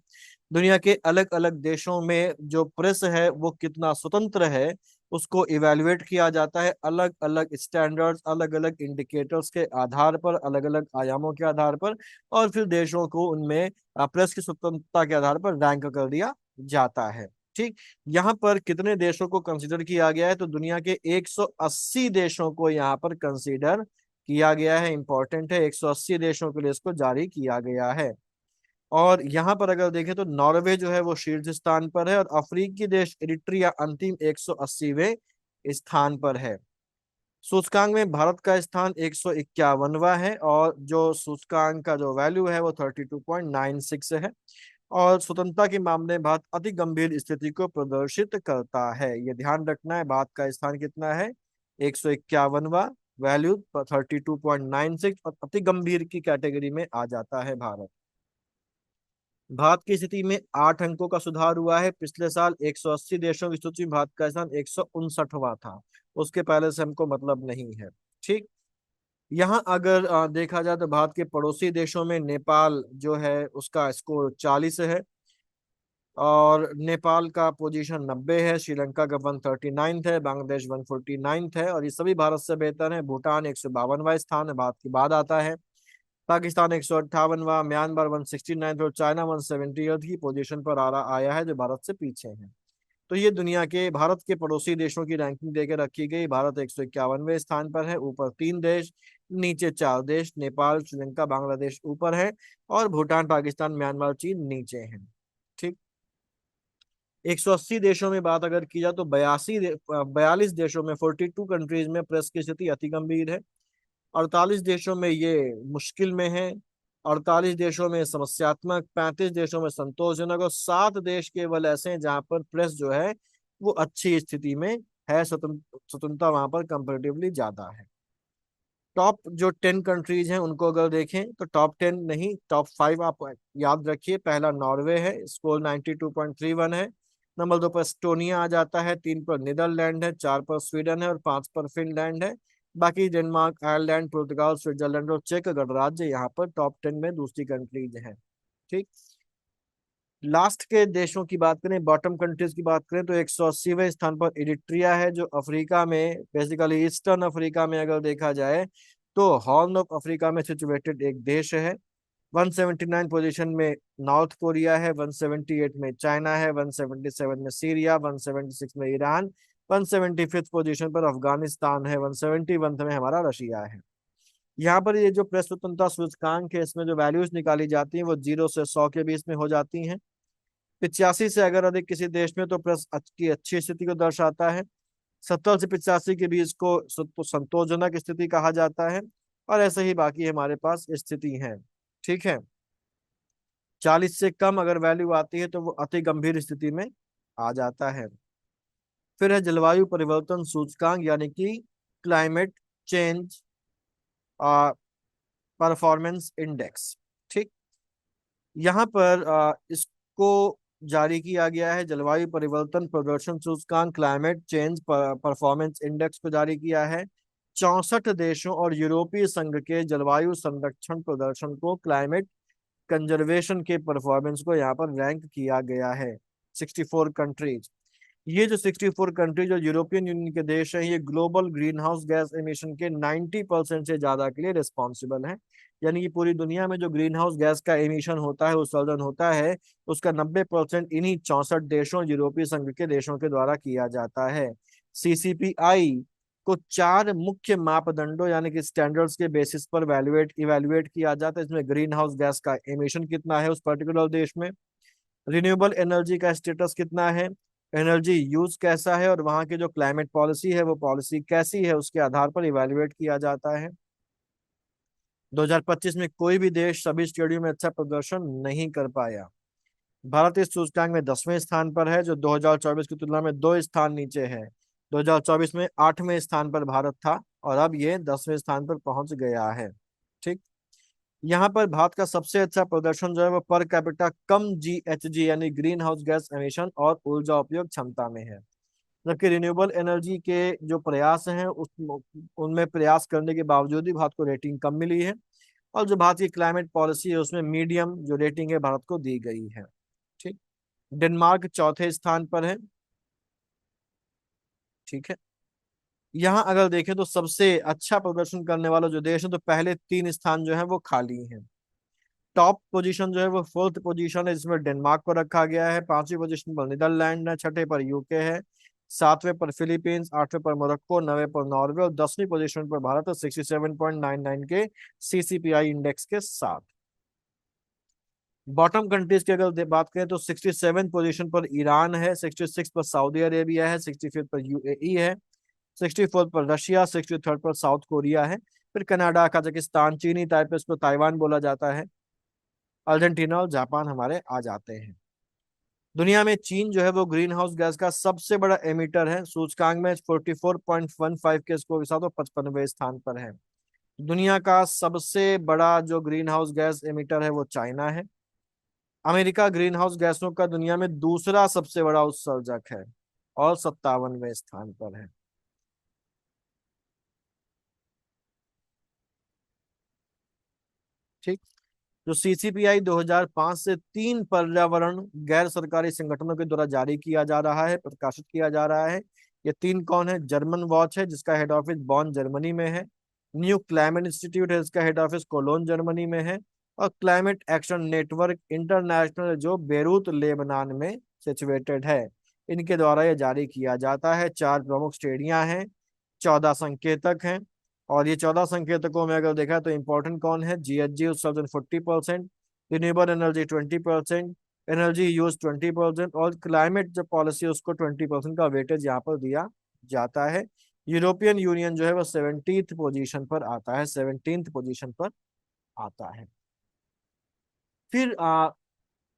दुनिया के अलग अलग देशों में जो प्रेस है वो कितना स्वतंत्र है उसको इवेलुएट किया जाता है, अलग अलग स्टैंडर्ड्स, अलग अलग इंडिकेटर्स के आधार पर, अलग अलग आयामों के आधार पर, और फिर देशों को उनमें प्रेस की स्वतंत्रता के आधार पर रैंक कर दिया जाता है। ठीक। यहाँ पर कितने देशों को कंसीडर किया गया है? तो दुनिया के 180 देशों को यहाँ पर कंसीडर किया गया है। इंपॉर्टेंट है, 180 देशों के लिए इसको जारी किया गया है। और यहाँ पर अगर देखें तो नॉर्वे जो है वो शीर्ष स्थान पर है, और अफ्रीकी देश इरिट्रिया अंतिम 180वें स्थान पर है। सूचकांक में भारत का स्थान 151वां है, और जो सूचकांक का जो वैल्यू है वो 32.96 है। और स्वतंत्रता के मामले में भारत अति गंभीर स्थिति को प्रदर्शित करता है, ये ध्यान रखना है। भारत का स्थान कितना है? 151वां, वैल्यू 32.96, और अति गंभीर की कैटेगरी में आ जाता है भारत। भारत की स्थिति में 8 अंकों का सुधार हुआ है। पिछले साल 180 देशों की सूची में भारत का स्थान 159वां था, उसके पहले से हमको मतलब नहीं है। ठीक। यहाँ अगर देखा जाए तो भारत के पड़ोसी देशों में नेपाल जो है उसका स्कोर 40 है, और नेपाल का पोजीशन 90 है, श्रीलंका का 139 है, बांग्लादेश 149 है, और ये सभी भारत से बेहतर है। भूटान 152वां स्थान है, भारत के बाद आता है। पाकिस्तान 158वां, म्यांमार 169 और चाइना 170 की पोजीशन पर आ रहा आया है, जो भारत से पीछे है। तो ये दुनिया के भारत के पड़ोसी देशों की रैंकिंग देकर रखी गई। भारत 151वें स्थान पर है, ऊपर 3 देश, नीचे 4 देश, नेपाल, श्रीलंका, बांग्लादेश ऊपर है, और भूटान, पाकिस्तान, म्यांमार, चीन नीचे है। ठीक। 180 देशों में बात अगर की जाए तो 42 देशों में, 42 कंट्रीज में प्रेस की स्थिति अति गंभीर है। 48 देशों में ये मुश्किल में है, 48 देशों में समस्यात्मक, 35 देशों में संतोषजनक, और 7 देश केवल ऐसे हैं जहां पर प्रेस जो है वो अच्छी स्थिति में है। स्वतंत्रता वहां पर कंपेरेटिवली ज्यादा है। टॉप जो 10 कंट्रीज हैं उनको अगर देखें तो टॉप 10 नहीं, टॉप 5 आप याद रखिए। पहला नॉर्वे है, स्कोर 92.31 है। नंबर 2 पर एस्टोनिया आ जाता है, 3 पर नीदरलैंड है, 4 पर स्वीडन है, और 5 पर फिनलैंड है। बाकी डेनमार्क, आयरलैंड, पुर्तगाल, स्विट्जरलैंड और चेक गणराज्य यहाँ पर टॉप 10 में दूसरी कंट्रीज हैं। ठीक। लास्ट के देशों की बात करें, बॉटम कंट्रीज की बात करें, तो 180वें स्थान पर इरिट्रिया है, जो अफ्रीका में, बेसिकली ईस्टर्न अफ्रीका में अगर देखा जाए तो हॉर्न ऑफ अफ्रीका में सिचुएटेड एक देश है। 179 पोजीशन में नॉर्थ कोरिया है, 178 में चाइना है, 177 में सीरिया, 176 में ईरान, 175 पोजीशन पर अफगानिस्तान है, 171 में हमारा रशिया है। यहाँ पर ये जो प्रेस स्वतंत्रता सूचकांक है, इसमें जो वैल्यूज निकाली जाती हैं वो 0 से 100 के बीच में हो जाती हैं। 85 से अगर अधिक किसी देश में तो प्रेस की अच्छी स्थिति को दर्शाता है। 70 से 85 के बीच को संतोषजनक स्थिति कहा जाता है, और ऐसे ही बाकी हमारे पास स्थिति है। ठीक है। 40 से कम अगर वैल्यू आती है तो वो अति गंभीर स्थिति में आ जाता है। फिर है जलवायु परिवर्तन सूचकांक, यानी कि क्लाइमेट चेंज परफॉर्मेंस इंडेक्स। ठीक। यहाँ पर इसको जारी किया गया है, जलवायु परिवर्तन प्रदर्शन सूचकांक, क्लाइमेट चेंज परफॉर्मेंस इंडेक्स को जारी किया है। 64 देशों और यूरोपीय संघ के जलवायु संरक्षण प्रदर्शन को, क्लाइमेट कंजर्वेशन के परफॉर्मेंस को यहाँ पर रैंक किया गया है। 64 कंट्रीज, ये जो 64 कंट्रीज जो यूरोपियन यूनियन के देश हैं, ये global green house gas emission के 90% से ज्यादा के लिए रिस्पॉन्सिबल हैं। यानी कि पूरी दुनिया में जो ग्रीन हाउस गैस का एमिशन होता है, उत्सर्जन होता है, उसका 90% इन्हीं 64 देशों, यूरोपीय संघ के देशों के द्वारा किया जाता है। सीसीपीआई को 4 मुख्य मापदंडों यानी कि स्टैंडर्ड्स के बेसिस पर इवेल्युएट किया जाता है। इसमें ग्रीन हाउस गैस का एमिशन कितना है उस पर्टिकुलर देश में, रिन्यूएबल एनर्जी का स्टेटस कितना है, एनर्जी यूज कैसा है, और वहां की जो क्लाइमेट पॉलिसी है वो पॉलिसी कैसी है, उसके आधार पर इवेल्युएट किया जाता है। 2025 में कोई भी देश सभी श्रेणियों में अच्छा प्रदर्शन नहीं कर पाया। भारत इस सूचकांक में 10वें स्थान पर है, जो 2024 की तुलना में 2 स्थान नीचे है। 2024 में 8वें स्थान पर भारत था, और अब ये 10वें स्थान पर पहुंच गया है। ठीक। यहाँ पर भारत का सबसे अच्छा प्रदर्शन जो है वो पर कैपिटा कम GHG यानी ग्रीन हाउस गैस एमिशन और ऊर्जा उपयोग क्षमता में है। जबकि रिन्यूएबल एनर्जी के जो प्रयास हैं उस उनमें प्रयास करने के बावजूद भी भारत को रेटिंग कम मिली है। और जो भारत की क्लाइमेट पॉलिसी है उसमें मीडियम जो रेटिंग है भारत को दी गई है। ठीक। डेनमार्क चौथे स्थान पर है। ठीक है। यहाँ अगर देखें तो सबसे अच्छा प्रदर्शन करने वाला जो देश है, तो पहले 3 स्थान जो है वो खाली हैं। टॉप पोजीशन जो है वो 4th पोजीशन है, जिसमें डेनमार्क को रखा गया है। 5वीं पोजीशन पर नीदरलैंड है, 6ठे पर यूके है, 7वें पर फिलीपींस, 8वें पर मोरक्को, 9वें पर नॉर्वे, और 10वीं पोजीशन पर भारत है 67.99 के CCPI इंडेक्स के साथ। बॉटम कंट्रीज की अगर बात करें तो 67 पोजीशन पर ईरान है, 66 पर सऊदी अरेबिया है, 65 पर यूएई है, 64 पर रशिया, 63 पर साउथ कोरिया है। फिर कनाडा, कजाकिस्तान, चीनी ताइपे, इसको ताइवान बोला जाता है, अर्जेंटीना और जापान हमारे आ जाते हैं। दुनिया में चीन जो है वो ग्रीन हाउस गैस का सबसे बड़ा एमिटर है, सूचकांक में 44.15 के स्कोर के साथ वो 55वें स्थान पर है। दुनिया का सबसे बड़ा जो ग्रीन हाउस गैस एमिटर है वो चाइना है। अमेरिका ग्रीन हाउस गैसों का दुनिया में दूसरा सबसे बड़ा उत्सर्जक है और 57वें स्थान पर है। ठीक। जो सीसीपीआई 2005 से 3 पर्यावरण गैर सरकारी संगठनों के द्वारा जारी किया जा रहा है, प्रकाशित किया जा रहा है। ये तीन कौन है? जर्मन वॉच है जिसका हेड ऑफिस बॉन जर्मनी में है, न्यू क्लाइमेट इंस्टीट्यूट है जिसका हेड ऑफिस कोलोन जर्मनी में है, और क्लाइमेट एक्शन नेटवर्क इंटरनेशनल जो बेरूत लेबनान में सिचुएटेड है। इनके द्वारा ये जारी किया जाता है। 4 प्रमुख श्रेणियां हैं, 14 संकेतक हैं। और ये 14 संकेतकों में अगर देखा तो इंपॉर्टेंट कौन है? जीएचजी उत्सर्जन 40%, रिन्यूएबल एनर्जी 20%, एनर्जी यूज 20%, और क्लाइमेट जो पॉलिसी है उसको 20% का वेटेज यहाँ पर दिया जाता है। यूरोपियन यूनियन जो है वो 17th पोजीशन पर आता है, 17th पोजीशन पर आता है। फिर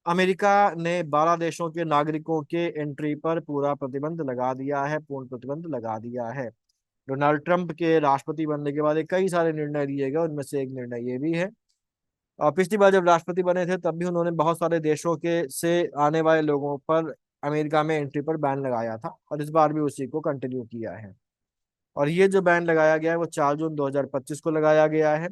अमेरिका ने 12 देशों के नागरिकों के एंट्री पर पूरा प्रतिबंध लगा दिया है, पूर्ण प्रतिबंध लगा दिया है। डोनाल्ड ट्रंप के राष्ट्रपति बनने के बाद ये कई सारे निर्णय लिए गए, उनमें से एक निर्णय ये भी है। और पिछली बार जब राष्ट्रपति बने थे तब भी उन्होंने बहुत सारे देशों के से आने वाले लोगों पर अमेरिका में एंट्री पर बैन लगाया था, और इस बार भी उसी को कंटिन्यू किया है। और ये जो बैन लगाया गया है वो 4 जून 2025 को लगाया गया है।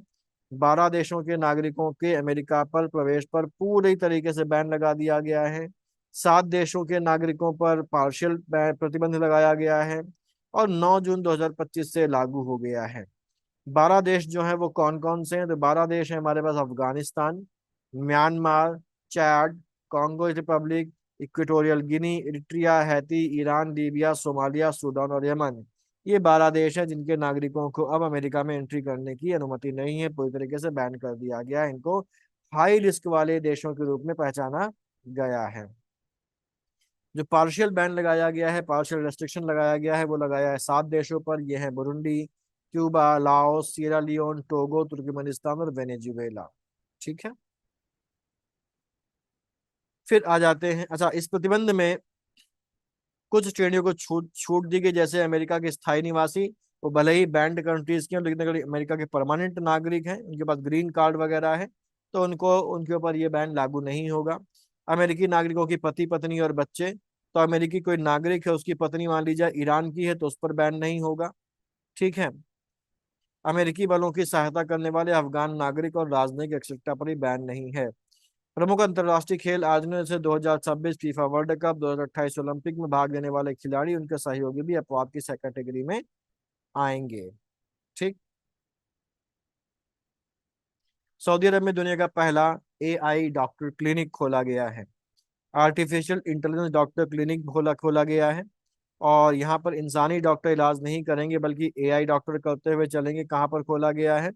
12 देशों के नागरिकों के अमेरिका पर प्रवेश पर पूरी तरीके से बैन लगा दिया गया है। 7 देशों के नागरिकों पर पार्शियल प्रतिबंध लगाया गया है, और 9 जून 2025 से लागू हो गया है। 12 देश जो हैं वो कौन कौन से हैं? तो 12 देश हैं हमारे पास: Afghanistan, Myanmar, Chad, Congo Republic, Equatorial Guinea, Eritrea, Haiti, Iran, Libya, Somalia, Sudan और यमन। ये 12 देश हैं जिनके नागरिकों को अब अमेरिका में एंट्री करने की अनुमति नहीं है, पूरी तरीके से बैन कर दिया गया है। इनको हाई रिस्क वाले देशों के रूप में पहचाना गया है। जो पार्शियल बैन लगाया गया है, पार्शियल रेस्ट्रिक्शन लगाया गया है, वो लगाया है 7 देशों पर। ये है Burundi, Cuba, Laos, Sierra Leone, Togo, Turkmenistan और वेनेजुएला। ठीक है। फिर आ जाते हैं, अच्छा, इस प्रतिबंध में कुछ श्रेणियों को छूट छूट दी गई, जैसे अमेरिका के स्थायी निवासी, वो भले ही बैंड कंट्रीज के हैं लेकिन अगर अमेरिका के परमानेंट नागरिक हैं, उनके पास ग्रीन कार्ड वगैरह है, तो उनको उनके ऊपर ये बैन लागू नहीं होगा। अमेरिकी नागरिकों की पति पत्नी और बच्चे, तो अमेरिकी कोई नागरिक है उसकी पत्नी मान लीजिए ईरान की है तो उस पर बैन नहीं होगा। ठीक है। अमेरिकी बलों की सहायता करने वाले अफगान नागरिक और राजनयिक आवश्यकता पर ही बैन नहीं है। प्रमुख अंतर्राष्ट्रीय खेल आयोजनों से 2026 फीफा वर्ल्ड कप, 2028 ओलंपिक में भाग लेने वाले खिलाड़ी उनके सहयोगी भी अपवाद की कैटेगरी में आएंगे। ठीक। सऊदी अरब में दुनिया का पहला एआई डॉक्टर क्लिनिक खोला गया है, आर्टिफिशियल इंटेलिजेंस डॉक्टर क्लिनिक खोला खोला गया है। और यहाँ पर इंसानी डॉक्टर इलाज नहीं करेंगे बल्कि एआई डॉक्टर करते हुए चलेंगे। कहाँ पर खोला गया है?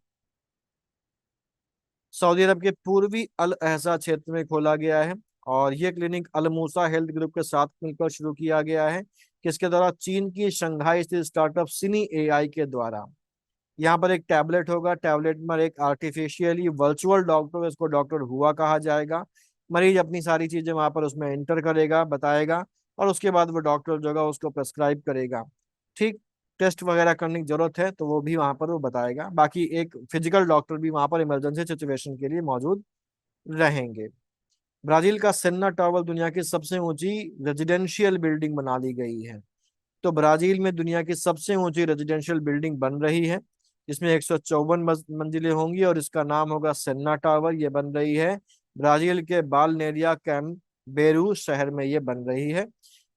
सऊदी अरब के पूर्वी अल अहसा क्षेत्र में खोला गया है। और ये क्लिनिक अल मूसा हेल्थ ग्रुप के साथ मिलकर शुरू किया गया है, किसके द्वारा? चीन की शंघाई स्थित स्टार्टअप सिनी एआई के द्वारा। यहाँ पर एक टैबलेट होगा, टैबलेट में एक आर्टिफिशियली वर्चुअल डॉक्टर, इसको डॉक्टर हुआ कहा जाएगा। मरीज अपनी सारी चीजें वहां पर उसमें एंटर करेगा, बताएगा, और उसके बाद वो डॉक्टर जो होगा उसको प्रेस्क्राइब करेगा। ठीक। टेस्ट वगैरह करने की जरूरत है तो वो भी वहां पर वो बताएगा। बाकी एक फिजिकल डॉक्टर भी वहां पर इमरजेंसी सिचुएशन के लिए मौजूद रहेंगे। ब्राजील का सेन्ना टावर दुनिया की सबसे ऊंची रेजिडेंशियल बिल्डिंग बना ली गई है। तो ब्राजील में दुनिया की सबसे ऊंची रेजिडेंशियल बिल्डिंग बन रही है, जिसमें 154 मंजिलें होंगी, और इसका नाम होगा सेन्ना टावर। ये बन रही है ब्राजील के बालनेरिया कैम बेरू शहर में, ये बन रही है।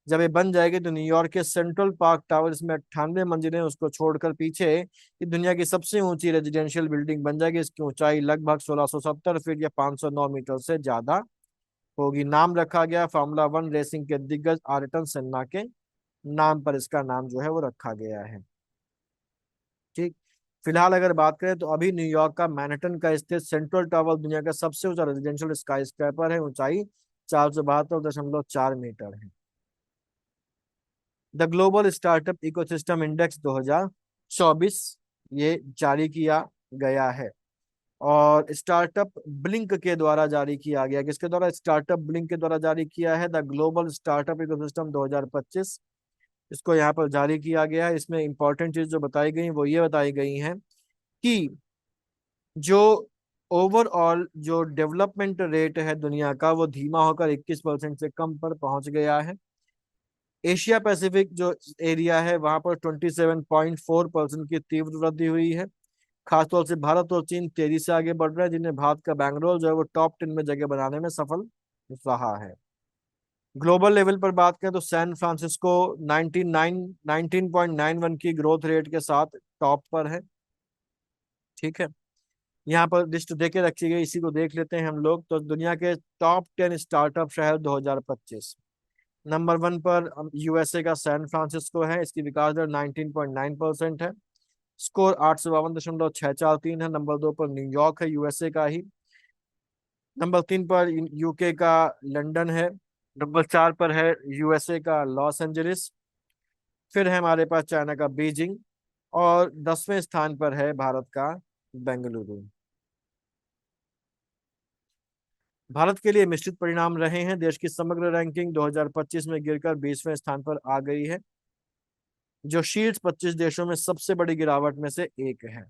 जब ये बन जाएगी तो न्यूयॉर्क के सेंट्रल पार्क टावर, इसमें 98 मंजिलें, उसको छोड़कर पीछे ये दुनिया की सबसे ऊंची रेजिडेंशियल बिल्डिंग बन जाएगी। इसकी ऊंचाई लगभग 1670 फीट या 509 मीटर से ज्यादा होगी। नाम रखा गया फार्मूला वन रेसिंग के दिग्गज आयरटन सेन्ना के नाम पर, इसका नाम जो है वो रखा गया है। ठीक। फिलहाल अगर बात करें तो अभी न्यूयॉर्क का मैनहट्टन का स्थित सेंट्रल टावर दुनिया का सबसे ऊंचा रेजिडेंशियल स्काई स्क्रैपर है। ऊंचाई 472.4 मीटर है। The global startup ecosystem index 2024 ये जारी किया गया है। और स्टार्टअप ब्लिंक के द्वारा जारी किया गया। किसके द्वारा? स्टार्टअप ब्लिंक के द्वारा जारी किया है। द ग्लोबल स्टार्टअप इकोसिस्टम 2025 इसको यहाँ पर जारी किया गया है। इसमें इंपॉर्टेंट चीज जो बताई गई वो ये बताई गई है कि जो ओवरऑल जो डेवलपमेंट रेट है दुनिया का वो धीमा होकर 21% से कम पर पहुंच गया है। एशिया पैसिफिक जो एरिया है वहां पर 27.4% की तीव्र वृद्धि हुई है। खासतौर से भारत और चीन तेजी से आगे बढ़ रहे हैं, जिन्हें भारत का बैंगलोर जो है वो टॉप 10 में जगह बनाने में सफल रहा है। ग्लोबल लेवल पर बात करें तो सैन फ्रांसिस्को 19.91 की ग्रोथ रेट के साथ टॉप पर है। ठीक है, यहाँ पर लिस्ट देके रखी गई, इसी को देख लेते हैं हम लोग। तो दुनिया के टॉप 10 स्टार्टअप शहर 2025। नंबर 1 पर यूएसए का सैन फ्रांसिस्को है। इसकी विकास दर 19.9% है। स्कोर 852.643 है। नंबर 2 पर न्यूयॉर्क है, यूएसए का ही। नंबर 3 पर यूके का लंदन है। नंबर 4 पर है यूएसए का लॉस एंजलिस। फिर है हमारे पास चाइना का बीजिंग। और 10वें स्थान पर है भारत का बेंगलुरु। भारत के लिए मिश्रित परिणाम रहे हैं। देश की समग्र रैंकिंग 2025 में गिरकर 20वें स्थान पर आ गई है, जो शीर्ष 25 देशों में सबसे बड़ी गिरावट में से एक है।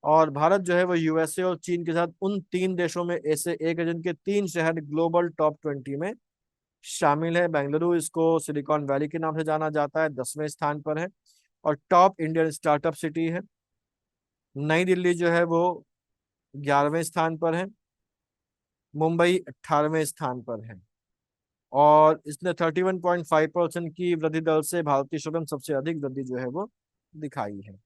और भारत जो है वो यूएसए और चीन के साथ उन 3 देशों में ऐसे एक है जिनके 3 शहर ग्लोबल टॉप 20 में शामिल है। बेंगलुरु, इसको सिलिकॉन वैली के नाम से जाना जाता है, 10वें स्थान पर है और टॉप इंडियन स्टार्टअप सिटी है। नई दिल्ली जो है वो 11वें स्थान पर है। मुंबई 18वें स्थान पर है। और इसने 31.5% की वृद्धि दर से भारतीय श्रम सबसे अधिक वृद्धि जो है वो दिखाई है।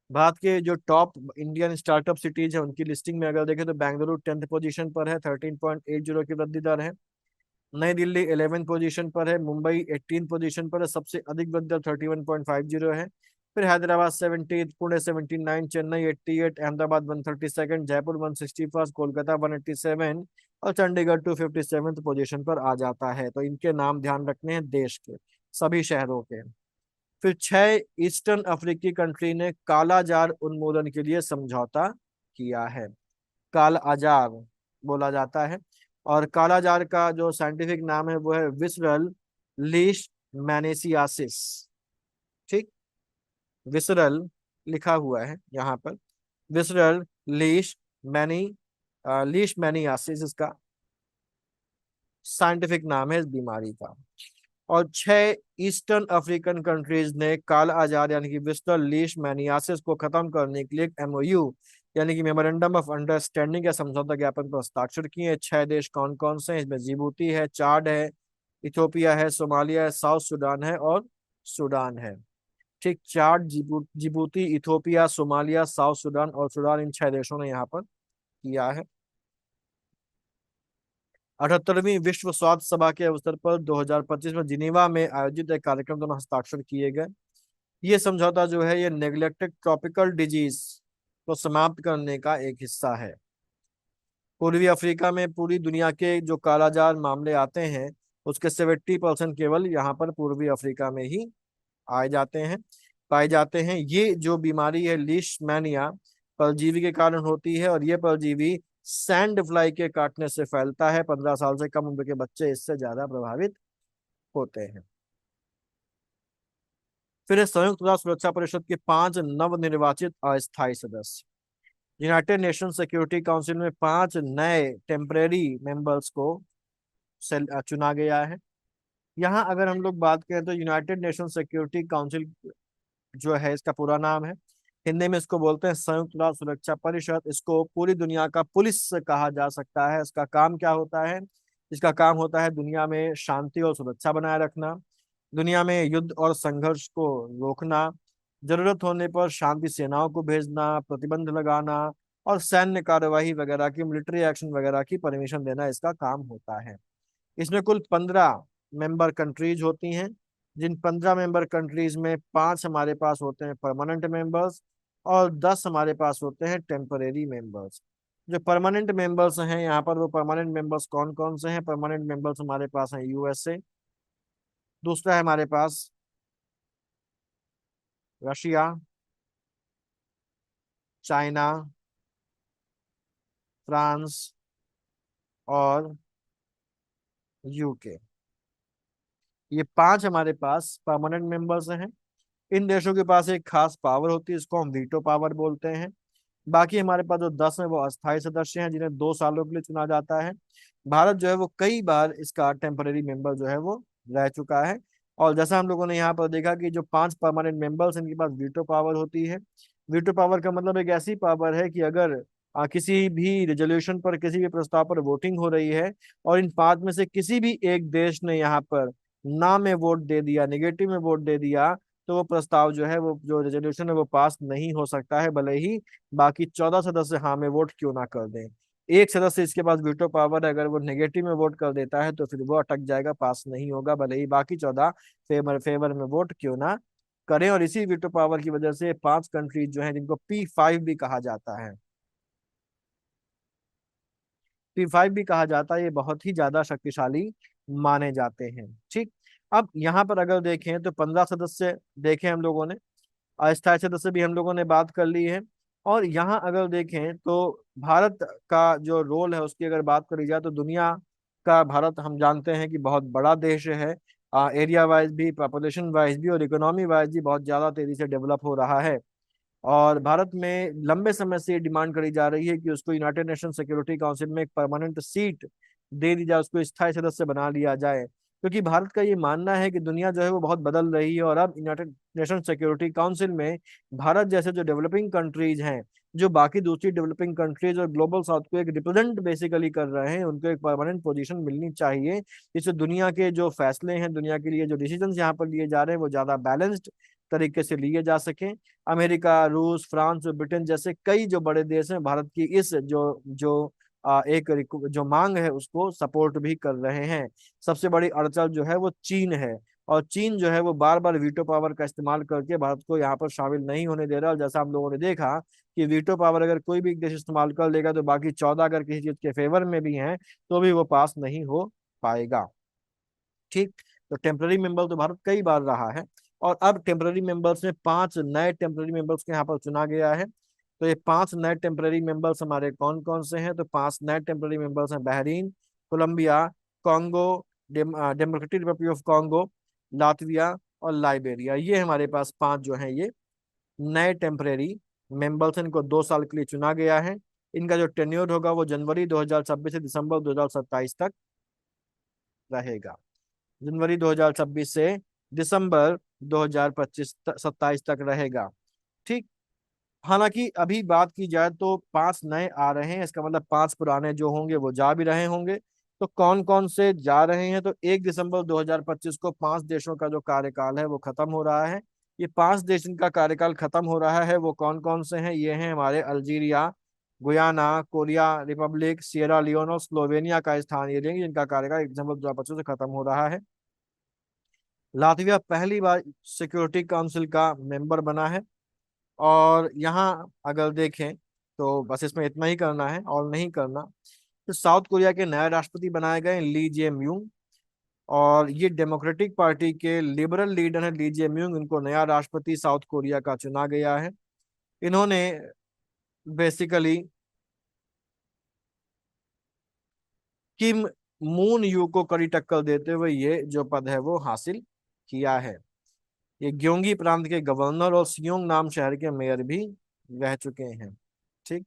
भारत के जो टॉप इंडियन स्टार्टअप सिटीज है उनकी लिस्टिंग में अगर देखें तो बेंगलुरु 10th पोजीशन पर है, 13.80 की वृद्धि दर है। नई दिल्ली 11th पोजीशन पर है। मुंबई 18th पोजीशन पर है, सबसे अधिक वृद्धि दर 31.50 है। फिर हैदराबाद 70, पुणे 79, चेन्नई 88, अहमदाबाद 132, जयपुर 161, कोलकाता 187 और चंडीगढ़ 257 पोजीशन पर आ जाता है। तो इनके नाम ध्यान रखने हैं देश के सभी शहरों के। फिर 6 ईस्टर्न अफ्रीकी कंट्री ने काला जार उन्मूलन के लिए समझौता किया है। काला आजार बोला जाता है। और काला जार का जो साइंटिफिक नाम है वो है विसरल लीश मैनेसियासिस। ठीक, विसरल लिखा हुआ है यहाँ पर, विसरल लीश मैनी लीश मैनियासिस इसका साइंटिफिक नाम है इस बीमारी का। और 6 ईस्टर्न अफ्रीकन कंट्रीज ने काला आजार यानी कि विस्टर लीश मैनियासिस को खत्म करने के लिए एक एमओयू यानी कि मेमोरेंडम ऑफ अंडरस्टैंडिंग या समझौता ज्ञापन पर हस्ताक्षर किए हैं। 6 देश कौन कौन से हैं? इसमें जिबूती है, चाड है, इथोपिया है, सोमालिया है, साउथ सूडान है और सूडान है। ठीक, Chad, Djibouti, Ethiopia, Somalia, South Sudan और सूडान, इन 6 देशों ने यहाँ पर किया है। 78वीं विश्व स्वास्थ्य सभा के अवसर पर 2025 में जिनीवा में आयोजित एक कार्यक्रम दोनों हस्ताक्षर किए गए। ये समझौता जो है ये नेग्लेक्टेड ट्रॉपिकल डिजीज को समाप्त करने का एक हिस्सा है। पूर्वी अफ्रीका में पूरी दुनिया के जो कालाजार मामले आते हैं उसके 70% केवल यहाँ पर पूर्वी अफ्रीका में ही आए जाते हैं, पाए जाते हैं। ये जो बीमारी है लीशमैनिया परजीवी के कारण होती है और ये परजीवी सैंड फ्लाई के काटने से फैलता है। 15 साल से कम उम्र के बच्चे इससे ज्यादा प्रभावित होते हैं। फिर संयुक्त राष्ट्र सुरक्षा परिषद के 5 नवनिर्वाचित अस्थायी सदस्य। यूनाइटेड नेशन सिक्योरिटी काउंसिल में 5 नए टेम्परेरी मेंबर्स को चुना गया है। यहाँ अगर हम लोग बात करें तो यूनाइटेड नेशन सिक्योरिटी काउंसिल जो है इसका पूरा नाम है, हिंदी में इसको बोलते हैं संयुक्त राष्ट्र सुरक्षा परिषद। इसको पूरी दुनिया का पुलिस कहा जा सकता है। इसका काम क्या होता है? इसका काम होता है दुनिया में शांति और सुरक्षा बनाए रखना, दुनिया में युद्ध और संघर्ष को रोकना, जरूरत होने पर शांति सेनाओं को भेजना, प्रतिबंध लगाना और सैन्य कार्यवाही वगैरह की, मिलिट्री एक्शन वगैरह की परमिशन देना इसका काम होता है। इसमें कुल 15 मेंबर कंट्रीज होती हैं जिन 15 मेंबर कंट्रीज में 5 हमारे पास होते हैं परमानेंट मेंबर्स और 10 हमारे पास होते हैं टेम्परेरी मेंबर्स। जो परमानेंट मेंबर्स हैं यहाँ पर, वो परमानेंट मेंबर्स कौन कौन से हैं? परमानेंट मेंबर्स हमारे पास हैं यूएसए, दूसरा है हमारे पास रशिया, चाइना, फ्रांस और यूके। ये 5 हमारे पास परमानेंट मेंबर्स हैं। इन देशों के पास एक खास पावर होती है, इसको हम वीटो पावर बोलते हैं। बाकी हमारे पास जो 10 हैं वो अस्थायी सदस्य हैं, जिन्हें 2 सालों के लिए चुना जाता है। भारत जो है वो कई बार इसका टेम्पररी मेंबर जो है वो रह चुका है। और जैसा हम लोगों ने यहाँ पर देखा कि जो 5 परमानेंट मेंबर्स, इनके पास वीटो पावर होती है। वीटो पावर का मतलब एक ऐसी पावर है कि अगर किसी भी रेजोल्यूशन पर, किसी भी प्रस्ताव पर वोटिंग हो रही है और इन 5 में से किसी भी एक देश ने यहाँ पर ना में वोट दे दिया, नेगेटिव में वोट दे दिया, तो वो प्रस्ताव जो है, वो जो रेजोल्यूशन है, वो पास नहीं हो सकता है, भले ही बाकी 14 सदस्य हाँ में वोट क्यों ना कर दें। एक सदस्य इसके पास वीटो पावर है, अगर वो नेगेटिव में वोट कर देता है तो फिर वो अटक जाएगा, पास नहीं होगा, भले ही बाकी 14 फेवर फेवर में वोट क्यों ना करें। और इसी वीटो पावर की वजह से 5 कंट्रीज जो हैं, जिनको P5 भी कहा जाता है, P5 भी कहा जाता है, ये बहुत ही ज्यादा शक्तिशाली माने जाते हैं। ठीक। अब यहाँ पर अगर देखें तो 15 सदस्य देखे हम लोगों ने, अस्थायी सदस्य भी हम लोगों ने बात कर ली है। और यहाँ अगर देखें तो भारत का जो रोल है उसकी अगर बात करी जाए तो दुनिया का भारत, हम जानते हैं कि बहुत बड़ा देश है। एरिया वाइज भी, पॉपुलेशन वाइज भी और इकोनॉमी वाइज भी बहुत ज़्यादा तेजी से डेवलप हो रहा है। और भारत में लंबे समय से ये डिमांड करी जा रही है कि उसको यूनाइटेड नेशन सिक्योरिटी काउंसिल में एक परमानेंट सीट दे दी जाए, उसको स्थायी सदस्य बना लिया जाए। क्योंकि भारत का ये मानना है कि दुनिया जो है वो बहुत बदल रही है और अब यूनाइटेड नेशन सिक्योरिटी काउंसिल में भारत जैसे जो डेवलपिंग कंट्रीज हैं, जो बाकी दूसरी डेवलपिंग कंट्रीज और ग्लोबल साउथ को एक रिप्रेजेंट बेसिकली कर रहे हैं, उनको एक परमानेंट पोजीशन मिलनी चाहिए, जिससे दुनिया के जो फैसले हैं, दुनिया के लिए जो डिसीजन यहाँ पर लिए जा रहे हैं, वो ज्यादा बैलेंस्ड तरीके से लिए जा सकें। अमेरिका, रूस, फ्रांस और ब्रिटेन जैसे कई जो बड़े देश हैं, भारत की इस जो जो जो मांग है उसको सपोर्ट भी कर रहे हैं। सबसे बड़ी अड़चन जो है वो चीन है। और चीन जो है वो बार बार वीटो पावर का इस्तेमाल करके भारत को यहाँ पर शामिल नहीं होने दे रहा। और जैसा हम लोगों ने देखा कि वीटो पावर अगर कोई भी एक देश इस्तेमाल कर लेगा तो बाकी 14 अगर किसी चीज के फेवर में भी हैं तो भी वो पास नहीं हो पाएगा। ठीक। तो टेम्पररी मेंबर तो भारत कई बार रहा है। और अब टेम्पररी मेंबर्स में 5 नए टेम्पररी मेंबर्स को यहाँ पर चुना गया है। तो ये 5 नए टेम्पररी मेंबर्स हमारे कौन कौन से हैं? तो 5 नए टेम्पररी मेंबर्स हैं Bahrain, Colombia, Congo, Democratic Republic of Congo, Latvia और लाइबेरिया। ये हमारे पास 5 जो हैं ये नए टेम्परेरी मेंबर्स हैं। इनको 2 साल के लिए चुना गया है। इनका जो टेन्योर होगा वो जनवरी 2026 से दिसंबर 2027 तक रहेगा। जनवरी 2026 से दिसंबर 2025 27 तक रहेगा। ठीक। हालांकि अभी बात की जाए तो 5 नए आ रहे हैं, इसका मतलब 5 पुराने जो होंगे वो जा भी रहे होंगे। तो कौन कौन से जा रहे हैं? तो 1 दिसंबर 2025 को 5 देशों का जो कार्यकाल है वो खत्म हो रहा है। ये 5 देश इनका कार्यकाल खत्म हो रहा है, वो कौन कौन से हैं? ये हैं हमारे Algeria, Guyana, Korea Republic, Sierra Leone और स्लोवेनिया का स्थान ये लेंगे, जिनका कार्यकाल 1 दिसंबर 2025 से खत्म हो रहा है। लातविया पहली बार सिक्योरिटी काउंसिल का मेंबर बना है। और यहाँ अगर देखें तो बस इसमें इतना ही करना है और नहीं करना। तो साउथ कोरिया के नए राष्ट्रपति बनाए गए ली जे म्यूंग। और ये डेमोक्रेटिक पार्टी के लिबरल लीडर हैं ली जे म्यूंग, इनको नया राष्ट्रपति साउथ कोरिया का चुना गया है। इन्होंने बेसिकली किम मून यू को कड़ी टक्कर देते हुए ये जो पद है वो हासिल किया है। ये ग्योंगी प्रांत के गवर्नर और सियोंग नाम शहर के मेयर भी रह चुके हैं। ठीक।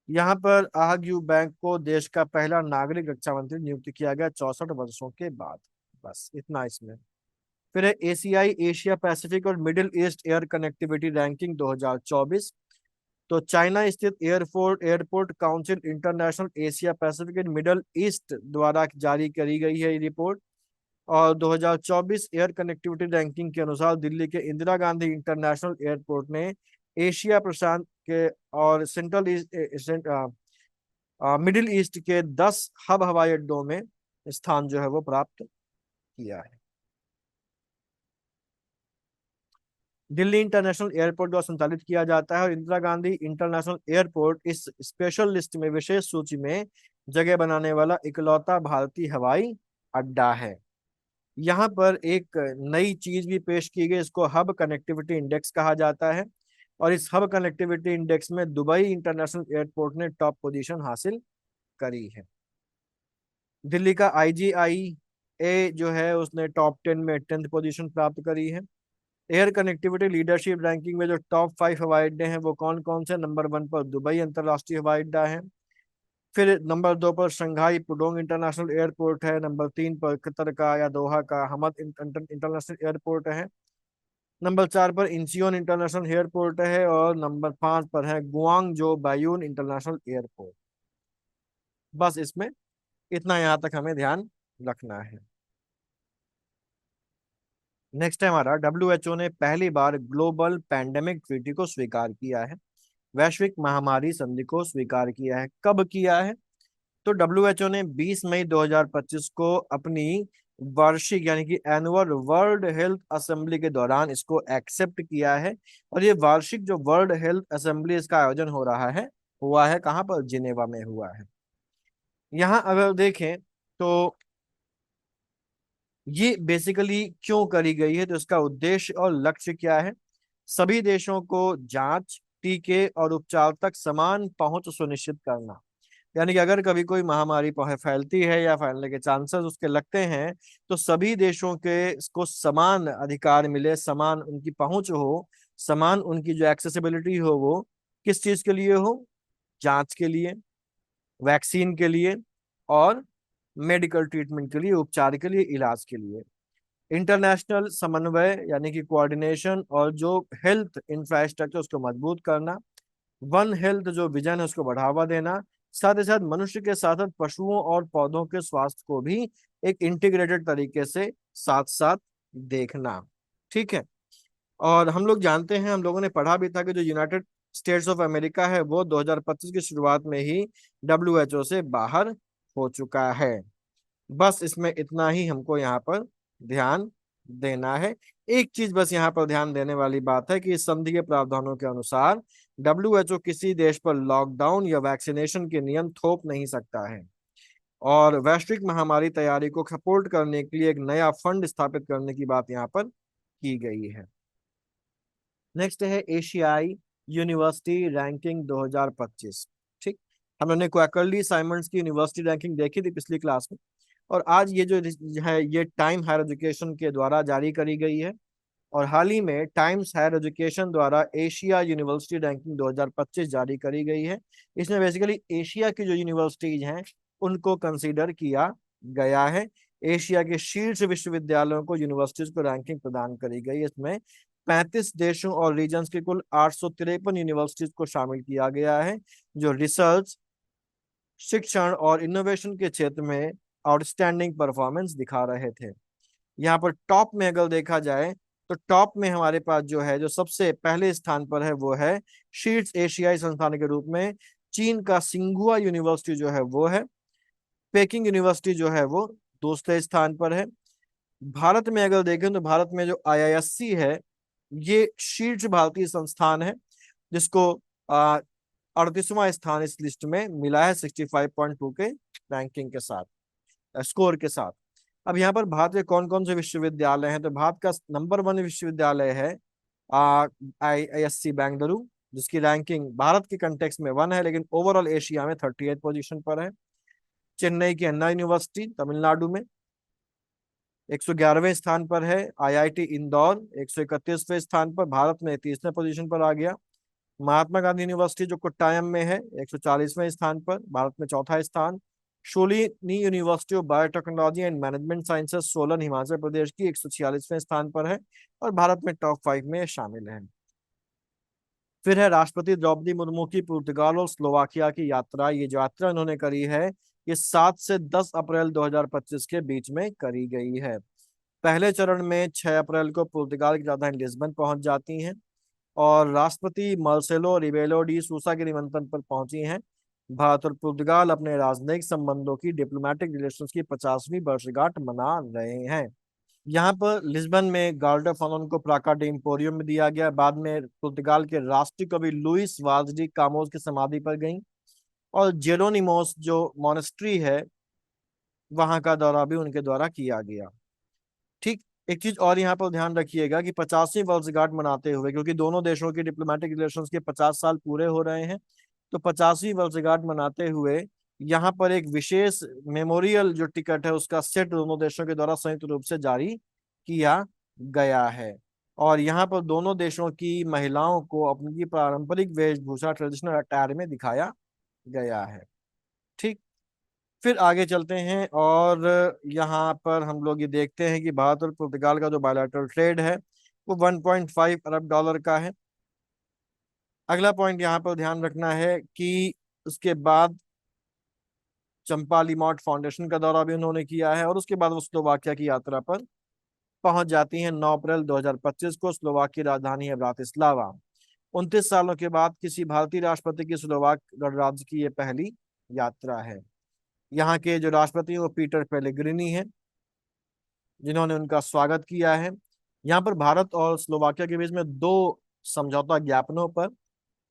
यहाँ पर आहग्यू बैंक को देश का पहला नागरिक रक्षा मंत्री नियुक्त किया गया 64 वर्षों के बाद। बस इतना इसमें। फिर है एसीआई एशिया पैसिफिक और middle east air connectivity ranking 2024। तो चाइना स्थित airport airport council international Asia Pacific and middle east द्वारा जारी करी गई है ये रिपोर्ट। और 2024 एयर कनेक्टिविटी रैंकिंग के अनुसार दिल्ली के इंदिरा गांधी इंटरनेशनल एयरपोर्ट ने एशिया प्रशांत के और सेंट्रल ईस्ट मिडिल ईस्ट के 10 हब हवाई अड्डों में स्थान जो है वो प्राप्त किया है। दिल्ली इंटरनेशनल एयरपोर्ट द्वारा संचालित किया जाता है और इंदिरा गांधी इंटरनेशनल एयरपोर्ट इस स्पेशल लिस्ट में, विशेष सूची में जगह बनाने वाला इकलौता भारतीय हवाई अड्डा है। यहाँ पर एक नई चीज भी पेश की गई, इसको हब कनेक्टिविटी इंडेक्स कहा जाता है। और इस हब कनेक्टिविटी इंडेक्स में दुबई इंटरनेशनल एयरपोर्ट ने टॉप पोजीशन हासिल करी है। दिल्ली का आईजीआई ए जो है उसने टॉप 10 में 10th पोजीशन प्राप्त करी है। एयर कनेक्टिविटी लीडरशिप रैंकिंग में जो टॉप 5 हवाई अड्डे हैं वो कौन कौन से? नंबर 1 पर दुबई अंतरराष्ट्रीय हवाई अड्डा है। फिर नंबर 2 पर शंघाई पुडोंग इंटरनेशनल एयरपोर्ट है। नंबर 3 पर कतर का या दोहा का हमद इंटरनेशनल एयरपोर्ट है। नंबर 4 पर इंचियोन इंटरनेशनल एयरपोर्ट है। और नंबर 5 पर है गुआंगजो बायून इंटरनेशनल एयरपोर्ट। बस इसमें इतना यहाँ तक हमें ध्यान रखना है। नेक्स्ट है हमारा, डब्ल्यूएचओ ने पहली बार ग्लोबल पैंडेमिक ट्रीटी को स्वीकार किया है, वैश्विक महामारी संधि को स्वीकार किया है। कब किया है? तो डब्ल्यूएचओ ने 20 मई 2025 को अपनी वार्षिक यानी कि एनुअल वर्ल्ड हेल्थ असेंबली के दौरान इसको एक्सेप्ट किया है। और ये वार्षिक जो वर्ल्ड हेल्थ असेंबली इसका आयोजन हो रहा है, हुआ है कहाँ पर? जिनेवा में हुआ है। यहाँ अगर देखें तो ये बेसिकली क्यों करी गई है, तो इसका उद्देश्य और लक्ष्य क्या है? सभी देशों को जांच, टीके और उपचार तक समान पहुंच सुनिश्चित करना। यानी कि अगर कभी कोई महामारी फैलती है या फैलने के चांसेस उसके लगते हैं, तो सभी देशों के को समान अधिकार मिले, समान उनकी पहुंच हो, समान उनकी जो एक्सेसिबिलिटी हो, वो किस चीज के लिए हो? जांच के लिए, वैक्सीन के लिए और मेडिकल ट्रीटमेंट के लिए, उपचार के लिए, इलाज के लिए। इंटरनेशनल समन्वय यानी कि कोऑर्डिनेशन और जो हेल्थ इंफ्रास्ट्रक्चर उसको मजबूत करना। वन हेल्थ जो विजन है उसको बढ़ावा देना। साथ ही साथ मनुष्य के साथ साथ पशुओं और पौधों के स्वास्थ्य को भी एक इंटीग्रेटेड तरीके से साथ साथ देखना। ठीक है। और हम लोग जानते हैं, हम लोगों ने पढ़ा भी था कि जो यूनाइटेड स्टेट्स ऑफ अमेरिका है वो 2025 की शुरुआत में ही डब्ल्यूएचओ से बाहर हो चुका है। बस इसमें इतना ही हमको यहाँ पर ध्यान देना है। एक चीज बस यहाँ पर ध्यान देने वाली बात है कि इस संधि के प्रावधानों के अनुसार डब्ल्यूएचओ किसी देश पर लॉकडाउन या वैक्सीनेशन के नियम थोप नहीं सकता है। और वैश्विक महामारी तैयारी को सपोर्ट करने के लिए एक नया फंड स्थापित करने की बात यहाँ पर की गई है। नेक्स्ट है एशियाई यूनिवर्सिटी रैंकिंग 2025। ठीक, हम लोगों ने क्वार्टरली साइमंड्स की यूनिवर्सिटी रैंकिंग देखी थी पिछली क्लास में। और आज ये जो है ये टाइम हायर एजुकेशन के द्वारा जारी करी गई है। और हाल ही में टाइम्स हायर एजुकेशन द्वारा एशिया यूनिवर्सिटी रैंकिंग 2025 जारी करी गई है। इसमें बेसिकली एशिया की जो यूनिवर्सिटीज हैं उनको कंसीडर किया गया है। एशिया के शीर्ष विश्वविद्यालयों को, यूनिवर्सिटीज को रैंकिंग प्रदान करी गई। इसमें 35 देशों और रीजन्स के कुल 853 यूनिवर्सिटीज को शामिल किया गया है, जो रिसर्च, शिक्षण और इनोवेशन के क्षेत्र में आउटस्टैंडिंग परफॉर्मेंस दिखा रहे थे। यहाँ पर टॉप में अगर देखा जाए तो टॉप में हमारे पास जो है, जो सबसे पहले स्थान पर है वो है शीर्ष एशियाई संस्थान के रूप में चीन का सिंघुआ यूनिवर्सिटी जो है वो है। पेकिंग यूनिवर्सिटी जो है वो दूसरे स्थान पर है। भारत में अगर देखें तो भारत में जो आईआईएससी है ये शीर्ष भारतीय संस्थान है, जिसको 38वां स्थान इस लिस्ट में मिला है 65.2 के रैंकिंग के साथ, स्कोर के साथ। अब यहाँ पर भारत के कौन कौन से विश्वविद्यालय हैं, तो भारत का नंबर 1 विश्वविद्यालय है आईआईएससी बेंगलुरु, जिसकी रैंकिंग भारत के कंटेक्स में 1 है, लेकिन ओवरऑल एशिया में 38 पोजीशन पर है। चेन्नई की अन्ना यूनिवर्सिटी तमिलनाडु में 111वें स्थान पर है। आईआईटी इंदौर 131वें स्थान पर, भारत में 30वें पोजीशन पर आ गया। महात्मा गांधी यूनिवर्सिटी जो कोट्टायम में है 140वें स्थान पर, भारत में चौथा स्थान। Shoolini university of biotechnology and management sciences Solan Himachal Pradesh की 146वें स्थान पर है और भारत में टॉप 5 में शामिल है। फिर है राष्ट्रपति द्रौपदी मुर्मू की पुर्तगाल और स्लोवाकिया की यात्रा। ये जो यात्रा उन्होंने करी है ये 7 से 10 अप्रैल 2025 के बीच में करी गई है। पहले चरण में 6 अप्रैल को पुर्तगाल की राजधानी लिस्बन पहुंच जाती हैं और राष्ट्रपति मार्सेलो रिबेलो डी सूसा के निमंत्रण पर पहुंची हैं। भारत और पुर्तगाल अपने राजनयिक संबंधों की डिप्लोमेटिक रिलेशंस की 50वीं वर्षगांठ मना रहे हैं। यहाँ पर लिस्बन में गार्ड ऑफ ऑनर को प्लाका डी एम्पोरियम में दिया गया। बाद में पुर्तगाल के राष्ट्रीय कवि लुइस वाज डी कामोस की समाधि पर गई, और जेरोनिमोस जो मोनेस्ट्री है वहां का दौरा भी उनके द्वारा किया गया। ठीक। एक चीज और यहाँ पर ध्यान रखिएगा कि 50वीं वर्षगांठ मनाते हुए, क्योंकि दोनों देशों की डिप्लोमेटिक रिलेशंस के 50 साल पूरे हो रहे हैं, तो 50वीं वर्षगांठ मनाते हुए यहाँ पर एक विशेष मेमोरियल जो टिकट है उसका सेट दोनों देशों के द्वारा संयुक्त रूप से जारी किया गया है। और यहाँ पर दोनों देशों की महिलाओं को अपनी पारंपरिक वेशभूषा ट्रेडिशनल अटायर में दिखाया गया है। ठीक। फिर आगे चलते हैं और यहाँ पर हम लोग ये देखते हैं कि भारत और पुर्तगाल का जो बायलैटरल ट्रेड है वो 1.5 अरब डॉलर का है। अगला पॉइंट यहाँ पर ध्यान रखना है कि उसके बाद चंपाली मॉट फाउंडेशन का दौरा भी उन्होंने किया है, और उसके बाद वो स्लोवाकिया की यात्रा पर पहुंच जाती हैं 9 अप्रैल 2025 को। स्लोवाक की राजधानी है ब्रातिस्लावा। 29 सालों के बाद किसी भारतीय राष्ट्रपति की स्लोवाक गणराज्य की ये पहली यात्रा है। यहाँ के जो राष्ट्रपति हैं वो पीटर पेलेग्रिनी हैं, जिन्होंने उनका स्वागत किया है। यहाँ पर भारत और स्लोवाकिया के बीच में दो समझौता ज्ञापनों पर,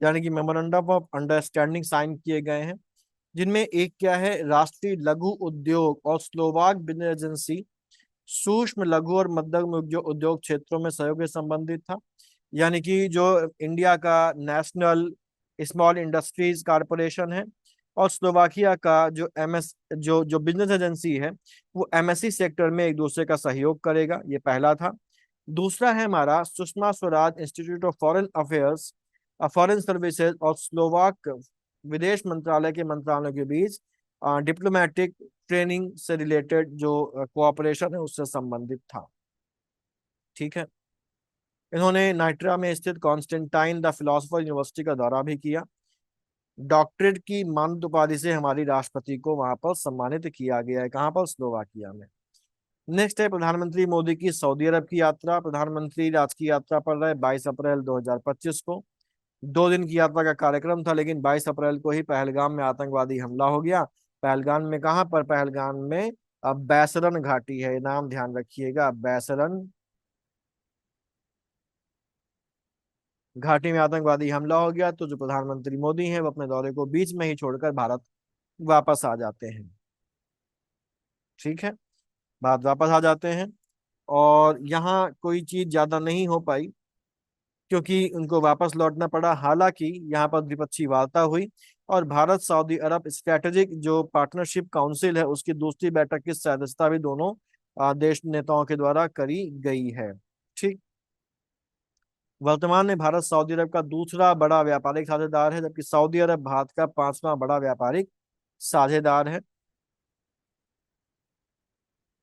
यानी कि मेमोरेंडम ऑफ अंडरस्टैंडिंग साइन किए गए हैं, जिनमें एक क्या है, राष्ट्रीय लघु उद्योग और स्लोवाक बिजनेस एजेंसी सूक्ष्म लघु और मध्यम उद्योग क्षेत्रों में सहयोग से संबंधित था। यानी कि जो इंडिया का नेशनल स्मॉल इंडस्ट्रीज कारपोरेशन है और स्लोवाकिया का जो एमएस जो जो बिजनेस एजेंसी है वो एमएससी सेक्टर में एक दूसरे का सहयोग करेगा, ये पहला था। दूसरा है हमारा Sushma Swaraj institute of foreign affairs, foreign services और स्लोवाक विदेश मंत्रालय के मंत्रालयों के बीच डिप्लोमेटिक ट्रेनिंग से रिलेटेड जो कोऑपरेशन है उससे संबंधित था। ठीक है। इन्होंने नाइट्रा में स्थित कॉन्स्टेंटाइन द फिलोसफर यूनिवर्सिटी का दौरा भी किया। डॉक्टरेट की मानद उपाधि से हमारी राष्ट्रपति को वहां पर सम्मानित किया गया है। कहाँ पर? स्लोवाकिया में। नेक्स्ट है प्रधानमंत्री मोदी की सऊदी अरब की यात्रा। प्रधानमंत्री राजकीय यात्रा पर रहे 22 अप्रैल 2025 को। 2 दिन की यात्रा का कार्यक्रम था, लेकिन 22 अप्रैल को ही पहलगाम में आतंकवादी हमला हो गया। पहलगाम में कहाँ पर? पहलगाम में अब बैसरन घाटी है, नाम ध्यान रखिएगा, बैसरन घाटी में आतंकवादी हमला हो गया। तो जो प्रधानमंत्री मोदी हैं वो अपने दौरे को बीच में ही छोड़कर भारत वापस आ जाते हैं। ठीक है, भारत वापस आ जाते हैं, और यहाँ कोई चीज ज्यादा नहीं हो पाई क्योंकि उनको वापस लौटना पड़ा। हालांकि यहाँ पर द्विपक्षीय वार्ता हुई और भारत सऊदी अरब स्ट्रेटेजिक जो पार्टनरशिप काउंसिल है उसकी दूसरी बैठक की सदस्यता भी दोनों देश नेताओं के द्वारा करी गई है। ठीक। वर्तमान में भारत सऊदी अरब का दूसरा बड़ा व्यापारिक साझेदार है, जबकि सऊदी अरब भारत का 5वां बड़ा व्यापारिक साझेदार है।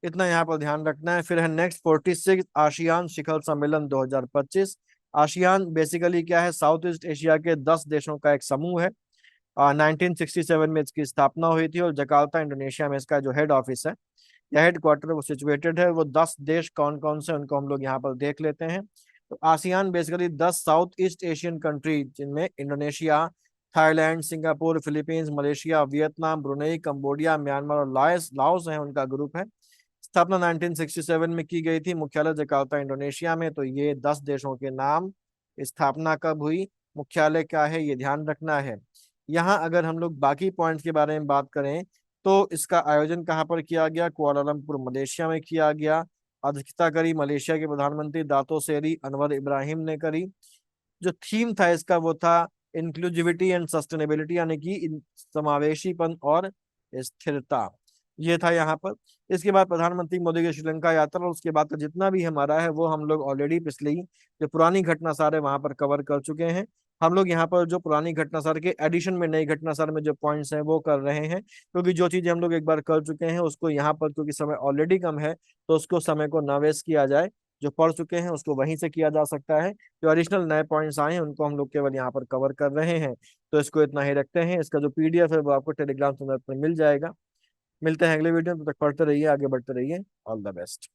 इतना यहाँ पर ध्यान रखना है। फिर है नेक्स्ट 46 आसियान शिखर सम्मेलन 2025। आसियान बेसिकली क्या है? साउथ ईस्ट एशिया के 10 देशों का एक समूह है। 1967 में इसकी स्थापना हुई थी और जकार्ता इंडोनेशिया में इसका जो हेड ऑफिस है या हेड क्वार्टर वो सिचुएटेड है। वो 10 देश कौन कौन से उनको हम लोग यहाँ पर देख लेते हैं। तो ASEAN basically 10 south east Asian country, जिनमें Indonesia, Thailand, Singapore, Philippines, Malaysia, Vietnam, Brunei, Cambodia, Myanmar और लाओस लाओस है, उनका ग्रुप है। स्थापना 1967 में की गई थी, मुख्यालय जकार्ता इंडोनेशिया में। तो ये 10 देशों के नाम। स्थापना कब हुई, मुख्यालय क्या है, ये ध्यान रखना है। यहाँ अगर हम लोग बाकी पॉइंट्स के बारे में बात करें तो इसका आयोजन कहाँ पर किया गया? कुआलालंपुर मलेशिया में किया गया। अध्यक्षता करी मलेशिया के प्रधानमंत्री दातो सेरी अनवर इब्राहिम ने करी। जो थीम था इसका वो था इंक्लूसिविटी एंड सस्टेनेबिलिटी, यानी कि समावेशीपन और स्थिरता। ये था यहाँ पर। इसके बाद प्रधानमंत्री मोदी की श्रीलंका यात्रा, और उसके बाद का जितना भी हमारा है वो हम लोग ऑलरेडी पिछली जो पुरानी घटनासार है वहां पर कवर कर चुके हैं। हम लोग यहाँ पर जो पुरानी घटनासार के एडिशन में नई घटनासार में जो पॉइंट्स हैं वो कर रहे हैं, क्योंकि जो चीजें हम लोग एक बार कर चुके हैं उसको यहाँ पर, क्योंकि समय ऑलरेडी कम है, तो उसको समय को ना वेस्ट किया जाए। जो पढ़ चुके हैं उसको वहीं से किया जा सकता है। जो एडिशनल नए पॉइंट्स आए हैं उनको हम लोग केवल यहाँ पर कवर कर रहे हैं। तो इसको इतना ही रखते हैं। इसका जो पीडीएफ है वो आपको टेलीग्राम चैनल पर मिल जाएगा। मिलते हैं अगले वीडियो में, तब तक पढ़ते रहिए, आगे बढ़ते रहिए। All the best.